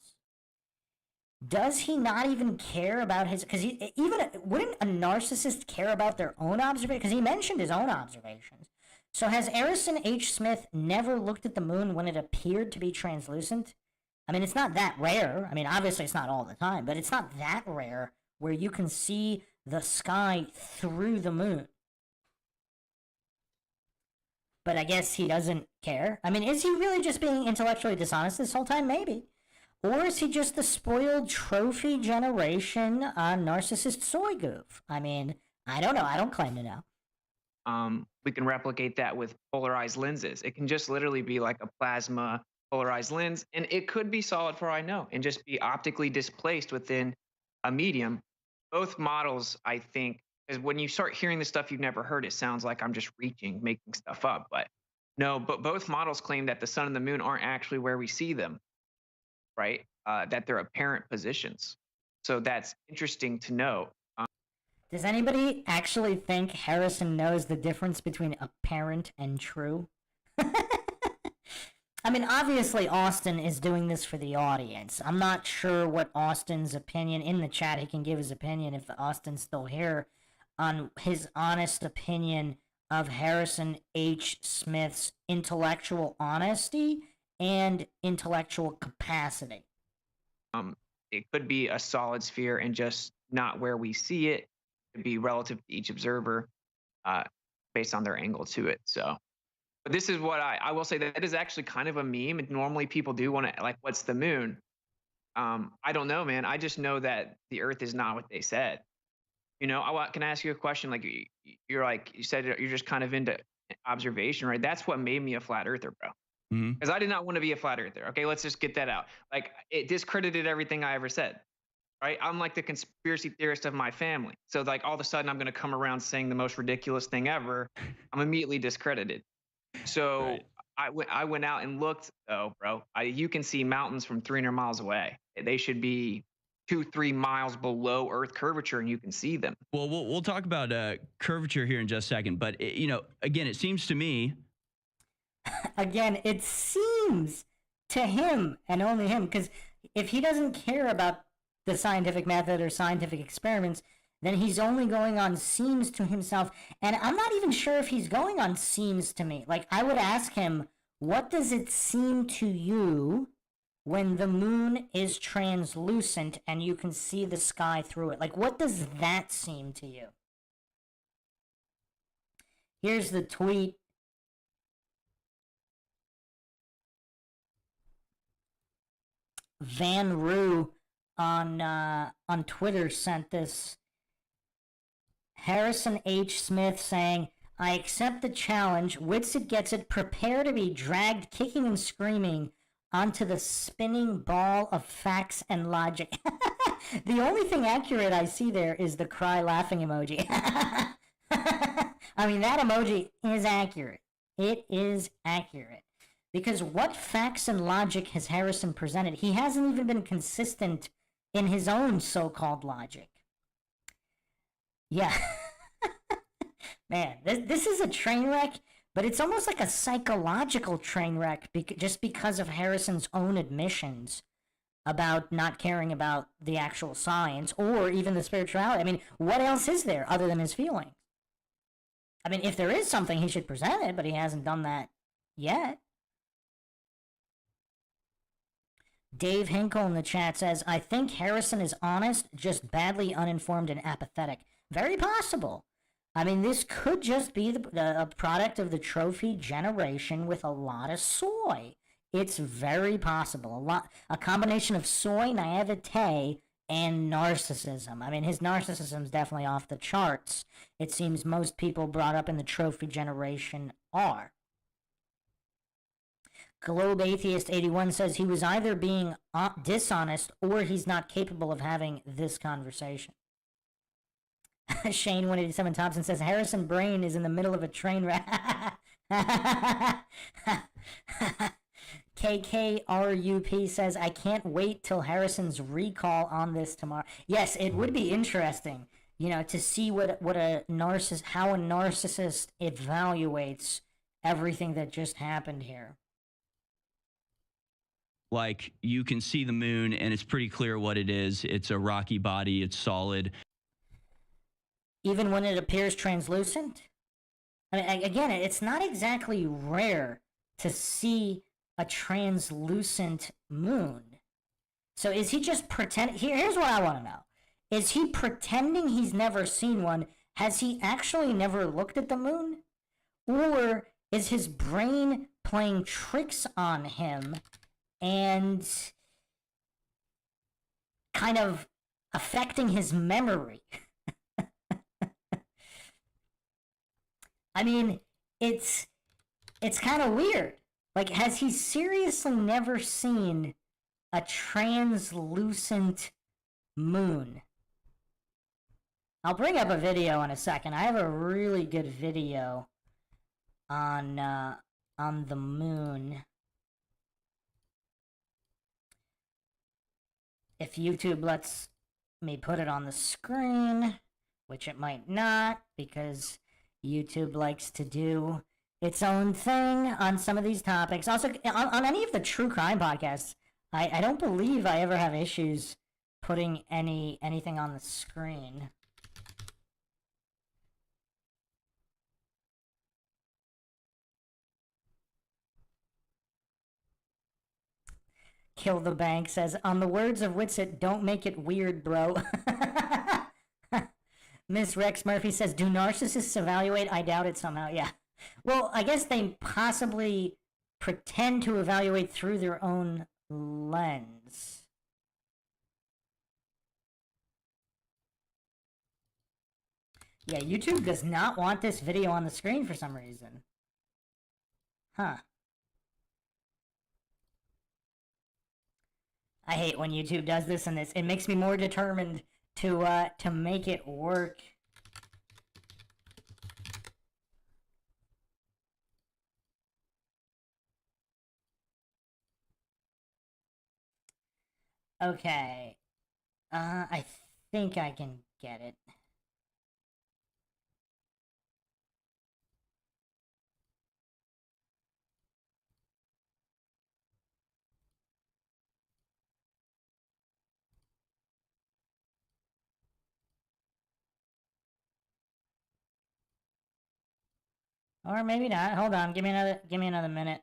does he not even care about his, because wouldn't a narcissist care about their own observation? Because he mentioned his own observations. So has Harrison H. Smith never looked at the moon when it appeared to be translucent? I mean, it's not that rare. I mean, obviously it's not all the time, but it's not that rare where you can see the sky through the moon. But I guess he doesn't care. I mean, is he really just being intellectually dishonest this whole time? Maybe. Or is he just the spoiled trophy generation narcissist soy goof? I mean, I don't know. I don't claim to know. we can replicate that with polarized lenses. It can just literally be like a plasma polarized lens, and it could be solid for all I know, and just be optically displaced within a medium. Both models, I think, is when you start hearing the stuff you've never heard, it sounds like I'm just reaching, making stuff up. But no, but both models claim that the sun and the moon aren't actually where we see them, right? That they're apparent positions. So that's interesting to know. Does anybody actually think Harrison knows the difference between apparent and true? I mean, obviously Austin is doing this for the audience. I'm not sure what Austin's opinion, in the chat he can give his opinion if Austin's still here, on his honest opinion of Harrison H. Smith's intellectual honesty and intellectual capacity. It could be a solid sphere and just not where we see it. It could be relative to each observer based on their angle to it. So, but this is what I will say, that is actually kind of a meme. And normally people do want to, like, what's the moon? I don't know, man. I just know that the Earth is not what they said. You know, can I ask you a question? Like, you're like, you said you're just kind of into observation, right? That's what made me a flat earther, bro. Because I did not want to be a flat earther. Okay, let's just get that out. Like, it discredited everything I ever said, right? I'm like the conspiracy theorist of my family. So, like, all of a sudden I'm going to come around saying the most ridiculous thing ever. I'm immediately discredited. So right. I went out and looked, though, bro. You can see mountains from 300 miles away. They should be 2-3 miles below Earth curvature, and you can see them. Well, we'll talk about curvature here in just a second. But, you know, again, it seems to me. Again, it seems to him and only him, because if he doesn't care about the scientific method or scientific experiments, then he's only going on seems to himself. And I'm not even sure if he's going on seems to me. Like, I would ask him, what does it seem to you when the moon is translucent and you can see the sky through it? Like, what does that seem to you? Here's the tweet. Van Roo on Twitter sent this. Harrison H. Smith saying, I accept the challenge. WITSIT gets it. Prepare to be dragged kicking and screaming onto the spinning ball of facts and logic. The only thing accurate I see there is the cry laughing emoji. I mean, that emoji is accurate. It is accurate. Because what facts and logic has Harrison presented? He hasn't even been consistent in his own so-called logic. Yeah. Man, this is a train wreck, but it's almost like a psychological train wreck just because of Harrison's own admissions about not caring about the actual science or even the spirituality. I mean, what else is there other than his feelings? I mean, if there is something, he should present it, but he hasn't done that yet. Dave Hinkle in the chat says, I think Harrison is honest, just badly uninformed and apathetic. Very possible. I mean, this could just be a product of the trophy generation with a lot of soy. It's very possible. A combination of soy, naivete, and narcissism. I mean, his narcissism's definitely off the charts. It seems most people brought up in the trophy generation are. Globe Atheist 81 says he was either being dishonest or he's not capable of having this conversation. Shane 187 Thompson says Harrison Brain is in the middle of a train wreck. KKRUP says I can't wait till Harrison's recall on this tomorrow. Yes, it would be interesting, you know, to see how a narcissist evaluates everything that just happened here. Like, you can see the moon, and it's pretty clear what it is. It's a rocky body. It's solid. Even when it appears translucent? I mean, again, it's not exactly rare to see a translucent moon. So is he just pretending? Here's what I want to know. Is he pretending he's never seen one? Has he actually never looked at the moon? Or is his brain playing tricks on him and kind of affecting his memory? I mean, it's kind of weird. Like, has he seriously never seen a translucent moon? I'll bring up a video in a second. I have a really good video on the moon. If YouTube lets me put it on the screen, which it might not, because YouTube likes to do its own thing on some of these topics. Also, on any of the true crime podcasts, I don't believe I ever have issues putting anything on the screen. Kill the Bank says, on the words of WITSIT, don't make it weird, bro. Miss Rex Murphy says, do narcissists evaluate? I doubt it somehow. Yeah. Well, I guess they possibly pretend to evaluate through their own lens. Yeah, YouTube does not want this video on the screen for some reason. Huh. I hate when YouTube does this, and it makes me more determined to make it work. Okay. I think I can get it. Or maybe not. Hold on. Give me another minute.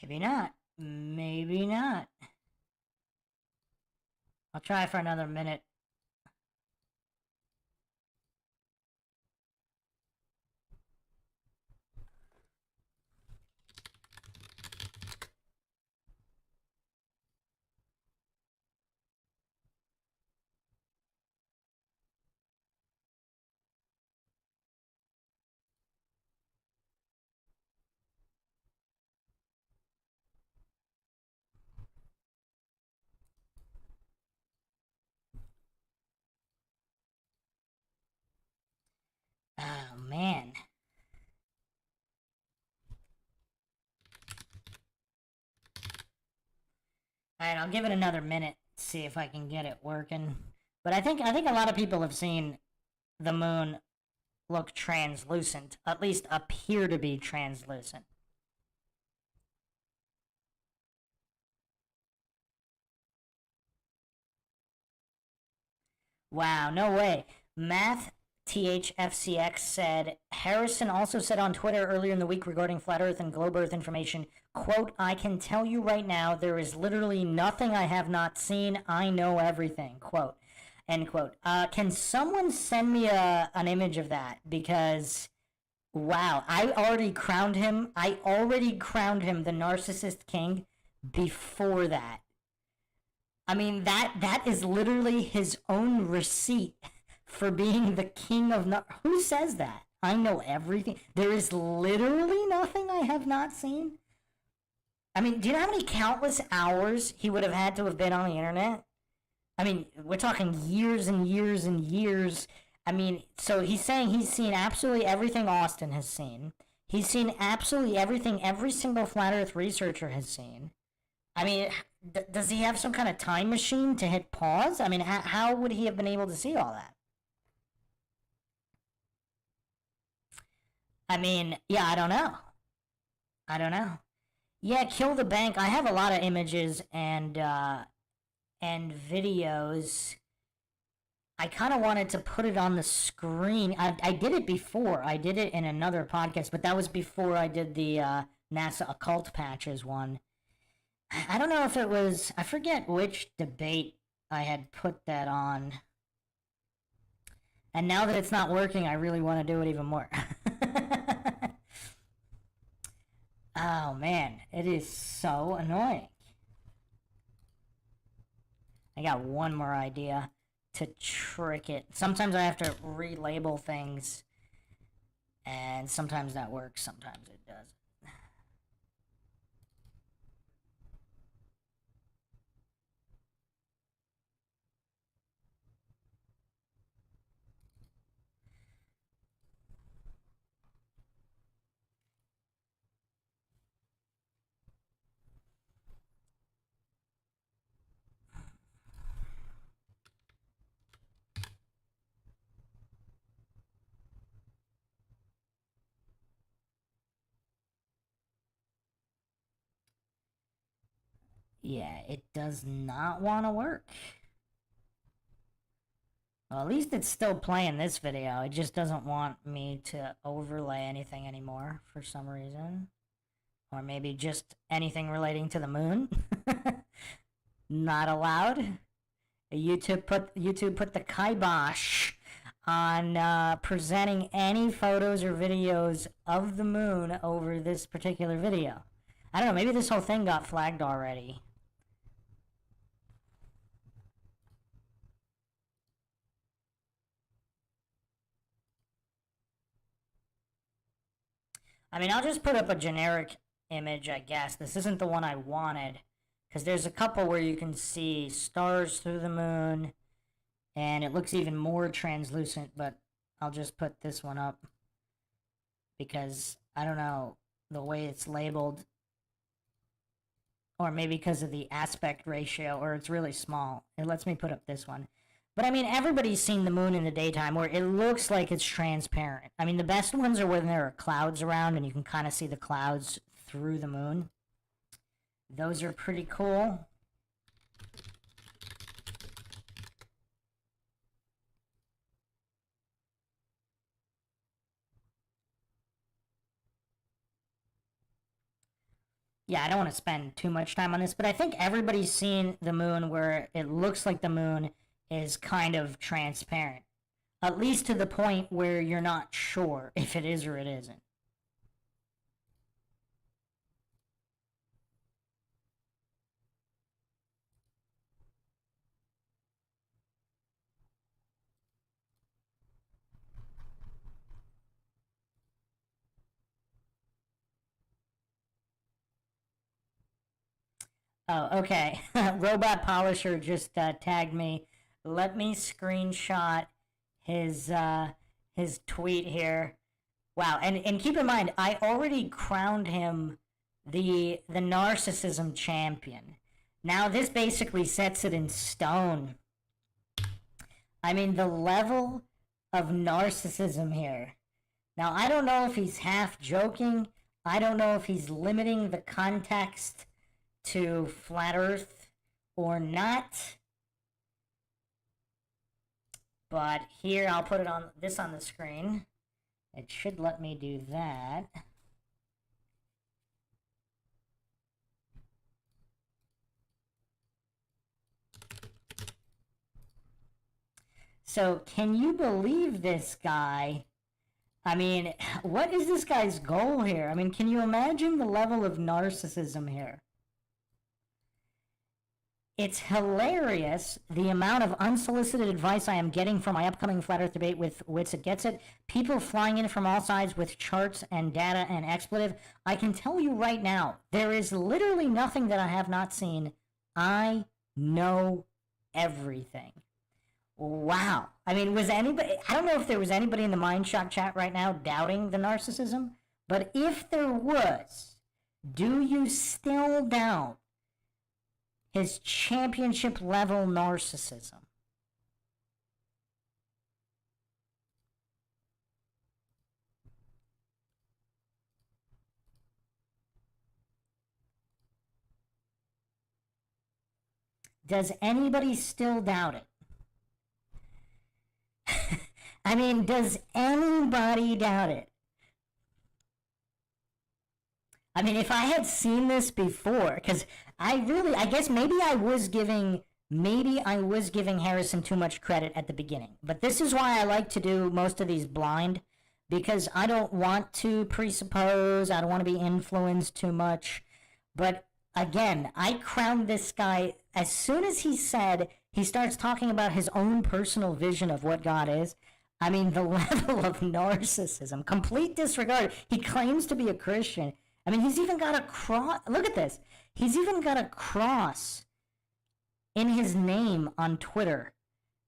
Maybe not. Maybe not. I'll try for another minute. Oh, man. Alright, I'll give it another minute, see if I can get it working. But I think a lot of people have seen the moon look translucent, at least appear to be translucent. Wow, no way. Math THFCX said, Harrison also said on Twitter earlier in the week regarding flat earth and globe earth information, quote, I can tell you right now, there is literally nothing I have not seen. I know everything, quote, end quote. Can someone send me an image of that? Because, wow, I already crowned him the narcissist king before that. I mean, that is literally his own receipt for being the king of... Who says that? I know everything. There is literally nothing I have not seen. I mean, do you know how many countless hours he would have had to have been on the internet? I mean, we're talking years and years and years I mean, so he's saying he's seen absolutely everything Austin has seen. He's seen absolutely everything every single flat Earth researcher has seen. I mean, does he have some kind of time machine to hit pause? I mean, how would he have been able to see all that? I mean, yeah, I don't know. Yeah, kill the bank. I have a lot of images and videos. I kind of wanted to put it on the screen. I did it before. I did it in another podcast, but that was before I did the NASA occult patches one. I don't know if it was, I forget which debate I had put that on. And now that it's not working, I really want to do it even more. Oh man, it is so annoying. I got one more idea to trick it. Sometimes I have to relabel things, and sometimes that works, sometimes it doesn't. Yeah, it does not want to work. Well, at least it's still playing this video. It just doesn't want me to overlay anything anymore for some reason. Or maybe just anything relating to the moon. Not allowed. YouTube put the kibosh on presenting any photos or videos of the moon over this particular video. I don't know, maybe this whole thing got flagged already. I mean, I'll just put up a generic image, I guess. This isn't the one I wanted, because there's a couple where you can see stars through the moon, and it looks even more translucent, but I'll just put this one up, because, I don't know, the way it's labeled, or maybe because of the aspect ratio, or it's really small. It lets me put up this one. But I mean, everybody's seen the moon in the daytime where it looks like it's transparent. I mean, the best ones are when there are clouds around and you can kind of see the clouds through the moon. Those are pretty cool. Yeah, I don't want to spend too much time on this, but I think everybody's seen the moon where it looks like the moon is kind of transparent. At least to the point where you're not sure if it is or it isn't. Oh, okay. Robot Polisher just tagged me. Let me screenshot his tweet here. Wow, and keep in mind, I already crowned him the narcissism champion. Now this basically sets it in stone. I mean, the level of narcissism here. Now, I don't know if he's half joking. I don't know if he's limiting the context to Flat Earth or not. But here, I'll put it on this on the screen. It should let me do that. So, can you believe this guy? I mean, what is this guy's goal here? I mean, can you imagine the level of narcissism here? It's hilarious, the amount of unsolicited advice I am getting from my upcoming Flat Earth debate with WITSIT Gets It. People flying in from all sides with charts and data and expletive. I can tell you right now, there is literally nothing that I have not seen. I know everything. Wow. I mean, was anybody, I don't know if there was anybody in the MindShock chat right now doubting the narcissism, but if there was, do you still doubt his championship level narcissism? Does anybody still doubt it? I mean, does anybody doubt it? I mean, if I had seen this before, because I guess maybe I was giving Harrison too much credit at the beginning. But this is why I like to do most of these blind, because I don't want to presuppose, I don't want to be influenced too much. But again, I crowned this guy, as soon as he starts talking about his own personal vision of what God is. I mean, the level of narcissism, complete disregard. He claims to be a Christian. I mean, he's even got a cross. Look at this. He's even got a cross in his name on Twitter.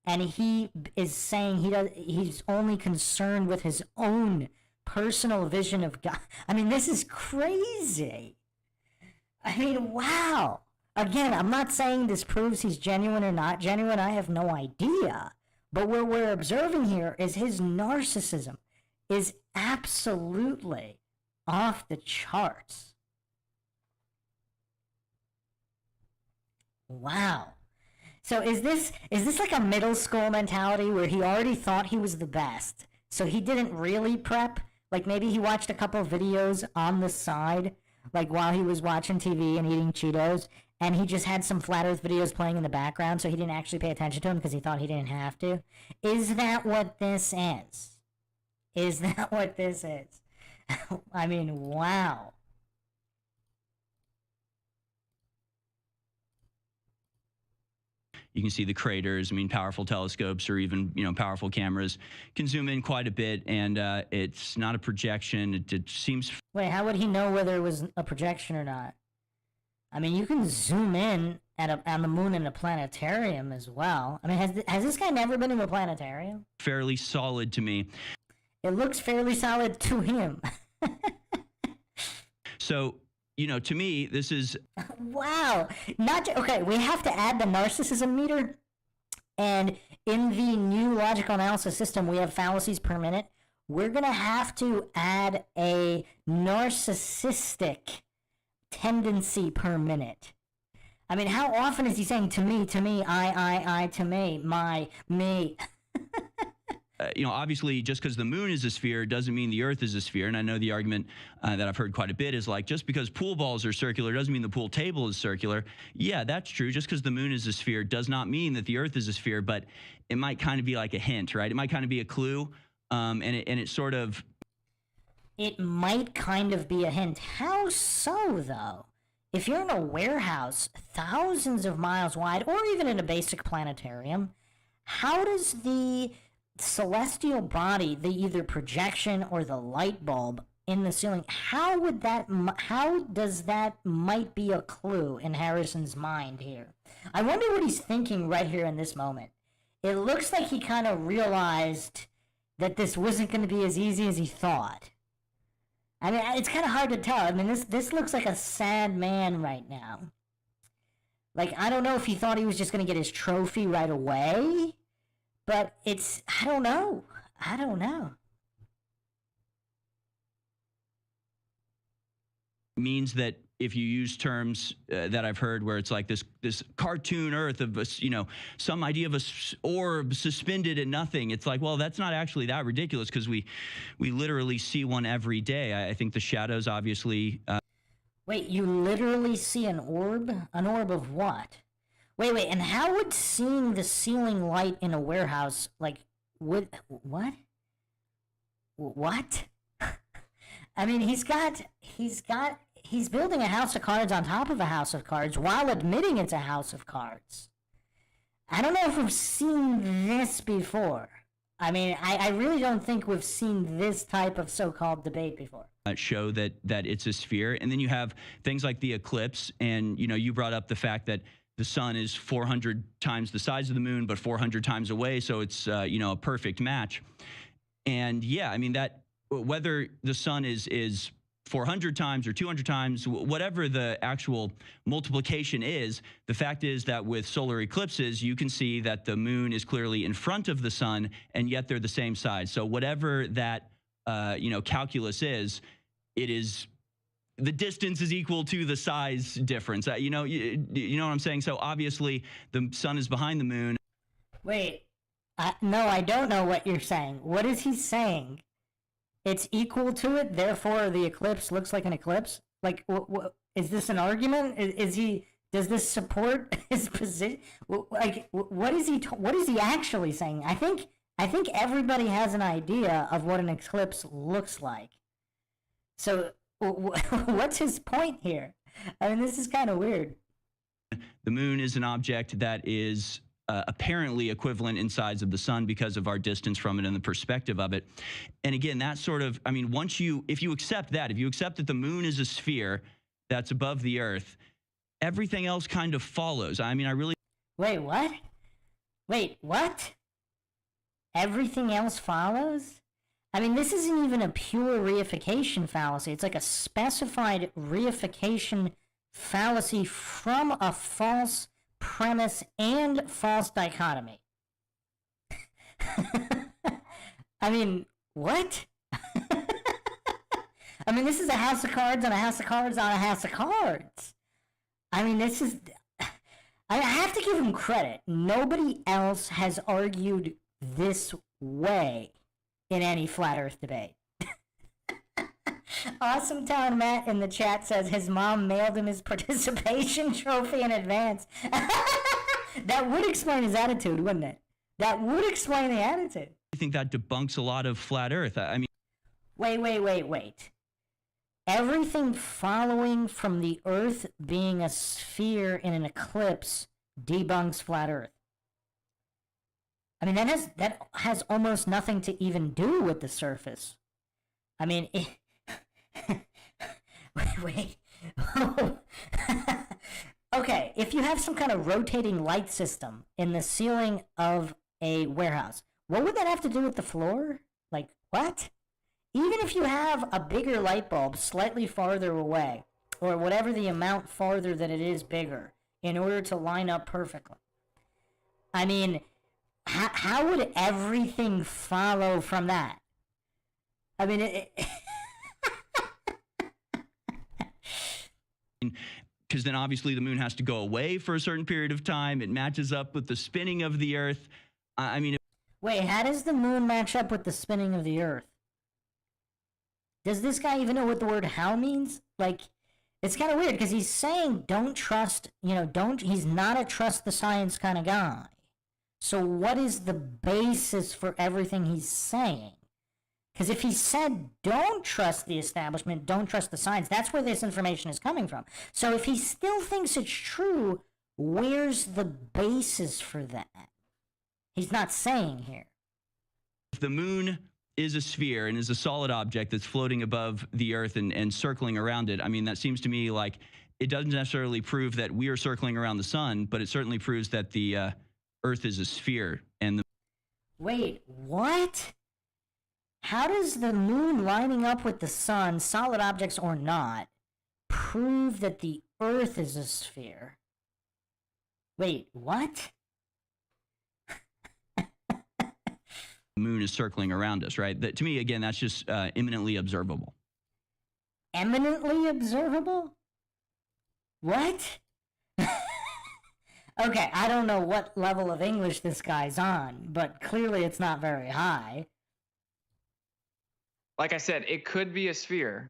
And he is saying he's only concerned with his own personal vision of God. I mean, this is crazy. I mean, wow. Again, I'm not saying this proves he's genuine or not genuine. I have no idea. But what we're observing here is his narcissism is absolutely off the charts. Wow. So is this like a middle school mentality where he already thought he was the best, so he didn't really prep? Like maybe he watched a couple of videos on the side, like while he was watching TV and eating Cheetos, and he just had some flat earth videos playing in the background, so he didn't actually pay attention to them because he thought he didn't have to. Is that what this is? Is that what this is? I mean, wow. You can see the craters. I mean, powerful telescopes or even, powerful cameras can zoom in quite a bit, and it's not a projection. It seems... Wait, how would he know whether it was a projection or not? I mean, you can zoom in on the moon in a planetarium as well. I mean, has this guy never been in a planetarium? Fairly solid to me. It looks fairly solid to him. So, to me, this is... Wow. Okay, we have to add the narcissism meter. And in the new logical analysis system, we have fallacies per minute. We're going to have to add a narcissistic tendency per minute. I mean, how often is he saying to me, I, to me, my, me? Obviously, just because the moon is a sphere doesn't mean the Earth is a sphere. And I know the argument that I've heard quite a bit is like, just because pool balls are circular doesn't mean the pool table is circular. Yeah, that's true. Just because the moon is a sphere does not mean that the Earth is a sphere, but it might kind of be like a hint, right? It might kind of be a clue, and it sort of... It might kind of be a hint. How so, though? If you're in a warehouse thousands of miles wide, or even in a basic planetarium, how does the celestial body, the either projection or the light bulb in the ceiling, how does that might be a clue in Harrison's mind here? I wonder what he's thinking right here in this moment. It looks like he kind of realized that this wasn't going to be as easy as he thought. I mean, it's kind of hard to tell. I mean, this looks like a sad man right now. Like, I don't know if he thought he was just going to get his trophy right away, but I don't know. Means that if you use terms that I've heard where it's like this cartoon Earth of some idea of a orb suspended in nothing, it's like, well, that's not actually that ridiculous because we literally see one every day. I think the shadows obviously... Wait, you literally see an orb? An orb of what? Wait, and how would seeing the ceiling light in a warehouse, like, what? I mean, he's building a house of cards on top of a house of cards while admitting it's a house of cards. I don't know if we've seen this before. I mean, I really don't think we've seen this type of so-called debate before. Show that it's a sphere. And then you have things like the eclipse. And, you brought up the fact that the sun is 400 times the size of the moon, but 400 times away. So it's, a perfect match. And yeah, I mean, that whether the sun is 400 times or 200 times, whatever the actual multiplication is, the fact is that with solar eclipses, you can see that the moon is clearly in front of the sun, and yet they're the same size. So whatever that, calculus is, it is, the distance is equal to the size difference. You know what I'm saying? So obviously the sun is behind the moon. Wait, no, I don't know what you're saying. What is he saying? It's equal to it, therefore the eclipse looks like an eclipse? Like, is this an argument? Does this support his position? Like, what is he actually saying? I think everybody has an idea of what an eclipse looks like. So, what's his point here? I mean, this is kind of weird. The moon is an object that is apparently equivalent in size of the sun because of our distance from it and the perspective of it. And again, that sort of, I mean, if you accept that the moon is a sphere that's above the earth, everything else kind of follows. I mean, Wait, what? Wait, what? Everything else follows? I mean, this isn't even a pure reification fallacy. It's like a specified reification fallacy from a false premise and false dichotomy. I mean, what? I mean, this is a house of cards on a house of cards on a house of cards. I mean, this is... I have to give him credit. Nobody else has argued this way in any flat earth debate. Awesome Town Matt in the chat says his mom mailed him his participation trophy in advance. That would explain his attitude, wouldn't it? That would explain the attitude. I think that debunks a lot of flat earth. I mean... Wait. Everything following from the earth being a sphere in an eclipse debunks flat earth. I mean, that has almost nothing to even do with the surface. I mean, wait. Okay, if you have some kind of rotating light system in the ceiling of a warehouse, what would that have to do with the floor? Like, what? Even if you have a bigger light bulb slightly farther away, or whatever the amount farther that it is bigger, in order to line up perfectly. I mean, how would everything follow from that? I mean, because then obviously the moon has to go away for a certain period of time. It matches up with the spinning of the earth. I mean... Wait, how does the moon match up with the spinning of the earth? Does this guy even know what the word how means? Like, it's kind of weird because he's saying don't trust, he's not a trust the science kind of guy. So what is the basis for everything he's saying? Because if he said don't trust the establishment, don't trust the science, that's where this information is coming from. So if he still thinks it's true, where's the basis for that? He's not saying here. If the moon is a sphere and is a solid object that's floating above the earth and circling around it, I mean, that seems to me like it doesn't necessarily prove that we are circling around the sun, but it certainly proves that the earth is a sphere. And Wait, what? How does the moon lining up with the sun, solid objects or not, prove that the earth is a sphere? Wait, what? the moon is circling around us, right? That, to me, again, that's just imminently observable. Eminently observable? What? Okay, I don't know what level of English this guy's on, but clearly it's not very high. Like I said, it could be a sphere.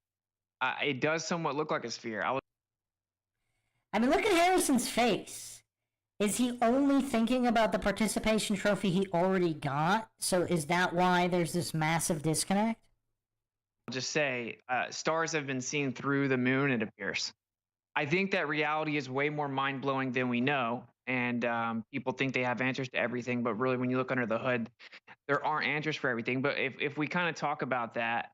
It does somewhat look like a sphere. I mean, look at Harrison's face. Is he only thinking about the participation trophy he already got? So is that why there's this massive disconnect? I'll just say, stars have been seen through the moon, it appears. I think that reality is way more mind-blowing than we know, and people think they have answers to everything, but really when you look under the hood, there aren't answers for everything. But if we kind of talk about that,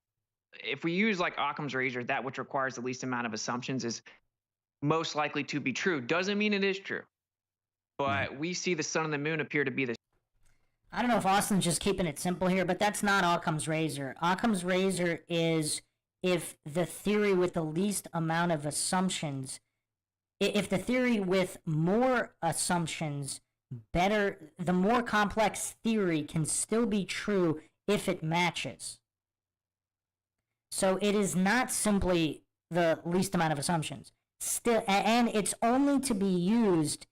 if we use like Occam's razor, that which requires the least amount of assumptions is most likely to be true. Doesn't mean it is true. but we see the sun and the moon appear to be the. I don't know if Austin's just keeping it simple here, but that's not Occam's razor. Occam's razor is if the theory with the least amount of assumptions, if the theory with more assumptions, the more complex theory can still be true if it matches. So it is not simply the least amount of assumptions. Still, and it's only to be used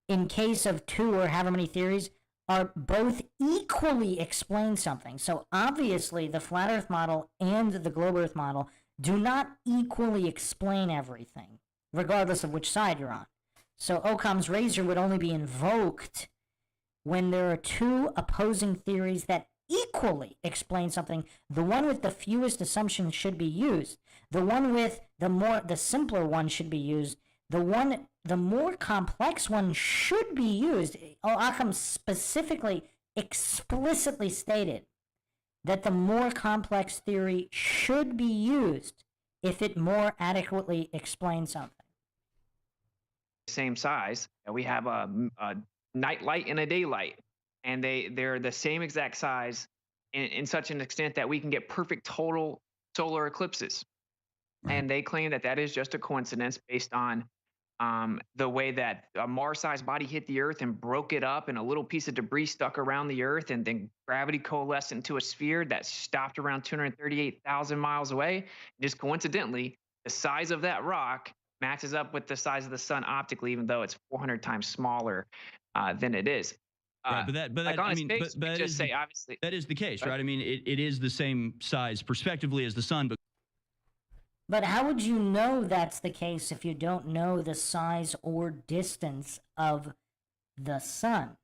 in case of two or however many theories are both equally explain something. So obviously the flat earth model and the globe earth model do not equally explain everything, regardless of which side you're on. So Occam's razor would only be invoked when there are two opposing theories that equally explain something. The one with the fewest assumptions should be used. The one with the simpler one should be used. The more complex one should be used. Occam specifically, explicitly stated that the more complex theory should be used if it more adequately explains something. Same size. We have a night light and a daylight, and they're the same exact size in such an extent that we can get perfect total solar eclipses. Right. And they claim that that is just a coincidence based on the way that a Mars-sized body hit the Earth and broke it up, and a little piece of debris stuck around the Earth, and then gravity coalesced into a sphere that stopped around 238,000 miles away. Just coincidentally, the size of that rock matches up with the size of the sun optically, even though it's 400 times smaller than it is. Right, that is the case, right? I mean, it is the same size prospectively as the sun, But how would you know that's the case if you don't know the size or distance of the sun?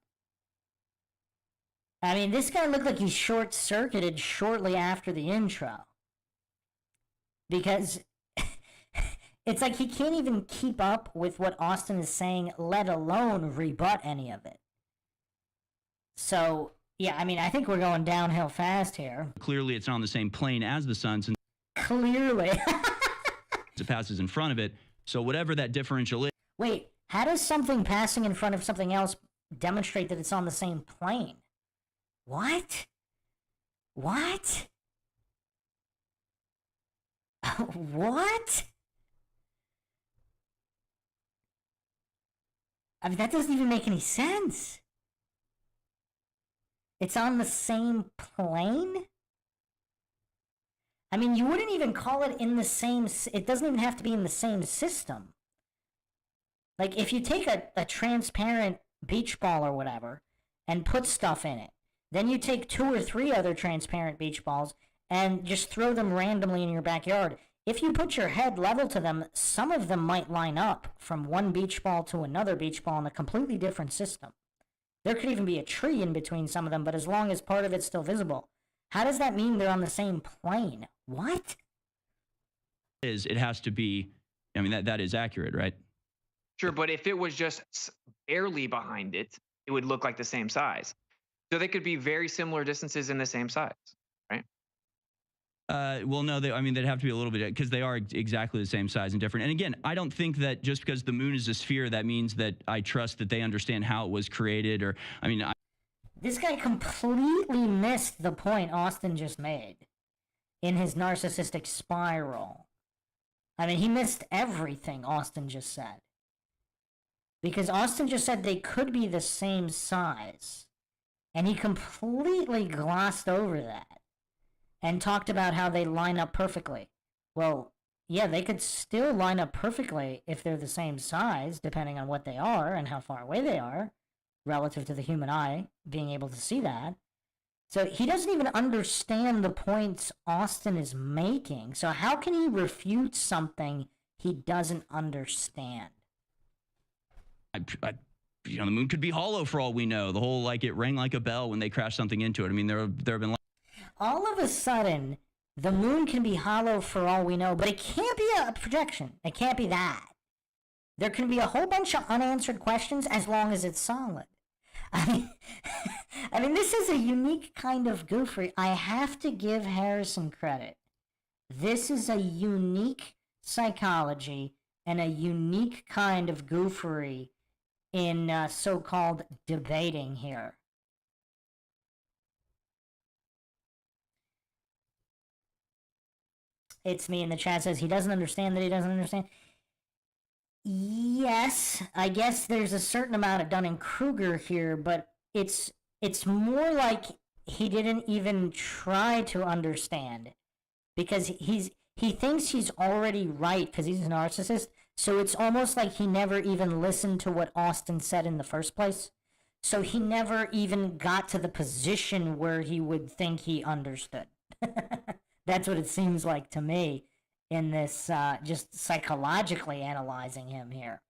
I mean, this guy looked like he short-circuited shortly after the intro. Because it's like he can't even keep up with what Austin is saying, let alone rebut any of it. So, yeah, I mean, I think we're going downhill fast here. Clearly, it's not on the same plane as the sun, since clearly it passes in front of it. So whatever that differential is. Wait, how does something passing in front of something else demonstrate that it's on the same plane? What? What? What? I mean, that doesn't even make any sense. It's on the same plane? I mean, you wouldn't even call it in the same... It doesn't even have to be in the same system. Like, if you take a transparent beach ball or whatever and put stuff in it, then you take 2 or 3 other transparent beach balls and just throw them randomly in your backyard. If you put your head level to them, some of them might line up from one beach ball to another beach ball in a completely different system. There could even be a tree in between some of them, but as long as part of it's still visible. How does that mean they're on the same plane? What? It has to be, I mean, that is accurate, right? Sure, but if it was just barely behind it, it would look like the same size. So they could be very similar distances in the same size, right? Well, no, they'd have to be a little bit, because they are exactly the same size and different. And again, I don't think that just because the moon is a sphere, that means that I trust that they understand how it was created, or, I mean... This guy completely missed the point Austin just made in his narcissistic spiral. I mean, he missed everything Austin just said. Because Austin just said they could be the same size. And he completely glossed over that. And talked about how they line up perfectly. Well, yeah, they could still line up perfectly if they're the same size, depending on what they are and how far away they are, relative to the human eye being able to see that. So he doesn't even understand the points Austin is making. So how can he refute something he doesn't understand? The moon could be hollow for all we know. The whole, like, it rang like a bell when they crashed something into it. I mean, there have been... All of a sudden, the moon can be hollow for all we know, but it can't be a projection. It can't be that. There can be a whole bunch of unanswered questions as long as it's solid. I mean, this is a unique kind of goofery. I have to give Harrison credit. This is a unique psychology and a unique kind of goofery in so-called debating here. It's me in the chat says he doesn't understand that he doesn't understand. Yes, I guess there's a certain amount of Dunning-Kruger here, but it's more like he didn't even try to understand, because he thinks he's already right because he's a narcissist. So it's almost like he never even listened to what Austin said in the first place. So he never even got to the position where he would think he understood. That's what it seems like to me in this, just psychologically analyzing him here.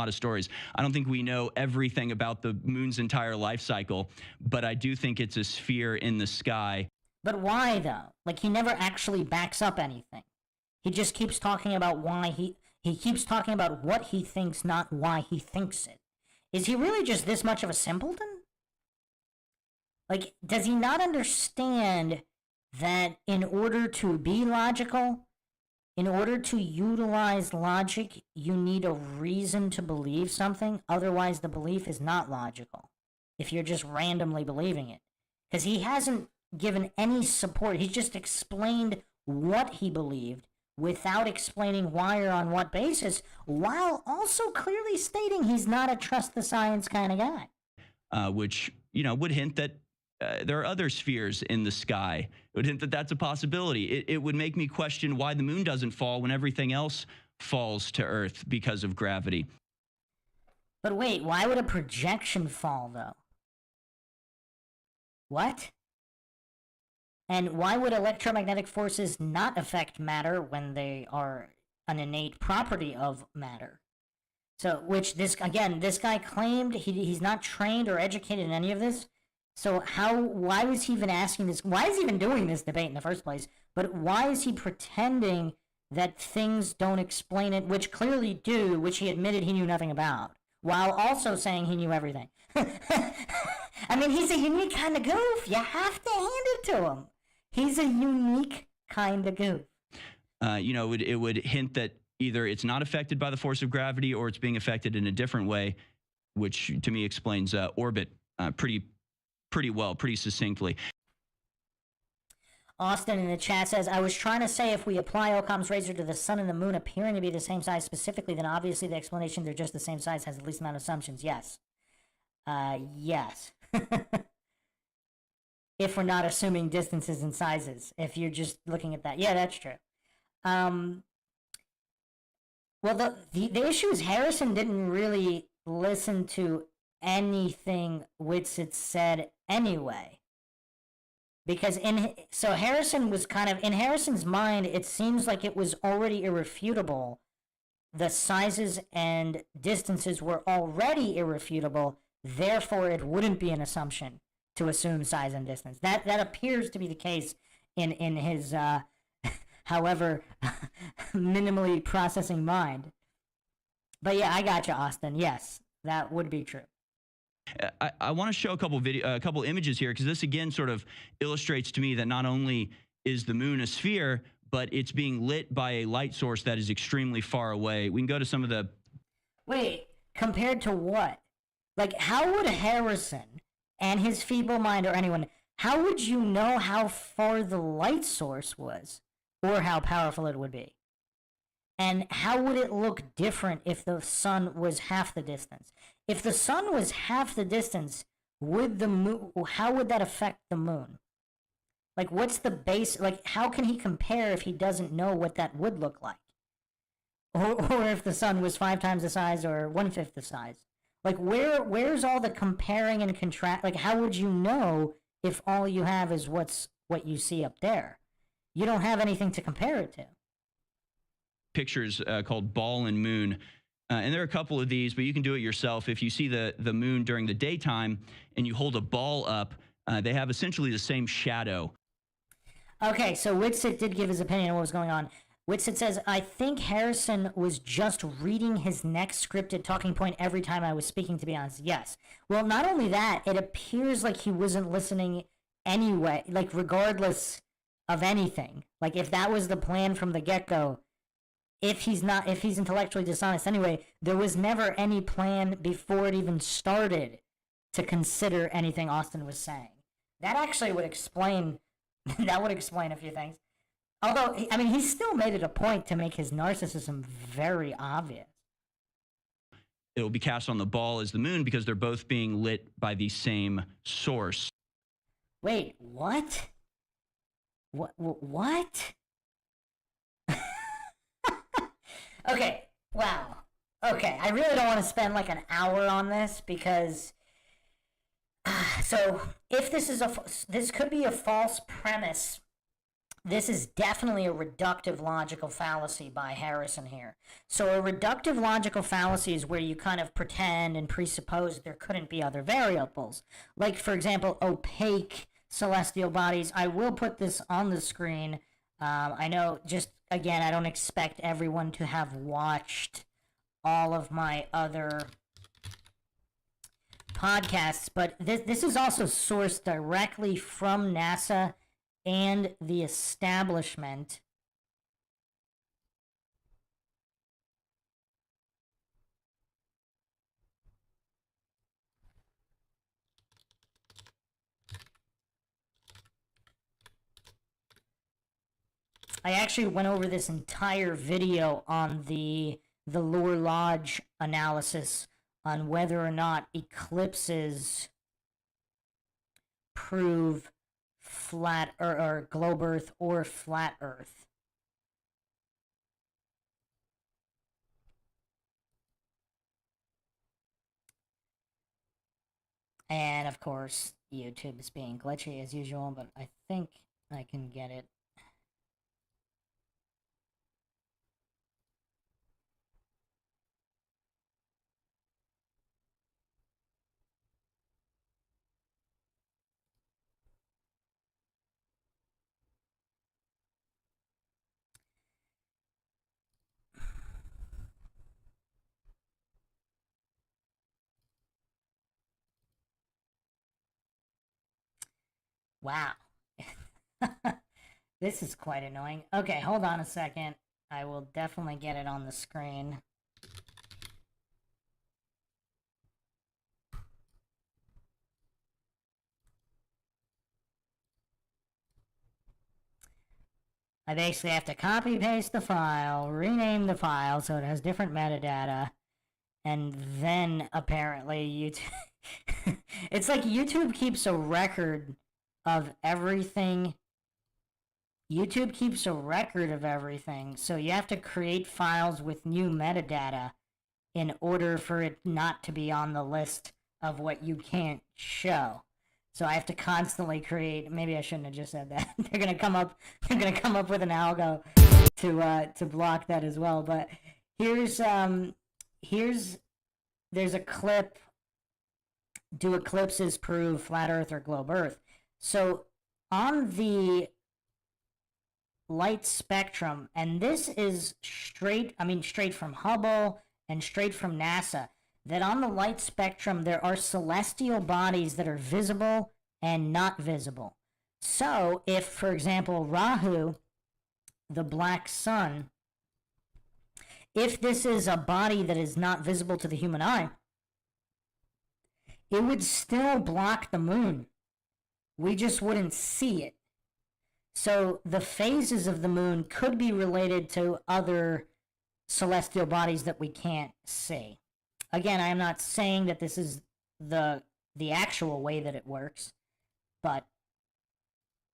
Lot of stories. I don't think we know everything about the moon's entire life cycle, but I do think it's a sphere in the sky. But why, though? Like, he never actually backs up anything. He just keeps talking about why he keeps talking about what he thinks, not why he thinks it. Is he really just this much of a simpleton? Like, does he not understand that in order to be logical, in order to utilize logic, you need a reason to believe something? Otherwise, the belief is not logical, if you're just randomly believing it. Because he hasn't given any support. He's just explained what he believed without explaining why or on what basis, while also clearly stating he's not a trust the science kind of guy. Which, you know, would hint that there are other spheres in the sky. It would hint that that's a possibility. It would make me question why the moon doesn't fall when everything else falls to Earth because of gravity. But wait, why would a projection fall, though? What? And why would electromagnetic forces not affect matter when they are an innate property of matter? So, which this guy claimed he's not trained or educated in any of this. So why was he even asking this? Why is he even doing this debate in the first place? But why is he pretending that things don't explain it, which clearly do, which he admitted he knew nothing about, while also saying he knew everything? I mean, he's a unique kind of goof. You have to hand it to him. He's a unique kind of goof. You know, it would hint that either it's not affected by the force of gravity or it's being affected in a different way, which to me explains orbit pretty well, pretty succinctly. Austin in the chat says, I was trying to say if we apply Occam's razor to the sun and the moon appearing to be the same size specifically, then obviously the explanation they're just the same size has the least amount of assumptions. Yes. Yes. If we're not assuming distances and sizes, if you're just looking at that. Yeah, that's true. Well, the issue is Harrison didn't really listen to anything WITSIT said anyway. Because so Harrison was kind of, in Harrison's mind, it seems like it was already irrefutable. The sizes and distances were already irrefutable, therefore it wouldn't be an assumption to assume size and distance. That appears to be the case in his, however, minimally processing mind. But yeah, I got you, Austin. Yes, that would be true. I want to show a couple images here, because this again sort of illustrates to me that not only is the moon a sphere, but it's being lit by a light source that is extremely far away. We can go to some of the... Wait, compared to what? Like, how would Harrison and his feeble mind, or anyone, how would you know how far the light source was, or how powerful it would be? And how would it look different if the sun was half the distance? If the sun was half the distance, would the moon, how would that affect the moon? Like, what's the base, like, how can he compare if he doesn't know what that would look like? Or if the sun was 5 times the size or 1/5 the size? Like, where's all the comparing and contrast? Like, how would you know if all you have is what you see up there? You don't have anything to compare it to. Pictures called Ball and Moon. And there are a couple of these, but you can do it yourself. If you see the moon during the daytime and you hold a ball up, they have essentially the same shadow. Okay, so WITSIT did give his opinion on what was going on. Whitsit says, I think Harrison was just reading his next scripted talking point every time I was speaking, to be honest. Yes. Well, not only that, it appears like he wasn't listening anyway, like regardless of anything. Like if that was the plan from the get-go, if he's intellectually dishonest anyway, there was never any plan before it even started to consider anything Austin was saying. That actually would explain, a few things. Although, I mean, he still made it a point to make his narcissism very obvious. It will be cast on the ball as the moon because they're both being lit by the same source. Wait, what? What? Okay, wow. Okay, I really don't want to spend like an hour on this because... so, if this could be a false premise. This is definitely a reductive logical fallacy by Harrison here. So a reductive logical fallacy is where you kind of pretend and presuppose there couldn't be other variables. Like, for example, opaque celestial bodies. I will put this on the screen. I know, just, again, I don't expect everyone to have watched all of my other podcasts, but this is also sourced directly from NASA and the establishment. I actually went over this entire video on the Lure Lodge analysis on whether or not eclipses prove flat or globe Earth or flat Earth. And of course, YouTube is being glitchy as usual, but I think I can get it. Wow. This is quite annoying. Okay, hold on a second. I will definitely get it on the screen. I basically have to copy paste the file, rename the file so it has different metadata, and then apparently YouTube... It's like YouTube keeps a record of everything. YouTube keeps a record of everything, so you have to create files with new metadata in order for it not to be on the list of what you can't show. So I have to constantly create. Maybe I shouldn't have just said that. They're gonna come up with an algo to block that as well. But there's a clip. Do eclipses prove flat Earth or globe Earth? So on the light spectrum, and this is straight from Hubble and straight from NASA, that on the light spectrum there are celestial bodies that are visible and not visible. So if, for example, Rahu, the black sun, if this is a body that is not visible to the human eye, it would still block the moon. We just wouldn't see it. So the phases of the moon could be related to other celestial bodies that we can't see. Again, I am not saying that this is the actual way that it works, but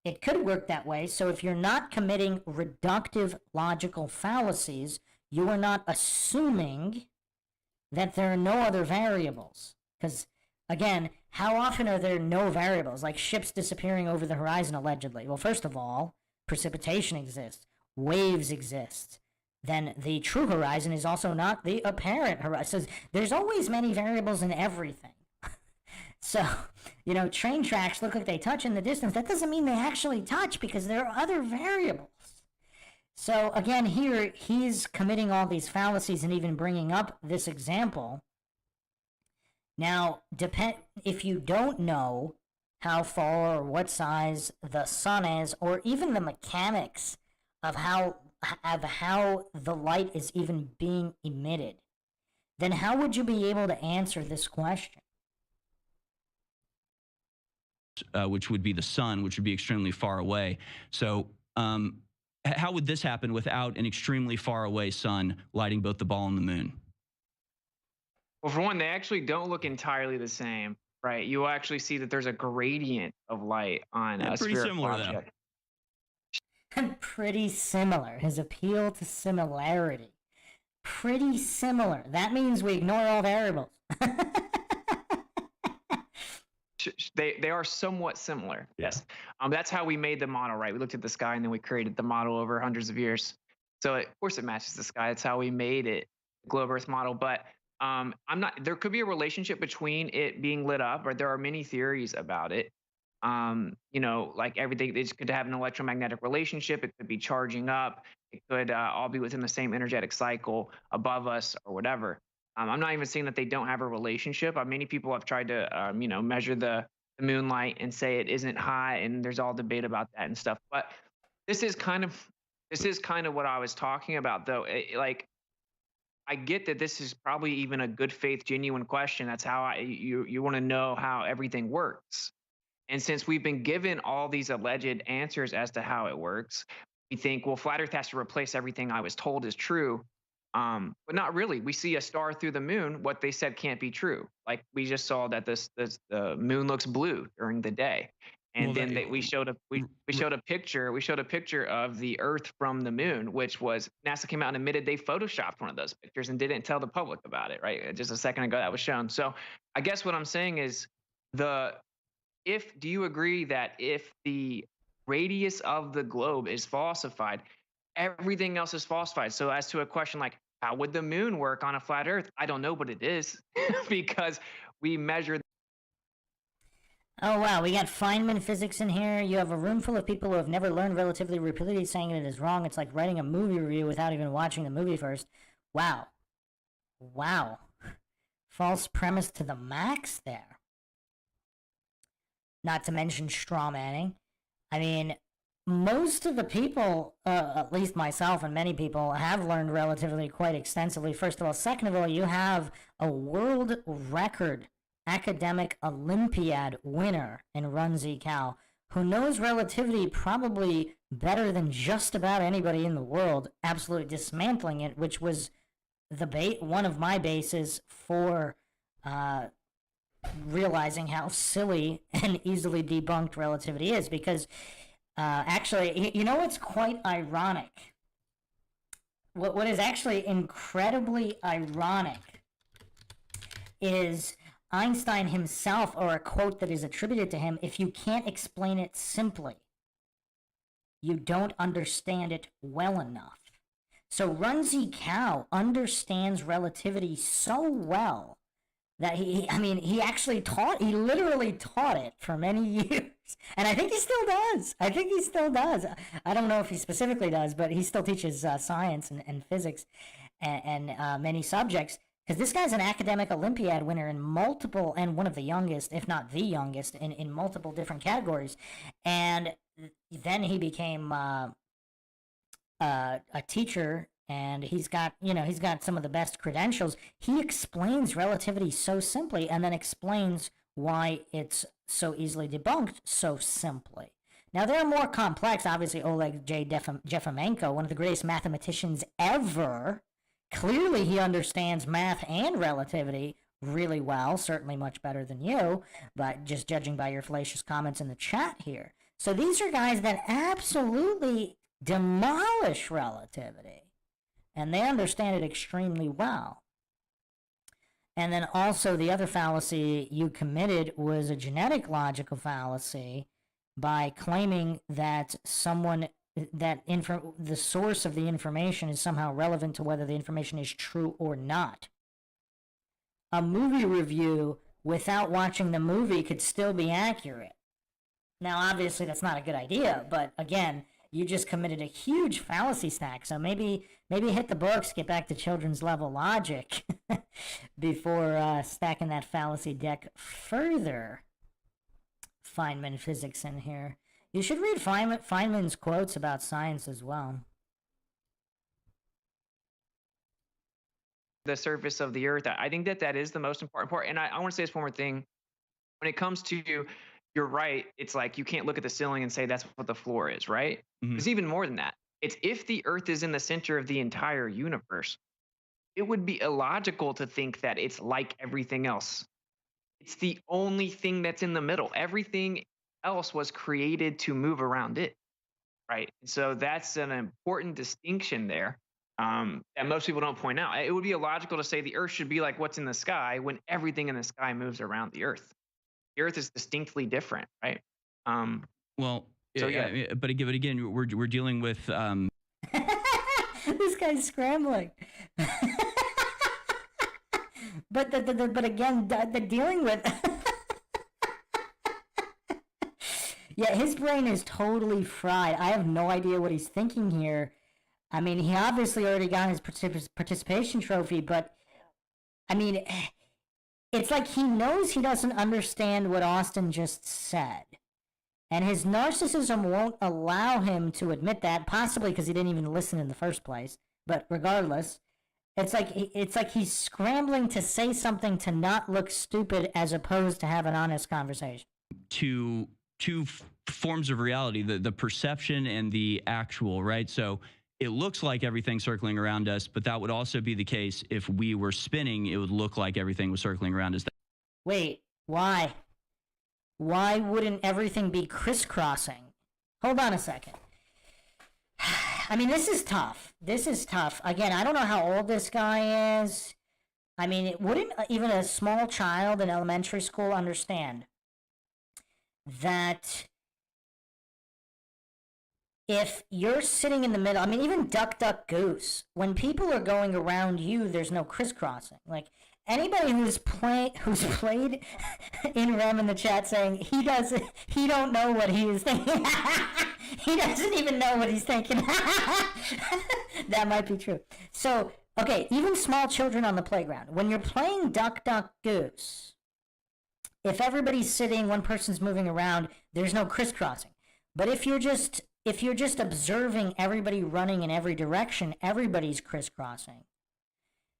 it could work that way. So if you're not committing reductive logical fallacies, you are not assuming that there are no other variables. Because, again, how often are there no variables, like ships disappearing over the horizon allegedly? Well, first of all, precipitation exists, waves exist. Then the true horizon is also not the apparent horizon. So there's always many variables in everything. So, train tracks look like they touch in the distance. That doesn't mean they actually touch because there are other variables. So again, here he's committing all these fallacies and even bringing up this example. Now, if you don't know how far or what size the sun is, or even the mechanics of how the light is even being emitted, then how would you be able to answer this question? Which would be the sun, which would be extremely far away. So how would this happen without an extremely far away sun lighting both the ball and the moon? Well, for one, they actually don't look entirely the same, right? You will actually see that there's a gradient of light on a pretty spherical similar, object. Pretty similar. His appeal to similarity. Pretty similar. That means we ignore all variables. They are somewhat similar. Yeah. Yes. That's how we made the model, right? We looked at the sky and then we created the model over hundreds of years. So of course it matches the sky. That's how we made it, the globe Earth model. But there could be a relationship between it being lit up, or there are many theories about it. Like everything, it could have an electromagnetic relationship. It could be charging up. It could all be within the same energetic cycle above us or whatever. I'm not even saying that they don't have a relationship. Many people have tried to, measure the moonlight and say it isn't hot, and there's all debate about that and stuff. But this is kind of what I was talking about, though. I get that this is probably even a good faith, genuine question. That's how you want to know how everything works. And since we've been given all these alleged answers as to how it works, we think, well, flat Earth has to replace everything I was told is true. But not really. We see a star through the moon. What they said can't be true. Like we just saw that the moon looks blue during the day, and we showed a picture of the Earth from the moon, which was NASA came out and admitted they photoshopped one of those pictures and didn't tell the public about it. Right, just a second ago that was shown. So I guess what I'm saying is do you agree that if the radius of the globe is falsified, everything else is falsified? So as to a question like, how would the moon work on a flat Earth? I don't know, but it is because we measure. Oh, wow. We got Feynman physics in here. You have a room full of people who have never learned relativity rapidity saying it is wrong. It's like writing a movie review without even watching the movie first. Wow. Wow. False premise to the max there. Not to mention straw manning. I mean, most of the people, at least myself and many people, have learned relativity quite extensively, first of all. Second of all, you have a world record academic Olympiad winner in Runzi Kao, who knows relativity probably better than just about anybody in the world, absolutely dismantling it, which was one of my bases for realizing how silly and easily debunked relativity is, because actually, you know what's quite ironic? What is actually incredibly ironic is Einstein himself, or a quote that is attributed to him: if you can't explain it simply, you don't understand it well enough. So Runzi Kao understands relativity so well that he literally taught it for many years. And I think he still does. I don't know if he specifically does, but he still teaches science and physics and many subjects, because this guy's an academic Olympiad winner in multiple, and one of the youngest, if not the youngest, in multiple different categories. And then he became a teacher, and he's got some of the best credentials. He explains relativity so simply, and then explains why it's so easily debunked so simply. Now, they're more complex. Obviously, Oleg J. Jeffimenko, one of the greatest mathematicians ever, clearly he understands math and relativity really well, certainly much better than you, but just judging by your fallacious comments in the chat here. So these are guys that absolutely demolish relativity, and they understand it extremely well. And then also the other fallacy you committed was a genetic logical fallacy by claiming that the source of the information is somehow relevant to whether the information is true or not. A movie review without watching the movie could still be accurate. Now, obviously, that's not a good idea, but again, you just committed a huge fallacy stack. So maybe hit the books, get back to children's level logic before stacking that fallacy deck further. Feynman physics in here. You should read Feynman's quotes about science as well. The surface of the earth. I think that is the most important part. And I want to say this one more thing. When it comes to, you're right, it's like you can't look at the ceiling and say that's what the floor is, right? It's even more than that. It's if the earth is in the center of the entire universe, it would be illogical to think that it's like everything else. It's the only thing that's in the middle. Everything else was created to move around it, right? So that's an important distinction there. That most people don't point out. It would be illogical to say the earth should be like what's in the sky when everything in the sky moves around the earth. The earth is distinctly different, right? Well, So, yeah, but again, we're dealing with This guy's scrambling. but again, the dealing with yeah, his brain is totally fried. I have no idea what he's thinking here. I mean, he obviously already got his participation trophy, but I mean, it's like he knows he doesn't understand what Austin just said. And his narcissism won't allow him to admit that, possibly because he didn't even listen in the first place. But regardless, it's like he's scrambling to say something to not look stupid as opposed to have an honest conversation. two forms of reality, the perception and the actual, right? So it looks like everything's circling around us, but that would also be the case if we were spinning. It would look like everything was circling around us. Wait, why? Why wouldn't everything be crisscrossing? Hold on a second. I mean, this is tough. This is tough. Again, I don't know how old this guy is. I mean, wouldn't even a small child in elementary school understand that if you're sitting in the middle, I mean, even Duck, Duck, Goose, when people are going around you, there's no crisscrossing. Like, anybody who's played in Rem in the chat saying he don't know what he is thinking. He doesn't even know what he's thinking. That might be true. So, okay, even small children on the playground, when you're playing Duck, Duck, Goose, if everybody's sitting, one person's moving around, there's no crisscrossing. But if you're just observing everybody running in every direction, everybody's crisscrossing.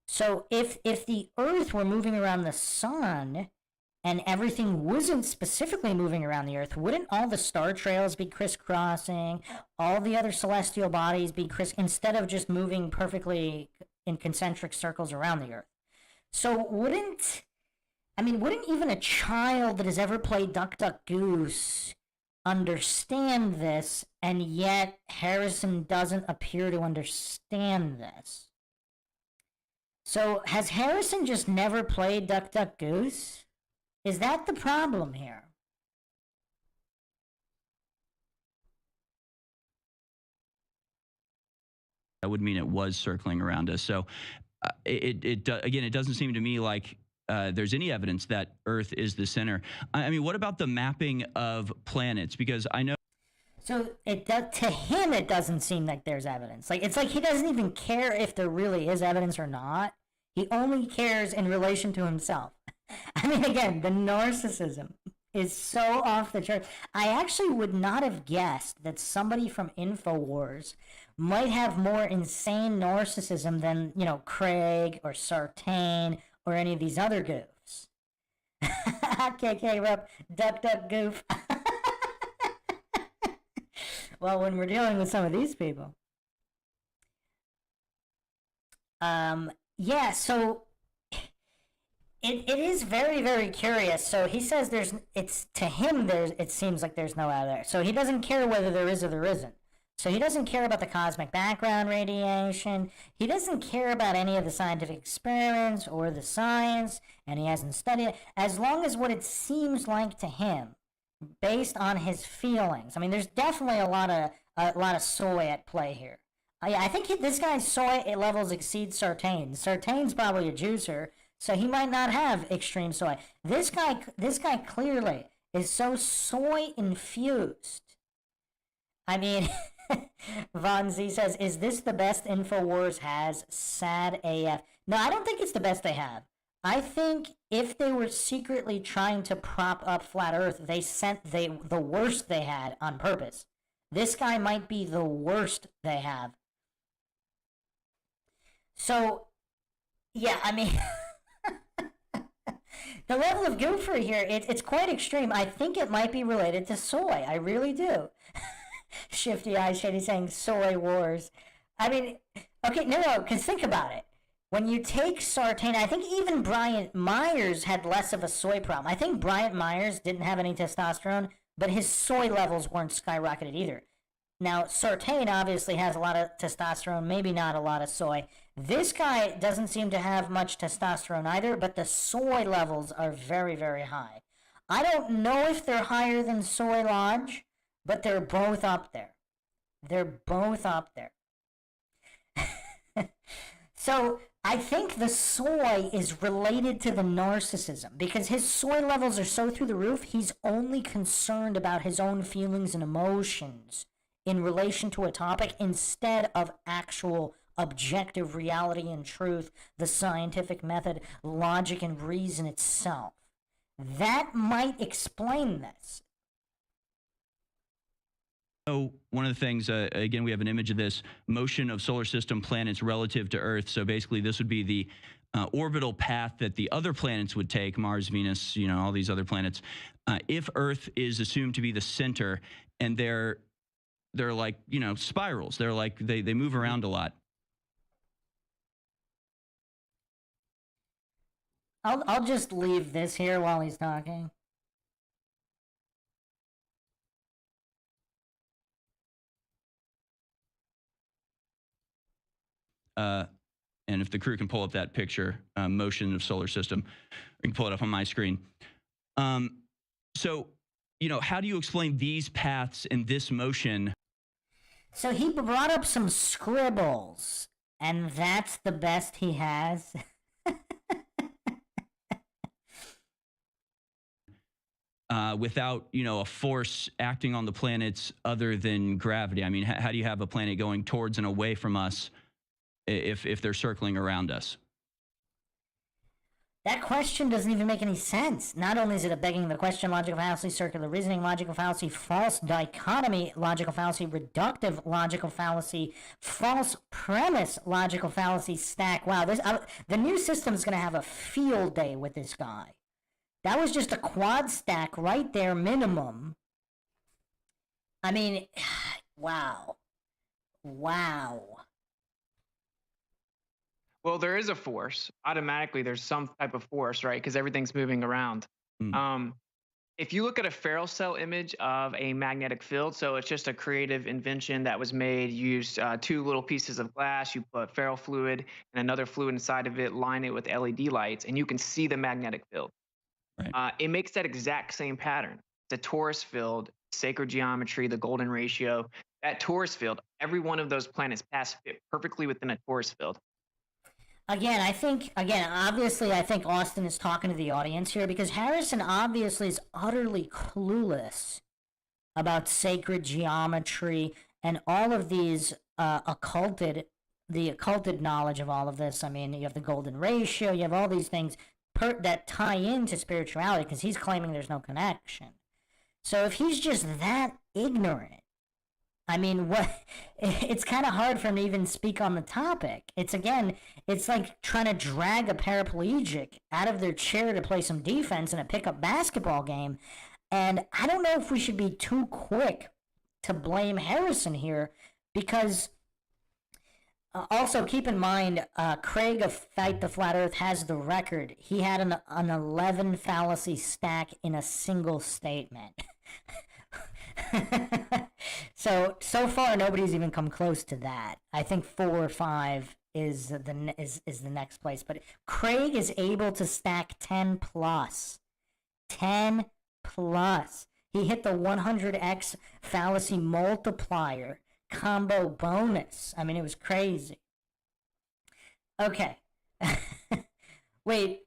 So if the Earth were moving around the sun and everything wasn't specifically moving around the Earth, wouldn't all the star trails be crisscrossing? All the other celestial bodies be instead of just moving perfectly in concentric circles around the Earth? So wouldn't even a child that has ever played Duck, Duck, Goose understand this, and yet Harrison doesn't appear to understand this? So has Harrison just never played Duck, Duck, Goose? Is that the problem here? That would mean it was circling around us. So it doesn't seem to me like there's any evidence that Earth is the center. I mean, what about the mapping of planets? Because I know. So to him, it doesn't seem like there's evidence. Like, it's like he doesn't even care if there really is evidence or not. He only cares in relation to himself. I mean, again, the narcissism is so off the chart. I actually would not have guessed that somebody from INFOWARS might have more insane narcissism than, Craig or Sartain or any of these other goofs. KK Rep, Duck, Duck, Goof. Well, when we're dealing with some of these people. Yeah, so it is very, very curious. So he says it seems like there's no other. So he doesn't care whether there is or there isn't. So he doesn't care about the cosmic background radiation. He doesn't care about any of the scientific experiments or the science, and he hasn't studied it. As long as what it seems like to him, based on his feelings. I mean, there's definitely a lot of soy at play here. I think this guy's soy levels exceed Sartain's. Sartain's probably a juicer, so he might not have extreme soy. This guy clearly is so soy infused. I mean, Von Z says, is this the best InfoWars has? Sad AF. No, I don't think it's the best they have. I think if they were secretly trying to prop up Flat Earth, they sent the worst they had on purpose. This guy might be the worst they have. So, yeah, I mean, the level of goofery here, it's quite extreme. I think it might be related to soy. I really do. Shifty Eyes Shady saying soy wars. I mean, okay, no, because think about it. When you take Sartain, I think even Bryant Myers had less of a soy problem. I think Bryant Myers didn't have any testosterone, but his soy levels weren't skyrocketed either. Now, Sartain obviously has a lot of testosterone, maybe not a lot of soy. This guy doesn't seem to have much testosterone either, but the soy levels are very, very high. I don't know if they're higher than Soy Lodge, but they're both up there. They're both up there. So I think the soy is related to the narcissism because his soy levels are so through the roof, he's only concerned about his own feelings and emotions in relation to a topic instead of actual objective reality and truth, the scientific method, logic and reason itself. That might explain this. So one of the things, again, we have an image of this motion of solar system planets relative to Earth. So basically, this would be the orbital path that the other planets would take, Mars, Venus, all these other planets. If Earth is assumed to be the center, and they're like, spirals. They're like, they move around a lot. I'll just leave this here while he's talking. And if the crew can pull up that picture, motion of solar system, you can pull it up on my screen. So, how do you explain these paths and this motion? So he brought up some scribbles, and that's the best he has. Without, a force acting on the planets other than gravity. I mean, how do you have a planet going towards and away from us if they're circling around us? That question doesn't even make any sense. Not only is it a begging the question, logical fallacy, circular reasoning, logical fallacy, false dichotomy, logical fallacy, reductive logical fallacy, false premise, logical fallacy stack. Wow, the new system is going to have a field day with this guy. That was just a quad stack right there, minimum. I mean, wow. Wow. Well, there is a force. Automatically, there's some type of force, right? Because everything's moving around. If you look at a Ferrel cell image of a magnetic field, so it's just a creative invention that was made. You use two little pieces of glass, you put ferrol fluid and another fluid inside of it, line it with LED lights, and you can see the magnetic field. Right. It makes that exact same pattern. The Taurus field, sacred geometry, the golden ratio, that Taurus field, every one of those planets fit perfectly within a Taurus field. Obviously, I think Austin is talking to the audience here because Harrison obviously is utterly clueless about sacred geometry and all of these occulted knowledge of all of this. I mean, you have the golden ratio, you have all these things that tie into spirituality because he's claiming there's no connection. So if he's just that ignorant, I mean, it's kind of hard for him to even speak on the topic. It's like trying to drag a paraplegic out of their chair to play some defense in a pickup basketball game. And I don't know if we should be too quick to blame Harrison here because also keep in mind, Craig of Fight the Flat Earth has the record. He had an 11 fallacy stack in a single statement. So far nobody's even come close to that. I think 4 or 5 is the next place, but Craig is able to stack 10 plus. 10 plus. He hit the 100x fallacy multiplier combo bonus. I mean, it was crazy. Okay. Wait,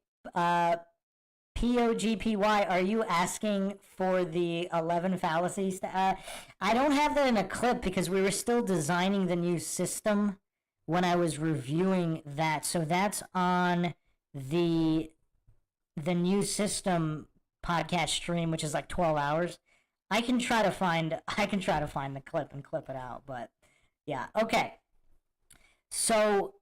POGPY, are you asking for the 11 fallacies? I don't have that in a clip because we were still designing the new system when I was reviewing that. So that's on the new system podcast stream, which is like 12 hours. I can try to find the clip and clip it out, but yeah. Okay. So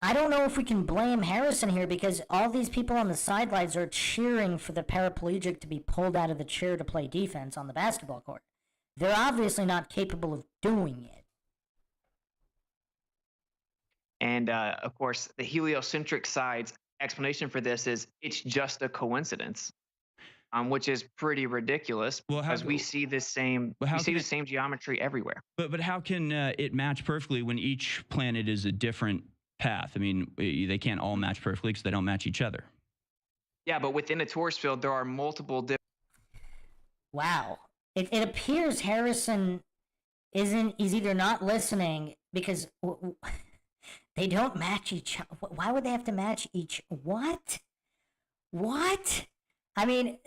I don't know if we can blame Harrison here because all these people on the sidelines are cheering for the paraplegic to be pulled out of the chair to play defense on the basketball court. They're obviously not capable of doing it. And of course, the heliocentric side's explanation for this is it's just a coincidence, which is pretty ridiculous because we see the same geometry everywhere. But how can it match perfectly when each planet is a different path? I mean, they can't all match perfectly because they don't match each other. Yeah, but within a torus field, there are multiple different. Wow. It appears Harrison is either not listening because they don't match each other. Why would they have to match each? What? I mean,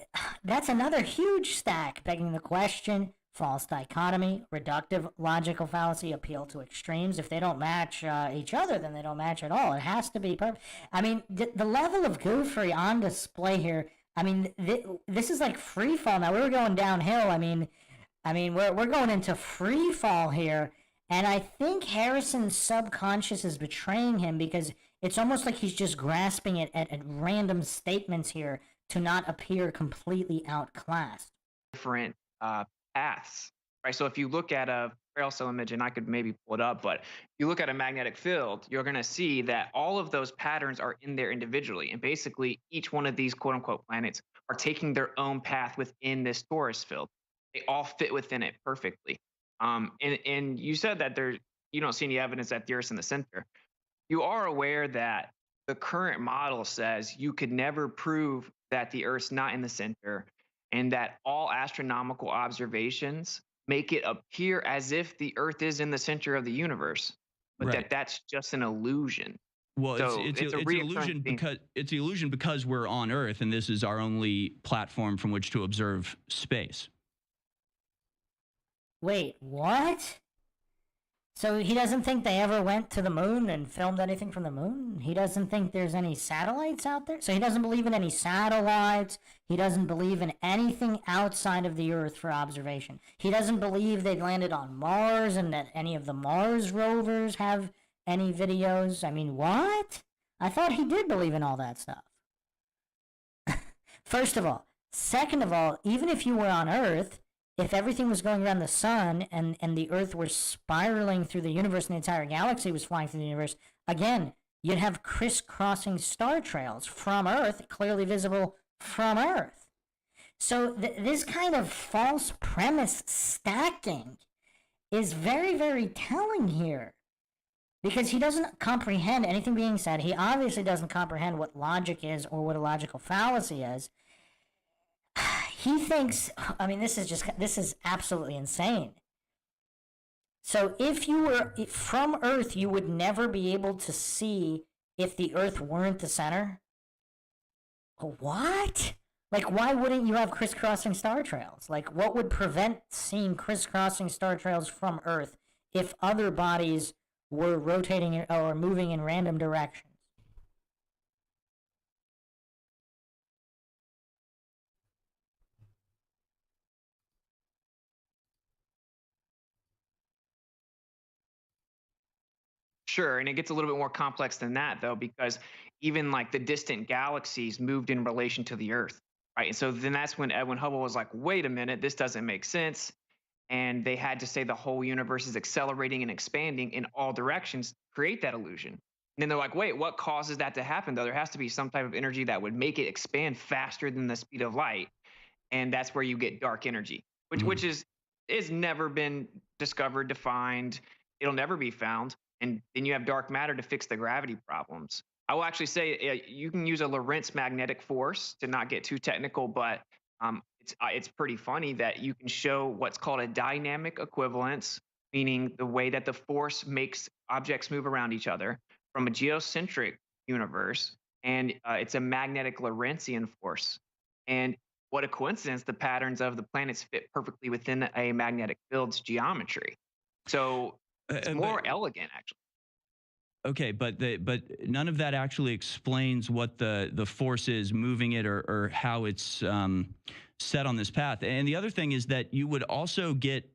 that's another huge stack, begging the question. False dichotomy, reductive logical fallacy, appeal to extremes. If they don't match each other, then they don't match at all. It has to be perfect. I mean, the level of goofery on display here, I mean, this is like free fall. Now, we were going downhill. I mean, we're going into free fall here. And I think Harrison's subconscious is betraying him because it's almost like he's just grasping it at random statements here to not appear completely outclassed. Different paths, right? So if you look at a rail cell image, and I could maybe pull it up, but if you look at a magnetic field, you're going to see that all of those patterns are in there individually. And basically, each one of these quote unquote planets are taking their own path within this torus field. They all fit within it perfectly. And you said that you don't see any evidence that the Earth's in the center. You are aware that the current model says you could never prove that the Earth's not in the center, and that all astronomical observations make it appear as if the Earth is in the center of the universe, but Right. that's just an illusion. Well, So it's it's a an reoccurring illusion theme. it's the illusion because we're on Earth, and this is our only platform from which to observe space. Wait, what? So he doesn't think they ever went to the moon and filmed anything from the moon? He doesn't think there's any satellites out there? So he doesn't believe in any satellites. He doesn't believe in anything outside of the Earth for observation. He doesn't believe they landed on Mars and that any of the Mars rovers have any videos. I mean, what? I thought he did believe in all that stuff. First of all. Second of all, even if you were on Earth, if everything was going around the sun and the Earth were spiraling through the universe and the entire galaxy was flying through the universe, again, you'd have crisscrossing star trails from Earth, clearly visible from Earth. So this kind of false premise stacking is very, very telling here. Because he doesn't comprehend anything being said. He obviously doesn't comprehend what logic is or what a logical fallacy is. He thinks, I mean, this is absolutely insane. So if you were from Earth, you would never be able to see if the Earth weren't the center? What? Like, why wouldn't you have crisscrossing star trails? Like, what would prevent seeing crisscrossing star trails from Earth if other bodies were rotating or moving in random directions? Sure, and it gets a little bit more complex than that, though, because even like the distant galaxies moved in relation to the Earth, right? And so then that's when Edwin Hubble was like, wait a minute, this doesn't make sense. And they had to say the whole universe is accelerating and expanding in all directions to create that illusion. And then they're like, wait, what causes that to happen, though? There has to be some type of energy that would make it expand faster than the speed of light. And that's where you get dark energy, which is never been discovered, defined. It'll never be found. And then you have dark matter to fix the gravity problems. I will actually say you can use a Lorentz magnetic force to not get too technical, but it's pretty funny that you can show what's called a dynamic equivalence, meaning the way that the force makes objects move around each other from a geocentric universe. and it's a magnetic Lorentzian force. And what a coincidence, the patterns of the planets fit perfectly within a magnetic field's geometry. So it's more elegant, actually. Okay, but none of that actually explains what the force is moving it or how it's set on this path. And the other thing is that you would also get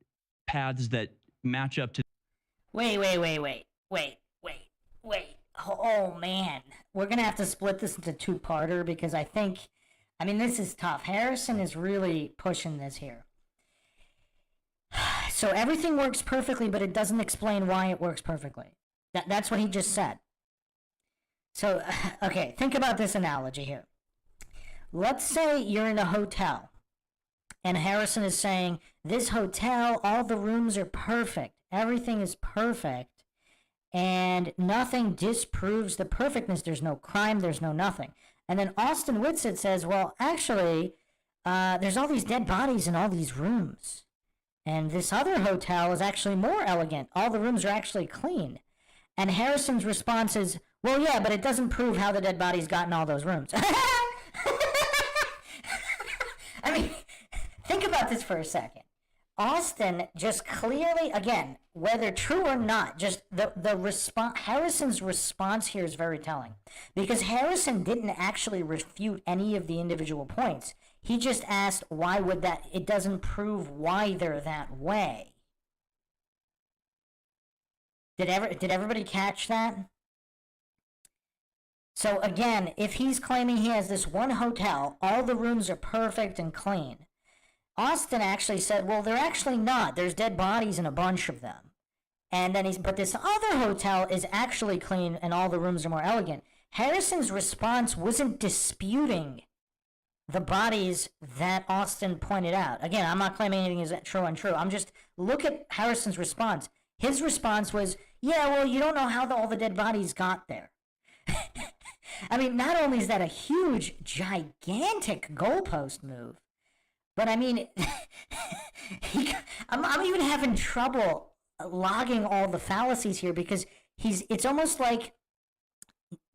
paths that match up to. Wait. Oh, man. We're going to have to split this into two-parter because I mean, this is tough. Harrison is really pushing this here. So everything works perfectly, but it doesn't explain why it works perfectly. That's what he just said. So, okay, think about this analogy here. Let's say you're in a hotel, and Harrison is saying, this hotel, all the rooms are perfect. Everything is perfect. And nothing disproves the perfectness. There's no crime. There's no nothing. And then Austin Whitsitt says, well, actually, there's all these dead bodies in all these rooms. And this other hotel is actually more elegant. All the rooms are actually clean. And Harrison's response is, well, yeah, but it doesn't prove how the dead bodies got in all those rooms. I mean, think about this for a second. Austin just clearly, again, whether true or not, just the response, Harrison's response here is very telling. Because Harrison didn't actually refute any of the individual points. He just asked, why would that, it doesn't prove why they're that way. Did everybody catch that? So again, if he's claiming he has this one hotel, all the rooms are perfect and clean, Austin actually said, well, they're actually not. There's dead bodies in a bunch of them. And then but this other hotel is actually clean and all the rooms are more elegant. Harrison's response wasn't disputing the bodies that Austin pointed out. Again, I'm not claiming anything is true or untrue. I'm just, look at Harrison's response. His response was, yeah, well, you don't know how all the dead bodies got there. I mean, not only is that a huge, gigantic goalpost move, but I mean, I'm even having trouble logging all the fallacies here because it's almost like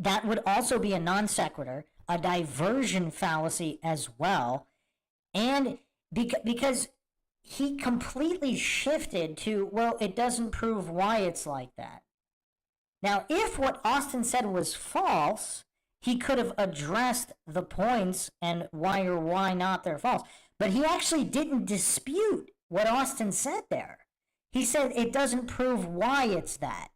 that would also be a non sequitur, a diversion fallacy as well, and because he completely shifted to, well, it doesn't prove why it's like that. Now, if what Austin said was false, he could have addressed the points and why or why not they're false. But he actually didn't dispute what Austin said there. He said it doesn't prove why it's that.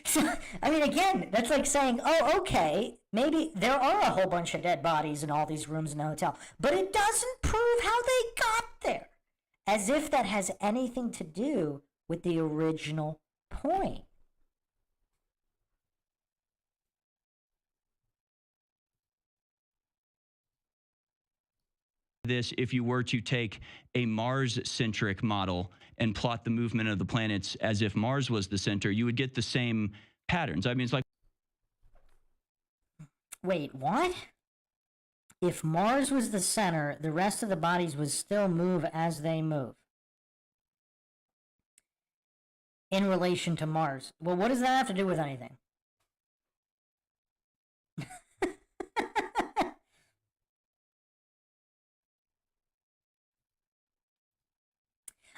So, I mean, again, that's like saying, oh, okay, maybe there are a whole bunch of dead bodies in all these rooms in the hotel, but it doesn't prove how they got there. As if that has anything to do with the original point. This, if you were to take a Mars-centric model and plot the movement of the planets as if Mars was the center, you would get the same patterns. I mean, it's like... Wait, what? If Mars was the center, the rest of the bodies would still move as they move. In relation to Mars. Well, what does that have to do with anything?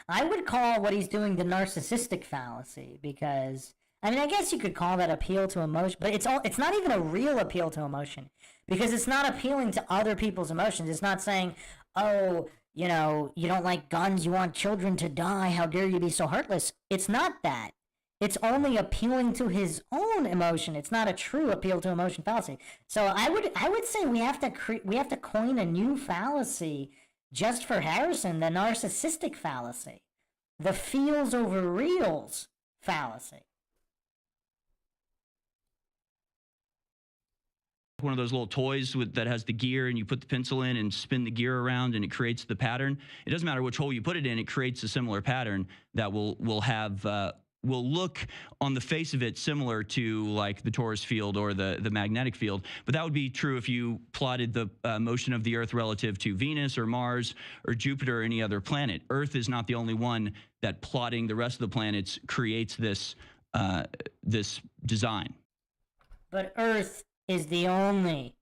I would call what he's doing the narcissistic fallacy because, I mean, I guess you could call that appeal to emotion, but it's not even a real appeal to emotion because it's not appealing to other people's emotions. It's not saying, oh, you know, you don't like guns, you want children to die, how dare you be so heartless. It's not that. It's only appealing to his own emotion. It's not a true appeal to emotion fallacy. So I would say we have to coin a new fallacy just for Harrison, the narcissistic fallacy, the feels over reals fallacy. One of those little toys that has the gear and you put the pencil in and spin the gear around and it creates the pattern. It doesn't matter which hole you put it in, it creates a similar pattern that will look on the face of it similar to like the Taurus field or the magnetic field. But that would be true if you plotted the motion of the Earth relative to Venus or Mars or Jupiter or any other planet. Earth is not the only one that plotting the rest of the planets creates this design. But Earth is the only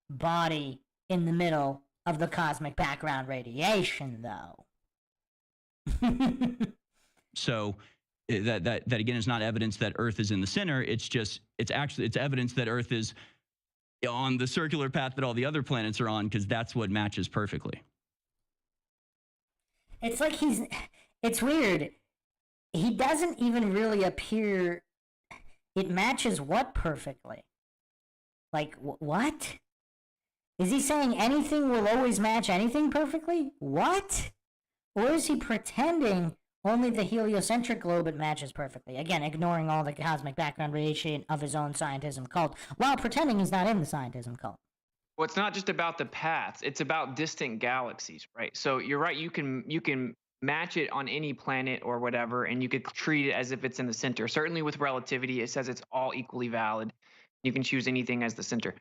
body in the middle of the cosmic background radiation, though. So that again is not evidence that Earth is in the center. It's evidence that Earth is on the circular path that all the other planets are on, because that's what matches perfectly. It's like it's weird. He doesn't even really appear. It matches what perfectly? Like, what? Is he saying anything will always match anything perfectly? What? Or is he pretending only the heliocentric globe it matches perfectly? Again, ignoring all the cosmic background radiation of his own scientism cult, while pretending he's not in the scientism cult. Well, it's not just about the paths; it's about distant galaxies, right? So you're right. You can match it on any planet or whatever, and you could treat it as if it's in the center. Certainly, with relativity, it says it's all equally valid. You can choose anything as the center.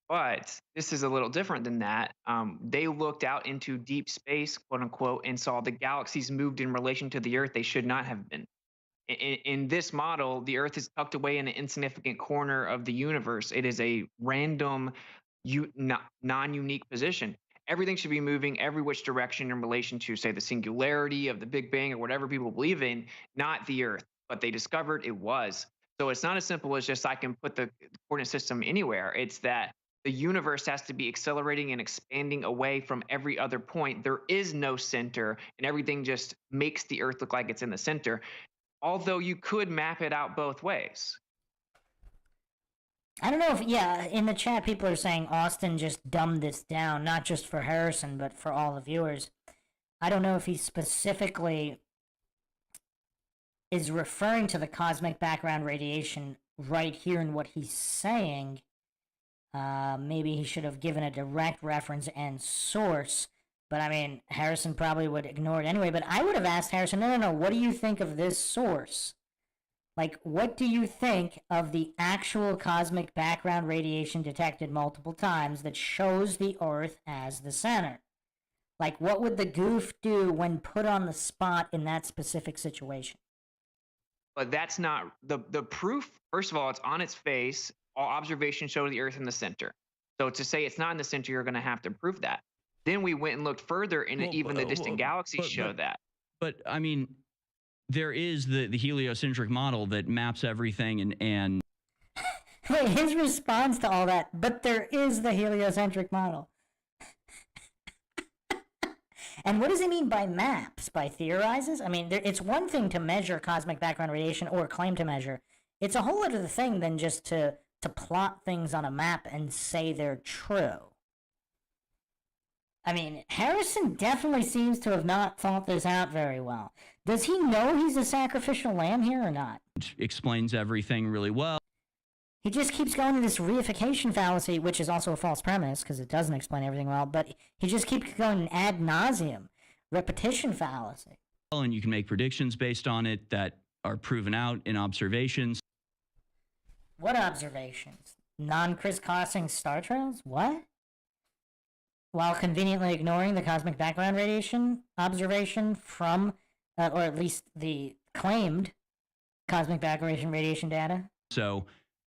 But this is a little different than that. They looked out into deep space, quote unquote, and saw the galaxies moved in relation to the Earth. They should not have been. In this model, the Earth is tucked away in an insignificant corner of the universe. It is a random, non-unique position. Everything should be moving every which direction in relation to, say, the singularity of the Big Bang or whatever people believe in, not the Earth. But they discovered it was. So it's not as simple as just I can put the coordinate system anywhere. It's that the universe has to be accelerating and expanding away from every other point. There is no center, and everything just makes the Earth look like it's in the center, although you could map it out both ways. I don't know if, yeah, in the chat people are saying Austin just dumbed this down, not just for Harrison, but for all the viewers. I don't know if he specifically is referring to the cosmic background radiation right here in what he's saying. Maybe he should have given a direct reference and source, but I mean, Harrison probably would ignore it anyway. But I would have asked Harrison, no, what do you think of this source? Like, what do you think of the actual cosmic background radiation detected multiple times that shows the Earth as the center? Like, what would the goof do when put on the spot in that specific situation? But that's not the proof. First of all, it's on its face. All observations show the Earth in the center. So to say it's not in the center, you're going to have to prove that. Then we went and looked further, and even the distant galaxies show that. But I mean, there is the heliocentric model that maps everything and Wait, his response to all that, but there is the heliocentric model. And what does he mean by maps? By theorizes? I mean, it's one thing to measure cosmic background radiation or claim to measure. It's a whole other thing than just to plot things on a map and say they're true. I mean, Harrison definitely seems to have not thought this out very well. Does he know he's a sacrificial lamb here or not? explains everything really well. He just keeps going to this reification fallacy, which is also a false premise because it doesn't explain everything well, but he just keeps going ad nauseum. Repetition fallacy. And you can make predictions based on it that are proven out in observations. What observations? Non-crisscrossing star trails? What? While conveniently ignoring the cosmic background radiation observation from, or at least the claimed cosmic background radiation data. So,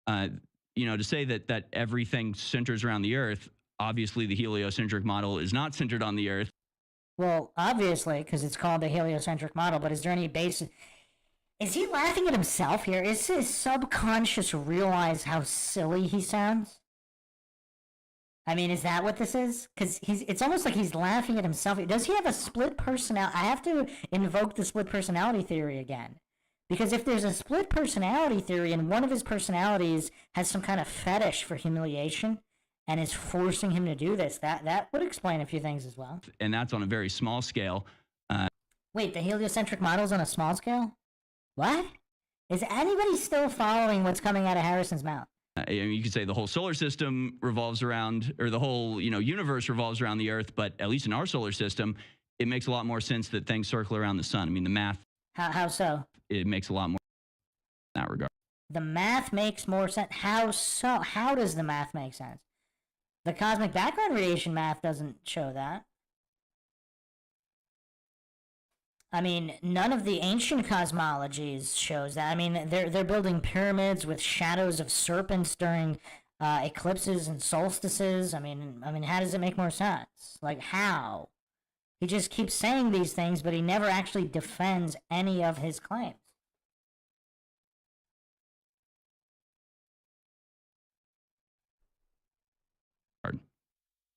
to say that everything centers around the Earth, obviously the heliocentric model is not centered on the Earth. Well, obviously, because it's called the heliocentric model, but is there any basis? Is he laughing at himself here? Is his subconscious realize how silly he sounds? I mean, is that what this is? Because it's almost like he's laughing at himself. Does he have a split personality? I have to invoke the split personality theory again. Because if there's a split personality theory and one of his personalities has some kind of fetish for humiliation and is forcing him to do this, that would explain a few things as well. And that's on a very small scale. Wait, the heliocentric model's on a small scale? What? Is anybody still following what's coming out of Harrison's mouth? You could say the whole solar system revolves around, or the whole universe revolves around the Earth, but at least in our solar system, it makes a lot more sense that things circle around the sun. I mean, the math. How so? It makes a lot more in that regard. The math makes more sense. How so? How does the math make sense? The cosmic background radiation math doesn't show that. I mean, none of the ancient cosmologies shows that. I mean, they're building pyramids with shadows of serpents during eclipses and solstices. I mean, how does it make more sense? Like, how? He just keeps saying these things, but he never actually defends any of his claims.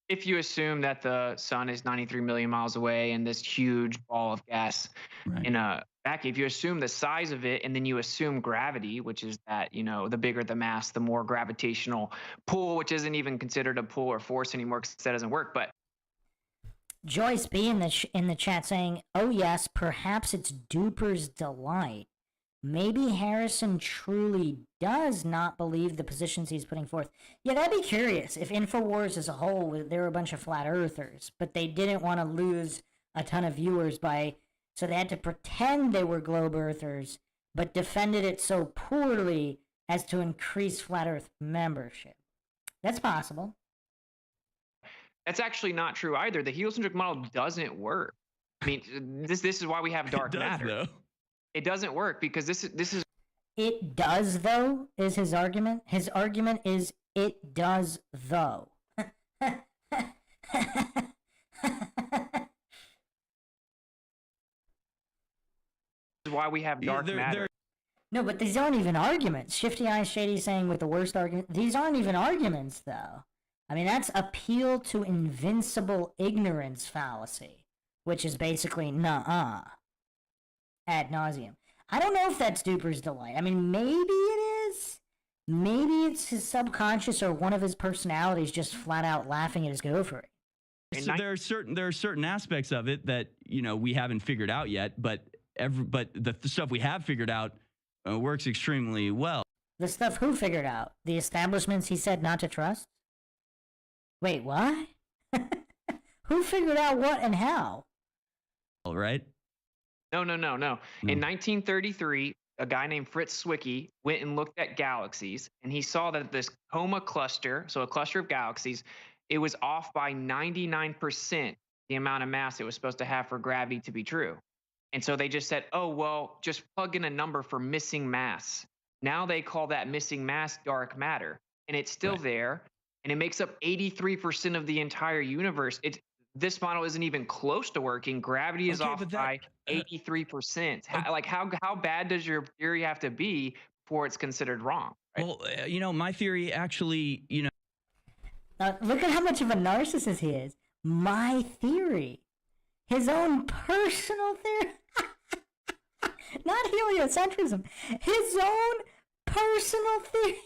If you assume that the sun is 93 million miles away and this huge ball of gas in a vacuum, if you assume the size of it and then you assume gravity, which is that, you know, the bigger the mass, the more gravitational pull, which isn't even considered a pull or force anymore because that doesn't work. But Joyce B in the chat saying, "Oh yes, perhaps it's Duper's delight. Maybe Harrison truly does not believe the positions he's putting forth." Yeah, that'd be curious if InfoWars as a whole, they were a bunch of flat earthers, but they didn't want to lose a ton of viewers so they had to pretend they were globe earthers, but defended it so poorly as to increase flat earth membership. That's possible. that's actually not true either. The heliocentric model doesn't work. I mean, this is why we have dark matter. Though. It doesn't work because this is. It does, though, is his argument. His argument is it does, though. Why we have dark matter. No, but these aren't even arguments. Shifty Eye Shady saying with the worst argument. These aren't even arguments, though. I mean, that's appeal to invincible ignorance fallacy, which is basically nuh-uh. Ad nauseum. I don't know if that's Duper's delight. I mean, maybe it is. Maybe it's his subconscious or one of his personalities just flat out laughing at his gopher. So there are certain aspects of it that, you know, we haven't figured out yet, but the stuff we have figured out works extremely well. The stuff who figured out? The establishments he said not to trust? Wait, what? Who figured out what and how? All right. No. In 1933, a guy named Fritz Zwicky went and looked at galaxies, and he saw that this coma cluster, so a cluster of galaxies, it was off by 99% the amount of mass it was supposed to have for gravity to be true. And so they just said, oh, well, just plug in a number for missing mass. Now they call that missing mass dark matter, and it's still there, and it makes up 83% of the entire universe. This model isn't even close to working. Gravity is off by 83%. How bad does your theory have to be before it's considered wrong? Right? Well, you know, my theory actually, you know. Look at how much of a narcissist he is. My theory. His own personal theory. Not heliocentrism. His own personal theory.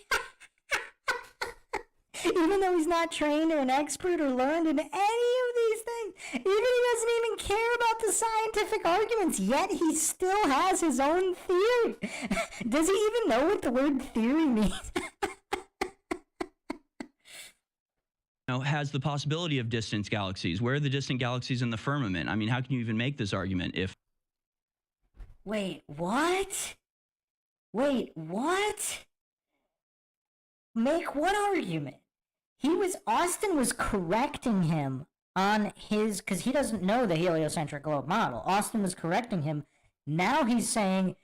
Even though he's not trained or an expert or learned in any of these things, even he doesn't even care about the scientific arguments, yet he still has his own theory. Does he even know what the word theory means? Has the possibility of distant galaxies. Where are the distant galaxies in the firmament? I mean, how can you even make this argument if... Wait, what? Make what argument? Austin was correcting him on his, because he doesn't know the heliocentric globe model. Austin was correcting him. Now he's saying,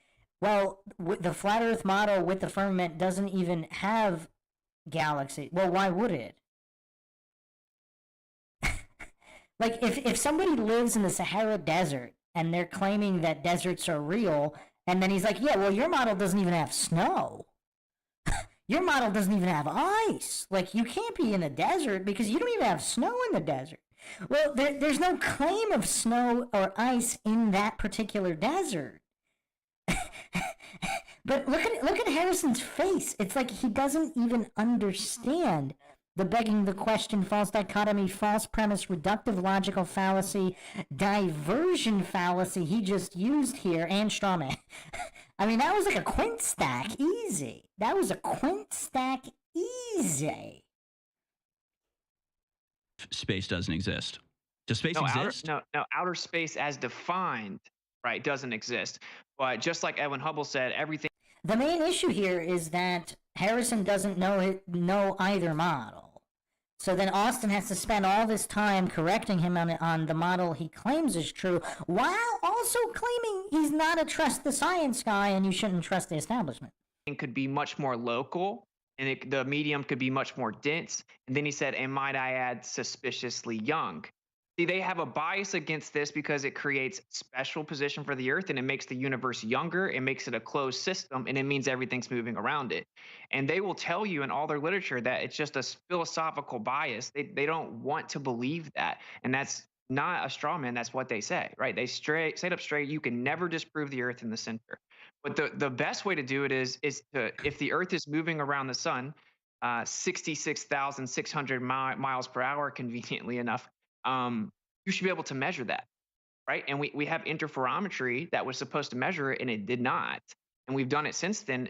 well, the flat earth model with the firmament doesn't even have galaxy. Well, why would it? Like, if somebody lives in the Sahara Desert and they're claiming that deserts are real, and then he's like, yeah, well, your model doesn't even have snow. Your model doesn't even have ice. Like, you can't be in a desert because you don't even have snow in the desert. Well, there's no claim of snow or ice in that particular desert. But look at Harrison's face. It's like he doesn't even understand the begging the question, false dichotomy, false premise, reductive logical fallacy, diversion fallacy he just used here, and strawman. I mean, that was like a quint stack easy. That was a quint stack easy. Space doesn't exist. Does space exist? No, outer space as defined, right, doesn't exist. But just like Edwin Hubble said, everything... The main issue here is that Harrison doesn't know either model. So then Austin has to spend all this time correcting him on the model he claims is true, while also claiming he's not a trust the science guy and you shouldn't trust the establishment. It could be much more local, and the medium could be much more dense. And then he said, and might I add, suspiciously young. See, they have a bias against this because it creates special position for the Earth, and it makes the universe younger. It makes it a closed system, and it means everything's moving around it. And they will tell you in all their literature that it's just a philosophical bias. They don't want to believe that, and that's not a straw man. That's what they say, right? They say it up straight. You can never disprove the Earth in the center. But the best way to do it is to, if the Earth is moving around the sun, 66,600 miles per hour, conveniently enough, you should be able to measure that, right? And we have interferometry that was supposed to measure it, and it did not. And we've done it since then.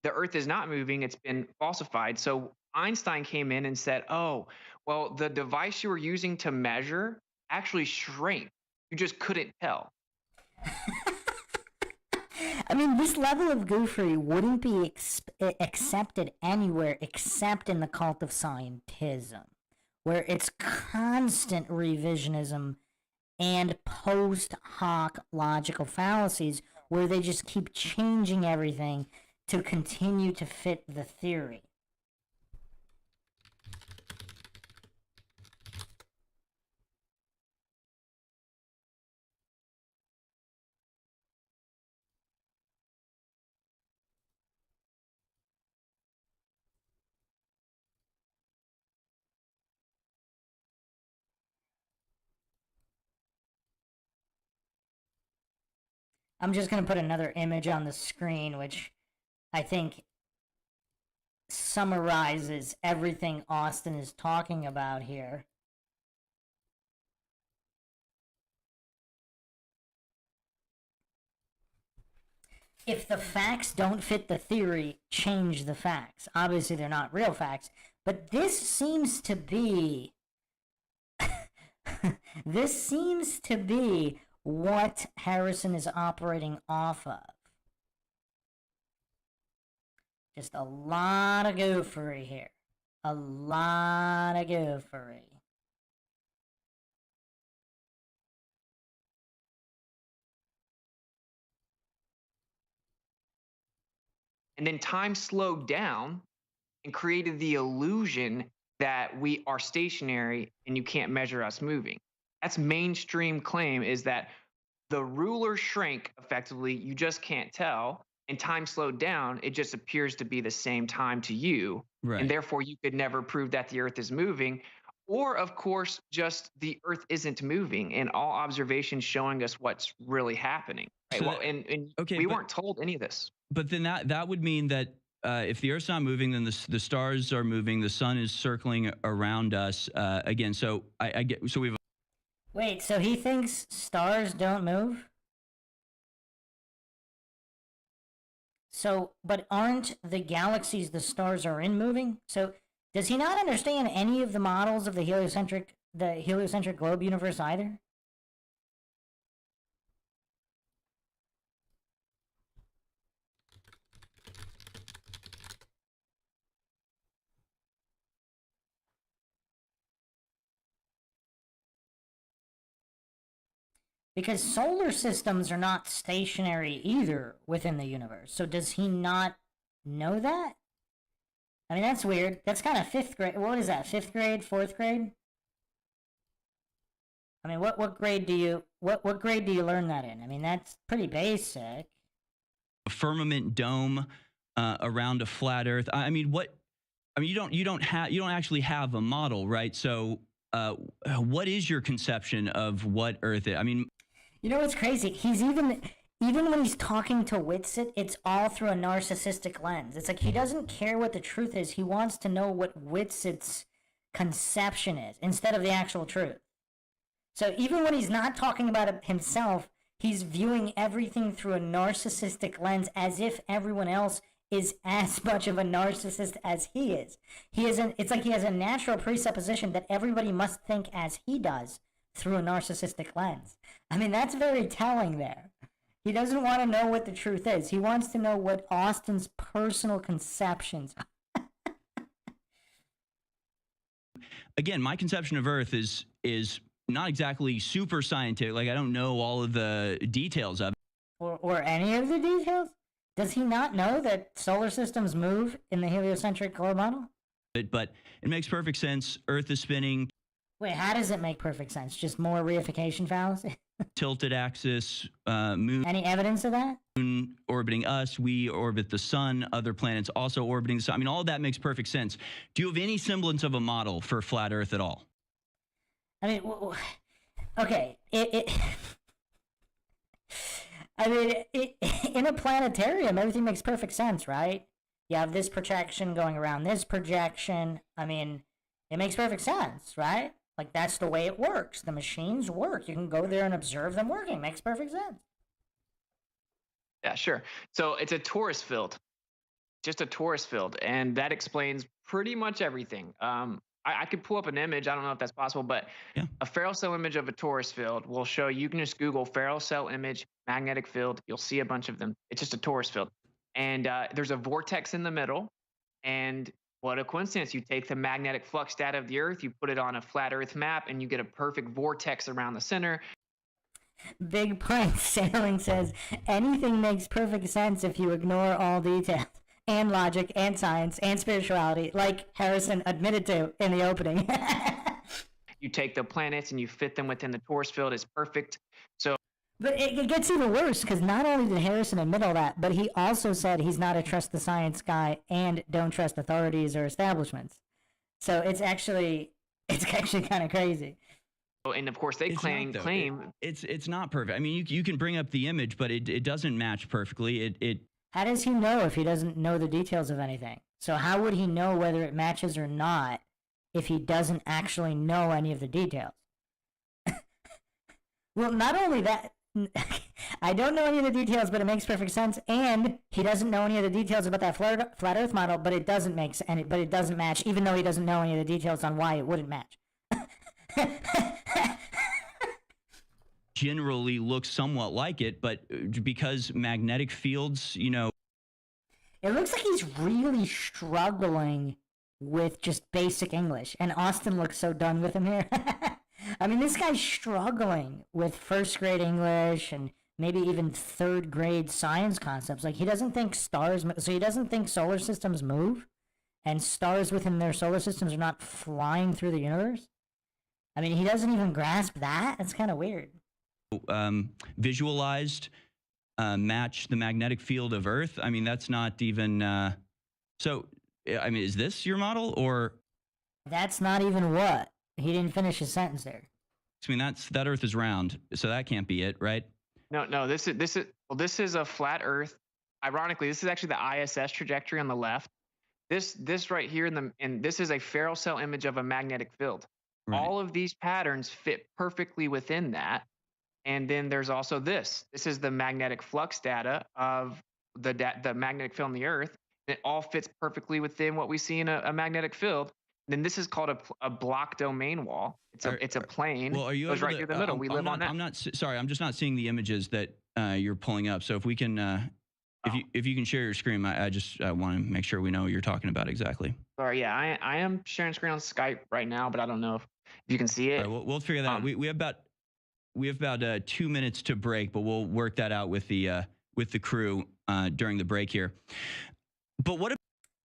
The Earth is not moving. It's been falsified. So Einstein came in and said, oh, well, the device you were using to measure actually shrank. You just couldn't tell. I mean, this level of goofery wouldn't be accepted anywhere except in the cult of scientism, where it's constant revisionism and post hoc logical fallacies, where they just keep changing everything to continue to fit the theory. I'm just going to put another image on the screen, which I think summarizes everything Austin is talking about here. If the facts don't fit the theory, change the facts. Obviously, they're not real facts, but this seems to be this seems to be what Harrison is operating off of. Just a lot of goofery here. A lot of goofery. And then time slowed down and created the illusion that we are stationary and you can't measure us moving. That's mainstream claim, is that the ruler shrank effectively, you just can't tell, and time slowed down, it just appears to be the same time to you, Right. and therefore you could never prove that the Earth is moving. Or, of course, just the Earth isn't moving, and all observations showing us what's really happening. Right? So Well, that- and okay, we but- weren't told any of this. But then that would mean that if the Earth's not moving, then the stars are moving. The sun is circling around us again. So I get. So we've. Wait, so he thinks stars don't move? So, but aren't the galaxies the stars are in moving? So, does he not understand any of the models of the heliocentric globe universe either? Because solar systems are not stationary either within the universe. So does he not know that? I mean, that's weird. That's kind of fifth grade. What is that? Fifth grade? Fourth grade? I mean, what grade do you learn that in? I mean, that's pretty basic. A firmament dome around a flat Earth. I mean, what? I mean, you don't actually have a model, right? So, what is your conception of what Earth is? I mean, you know what's crazy? He's even when he's talking to WITSIT, it's all through a narcissistic lens. It's like he doesn't care what the truth is. He wants to know what WITSIT's conception is instead of the actual truth. So even when he's not talking about it himself, he's viewing everything through a narcissistic lens, as if everyone else is as much of a narcissist as he is. It's like he has a natural presupposition that everybody must think as he does through a narcissistic lens. I mean, that's very telling there. He doesn't want to know what the truth is. He wants to know what Austin's personal conceptions are. again, my conception of Earth is not exactly super scientific. Like, I don't know all of the details of it. Or any of the details? Does he not know that solar systems move in the heliocentric globe model? But it makes perfect sense. Earth is spinning. Wait, how does it make perfect sense? Just more reification fallacy? Tilted axis, moon Any evidence of that? orbiting us, we orbit the sun, other planets also orbiting the sun. I mean, all of that makes perfect sense. Do you have any semblance of a model for flat Earth at all? I mean, okay, in a planetarium, everything makes perfect sense, right? You have this projection going around this projection. I mean, it makes perfect sense, right? Like, that's the way it works. The machines work. You can go there and observe them working. It makes perfect sense. Yeah, sure. So it's a torus field, just a torus field, and that explains pretty much everything. I could pull up an image. I don't know if that's possible, but Yeah. a Ferrel cell image of a torus field will show. You can just Google Ferrel cell image magnetic field. You'll see a bunch of them. It's just a torus field, and there's a vortex in the middle. And what a coincidence! You take the magnetic flux data of the Earth, you put it on a flat Earth map, and you get a perfect vortex around the center. Big Point Sailing says, anything makes perfect sense if you ignore all details and logic and science and spirituality, like Harrison admitted to in the opening. You take the planets and you fit them within the torus field. It's perfect. So But it gets even worse, because not only did Harrison admit all that, but he also said he's not a trust the science guy and don't trust authorities or establishments. So it's actually kind of crazy. and of course they It's claim not, though. It's not perfect. I mean, you can bring up the image, but it doesn't match perfectly. How does he know if he doesn't know the details of anything? So how would he know whether it matches or not if he doesn't actually know any of the details? Well, not only that, I don't know any of the details, but it makes perfect sense. And he doesn't know any of the details about that flat Earth model, but it doesn't but it doesn't match, even though he doesn't know any of the details on why it wouldn't match. generally looks somewhat like it, but because magnetic fields, It looks like he's really struggling with just basic English, and Austin looks so done with him here. I mean, this guy's struggling with first grade English and maybe even third grade science concepts. Like, he doesn't think so he doesn't think solar systems move, and stars within their solar systems are not flying through the universe. I mean, he doesn't even grasp that. That's kind of weird. Visualized match the magnetic field of Earth. I mean, that's not even so. I mean, is this your model, or That's not even what. He didn't finish his sentence there. I mean, that Earth is round, so that can't be it, right? No. This is a flat Earth. Ironically, this is actually the ISS trajectory on the left. This right here and this is a Ferrel cell image of a magnetic field. Right. All of these patterns fit perfectly within that. And then there's also this. This is the magnetic flux data of the magnetic field on the Earth. It all fits perfectly within what we see in a magnetic field. And then this is called a block domain wall. It's a plane. Well, are you goes able right to- through the middle. We live on that. I'm just not seeing the images that you're pulling up. So if we can, if you can share your screen, I just want to make sure we know what you're talking about exactly. Sorry, yeah, I am sharing screen on Skype right now, but I don't know if you can see it. All right, we'll figure that out. We have about 2 minutes to break, but we'll work that out with the crew during the break here. But what?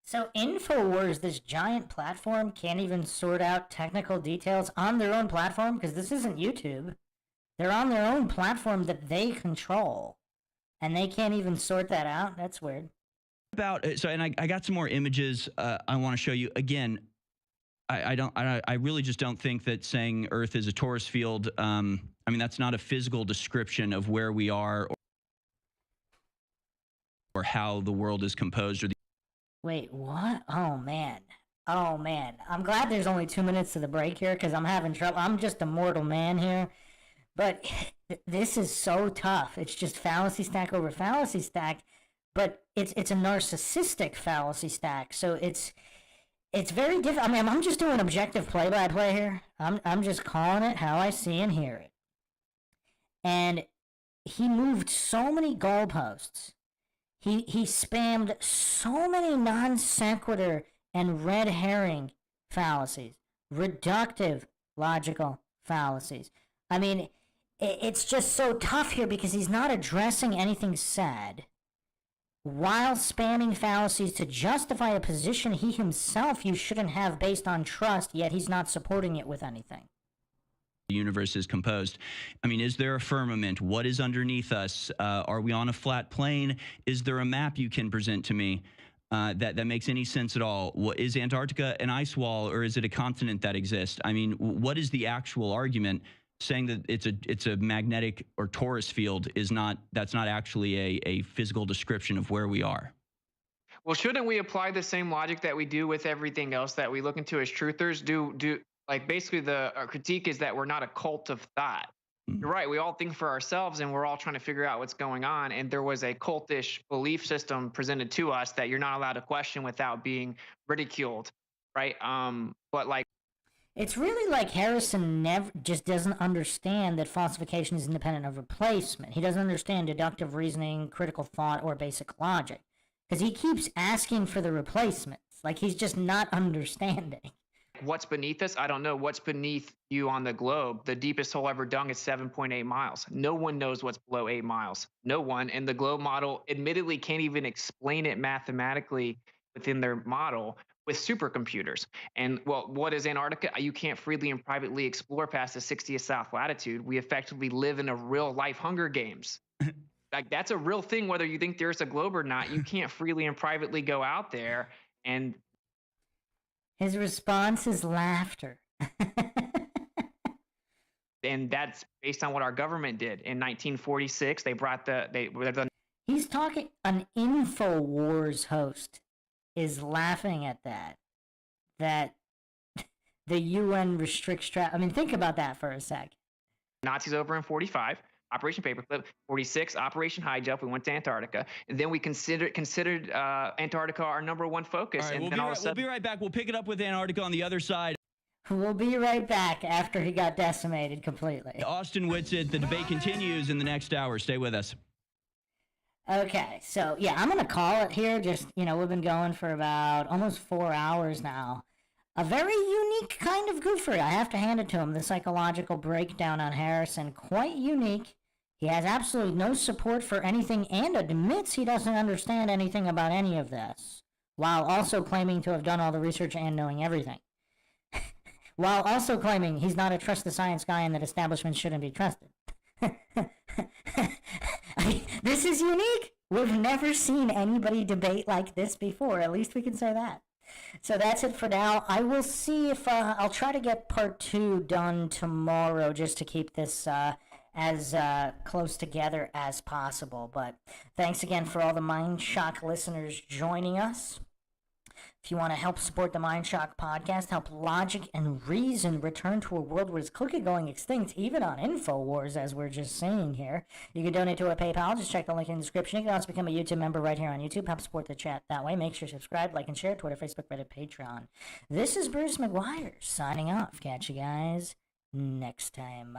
So InfoWars, this giant platform, can't even sort out technical details on their own platform, because this isn't YouTube. They're on their own platform that they control, and they can't even sort that out? That's weird. I got some more images I want to show you. Again, I really just don't think that saying Earth is a torus field, I mean, that's not a physical description of where we are or how the world is composed. Wait, what? Oh, man. I'm glad there's only 2 minutes to the break here, because I'm having trouble. I'm just a mortal man here. But this is so tough. It's just fallacy stack over fallacy stack. But it's a narcissistic fallacy stack. So it's very difficult. I mean, I'm just doing objective play-by-play here. I'm just calling it how I see and hear it. And he moved so many goalposts. He spammed so many non sequitur and red herring fallacies. reductive logical fallacies. I mean, it's just so tough here because he's not addressing anything said while spanning fallacies to justify a position he himself you shouldn't have based on trust, yet he's not supporting it with anything. The universe is composed. I mean, is there a firmament? What is underneath us? Are we on a flat plane? Is there a map you can present to me that makes any sense at all? Is Antarctica an ice wall, or is it a continent that exists? I mean, what is the actual argument? Saying that it's a magnetic or Taurus field that's not actually a physical description of where we are. Well, shouldn't we apply the same logic that we do with everything else that we look into as truthers? Like, basically our critique is that we're not a cult of thought. You're right. We all think for ourselves, and we're all trying to figure out what's going on. And there was a cultish belief system presented to us that you're not allowed to question without being ridiculed, right? But like, it's really like Harrison just doesn't understand that falsification is independent of replacement. He doesn't understand deductive reasoning, critical thought, or basic logic, because he keeps asking for the replacements. Like, he's just not understanding. What's beneath us? I don't know. What's beneath you on the globe? The deepest hole ever dug is 7.8 miles. No one knows what's below 8 miles. No one. And the globe model admittedly can't even explain it mathematically within their model with supercomputers. And, well, what is Antarctica? You can't freely and privately explore past the 60th south latitude. We effectively live in a real life Hunger Games. Like, that's a real thing, whether you think there's a globe or not. You can't freely and privately go out there. And his response is laughter. And that's based on what our government did in 1946. They brought He's talking. An INFOWARS host is laughing at that the UN restricts I mean, think about that for a sec. Nazis over in 45, Operation Paperclip. 46, Operation High Jump. We went to Antarctica, and then we considered Antarctica our number one focus. All right, and we'll then be right back. We'll pick it up with Antarctica on the other side. We'll be right back after he got decimated completely. Austin WITSIT, the debate continues in the next hour. Stay with us. Okay, so yeah, I'm going to call it here. Just, we've been going for about almost 4 hours now. A very unique kind of goofery. I have to hand it to him. The psychological breakdown on Harrison, quite unique. He has absolutely no support for anything and admits he doesn't understand anything about any of this, while also claiming to have done all the research and knowing everything. While also claiming he's not a trust the science guy and that establishments shouldn't be trusted. This is unique. We've never seen anybody debate like this before. At least we can say that. So that's it for now. I will see if I'll try to get part 2 done tomorrow just to keep this as close together as possible. But thanks again for all the MindShock listeners joining us. If you want to help support the MindShock podcast, help logic and reason return to a world where it's quickly going extinct, even on InfoWars, as we're just saying here, you can donate to our PayPal. Just check the link in the description. You can also become a YouTube member right here on YouTube. Help support the chat that way. Make sure you subscribe, like, and share. Twitter, Facebook, Reddit, Patreon. This is Bruce McGuire signing off. Catch you guys next time.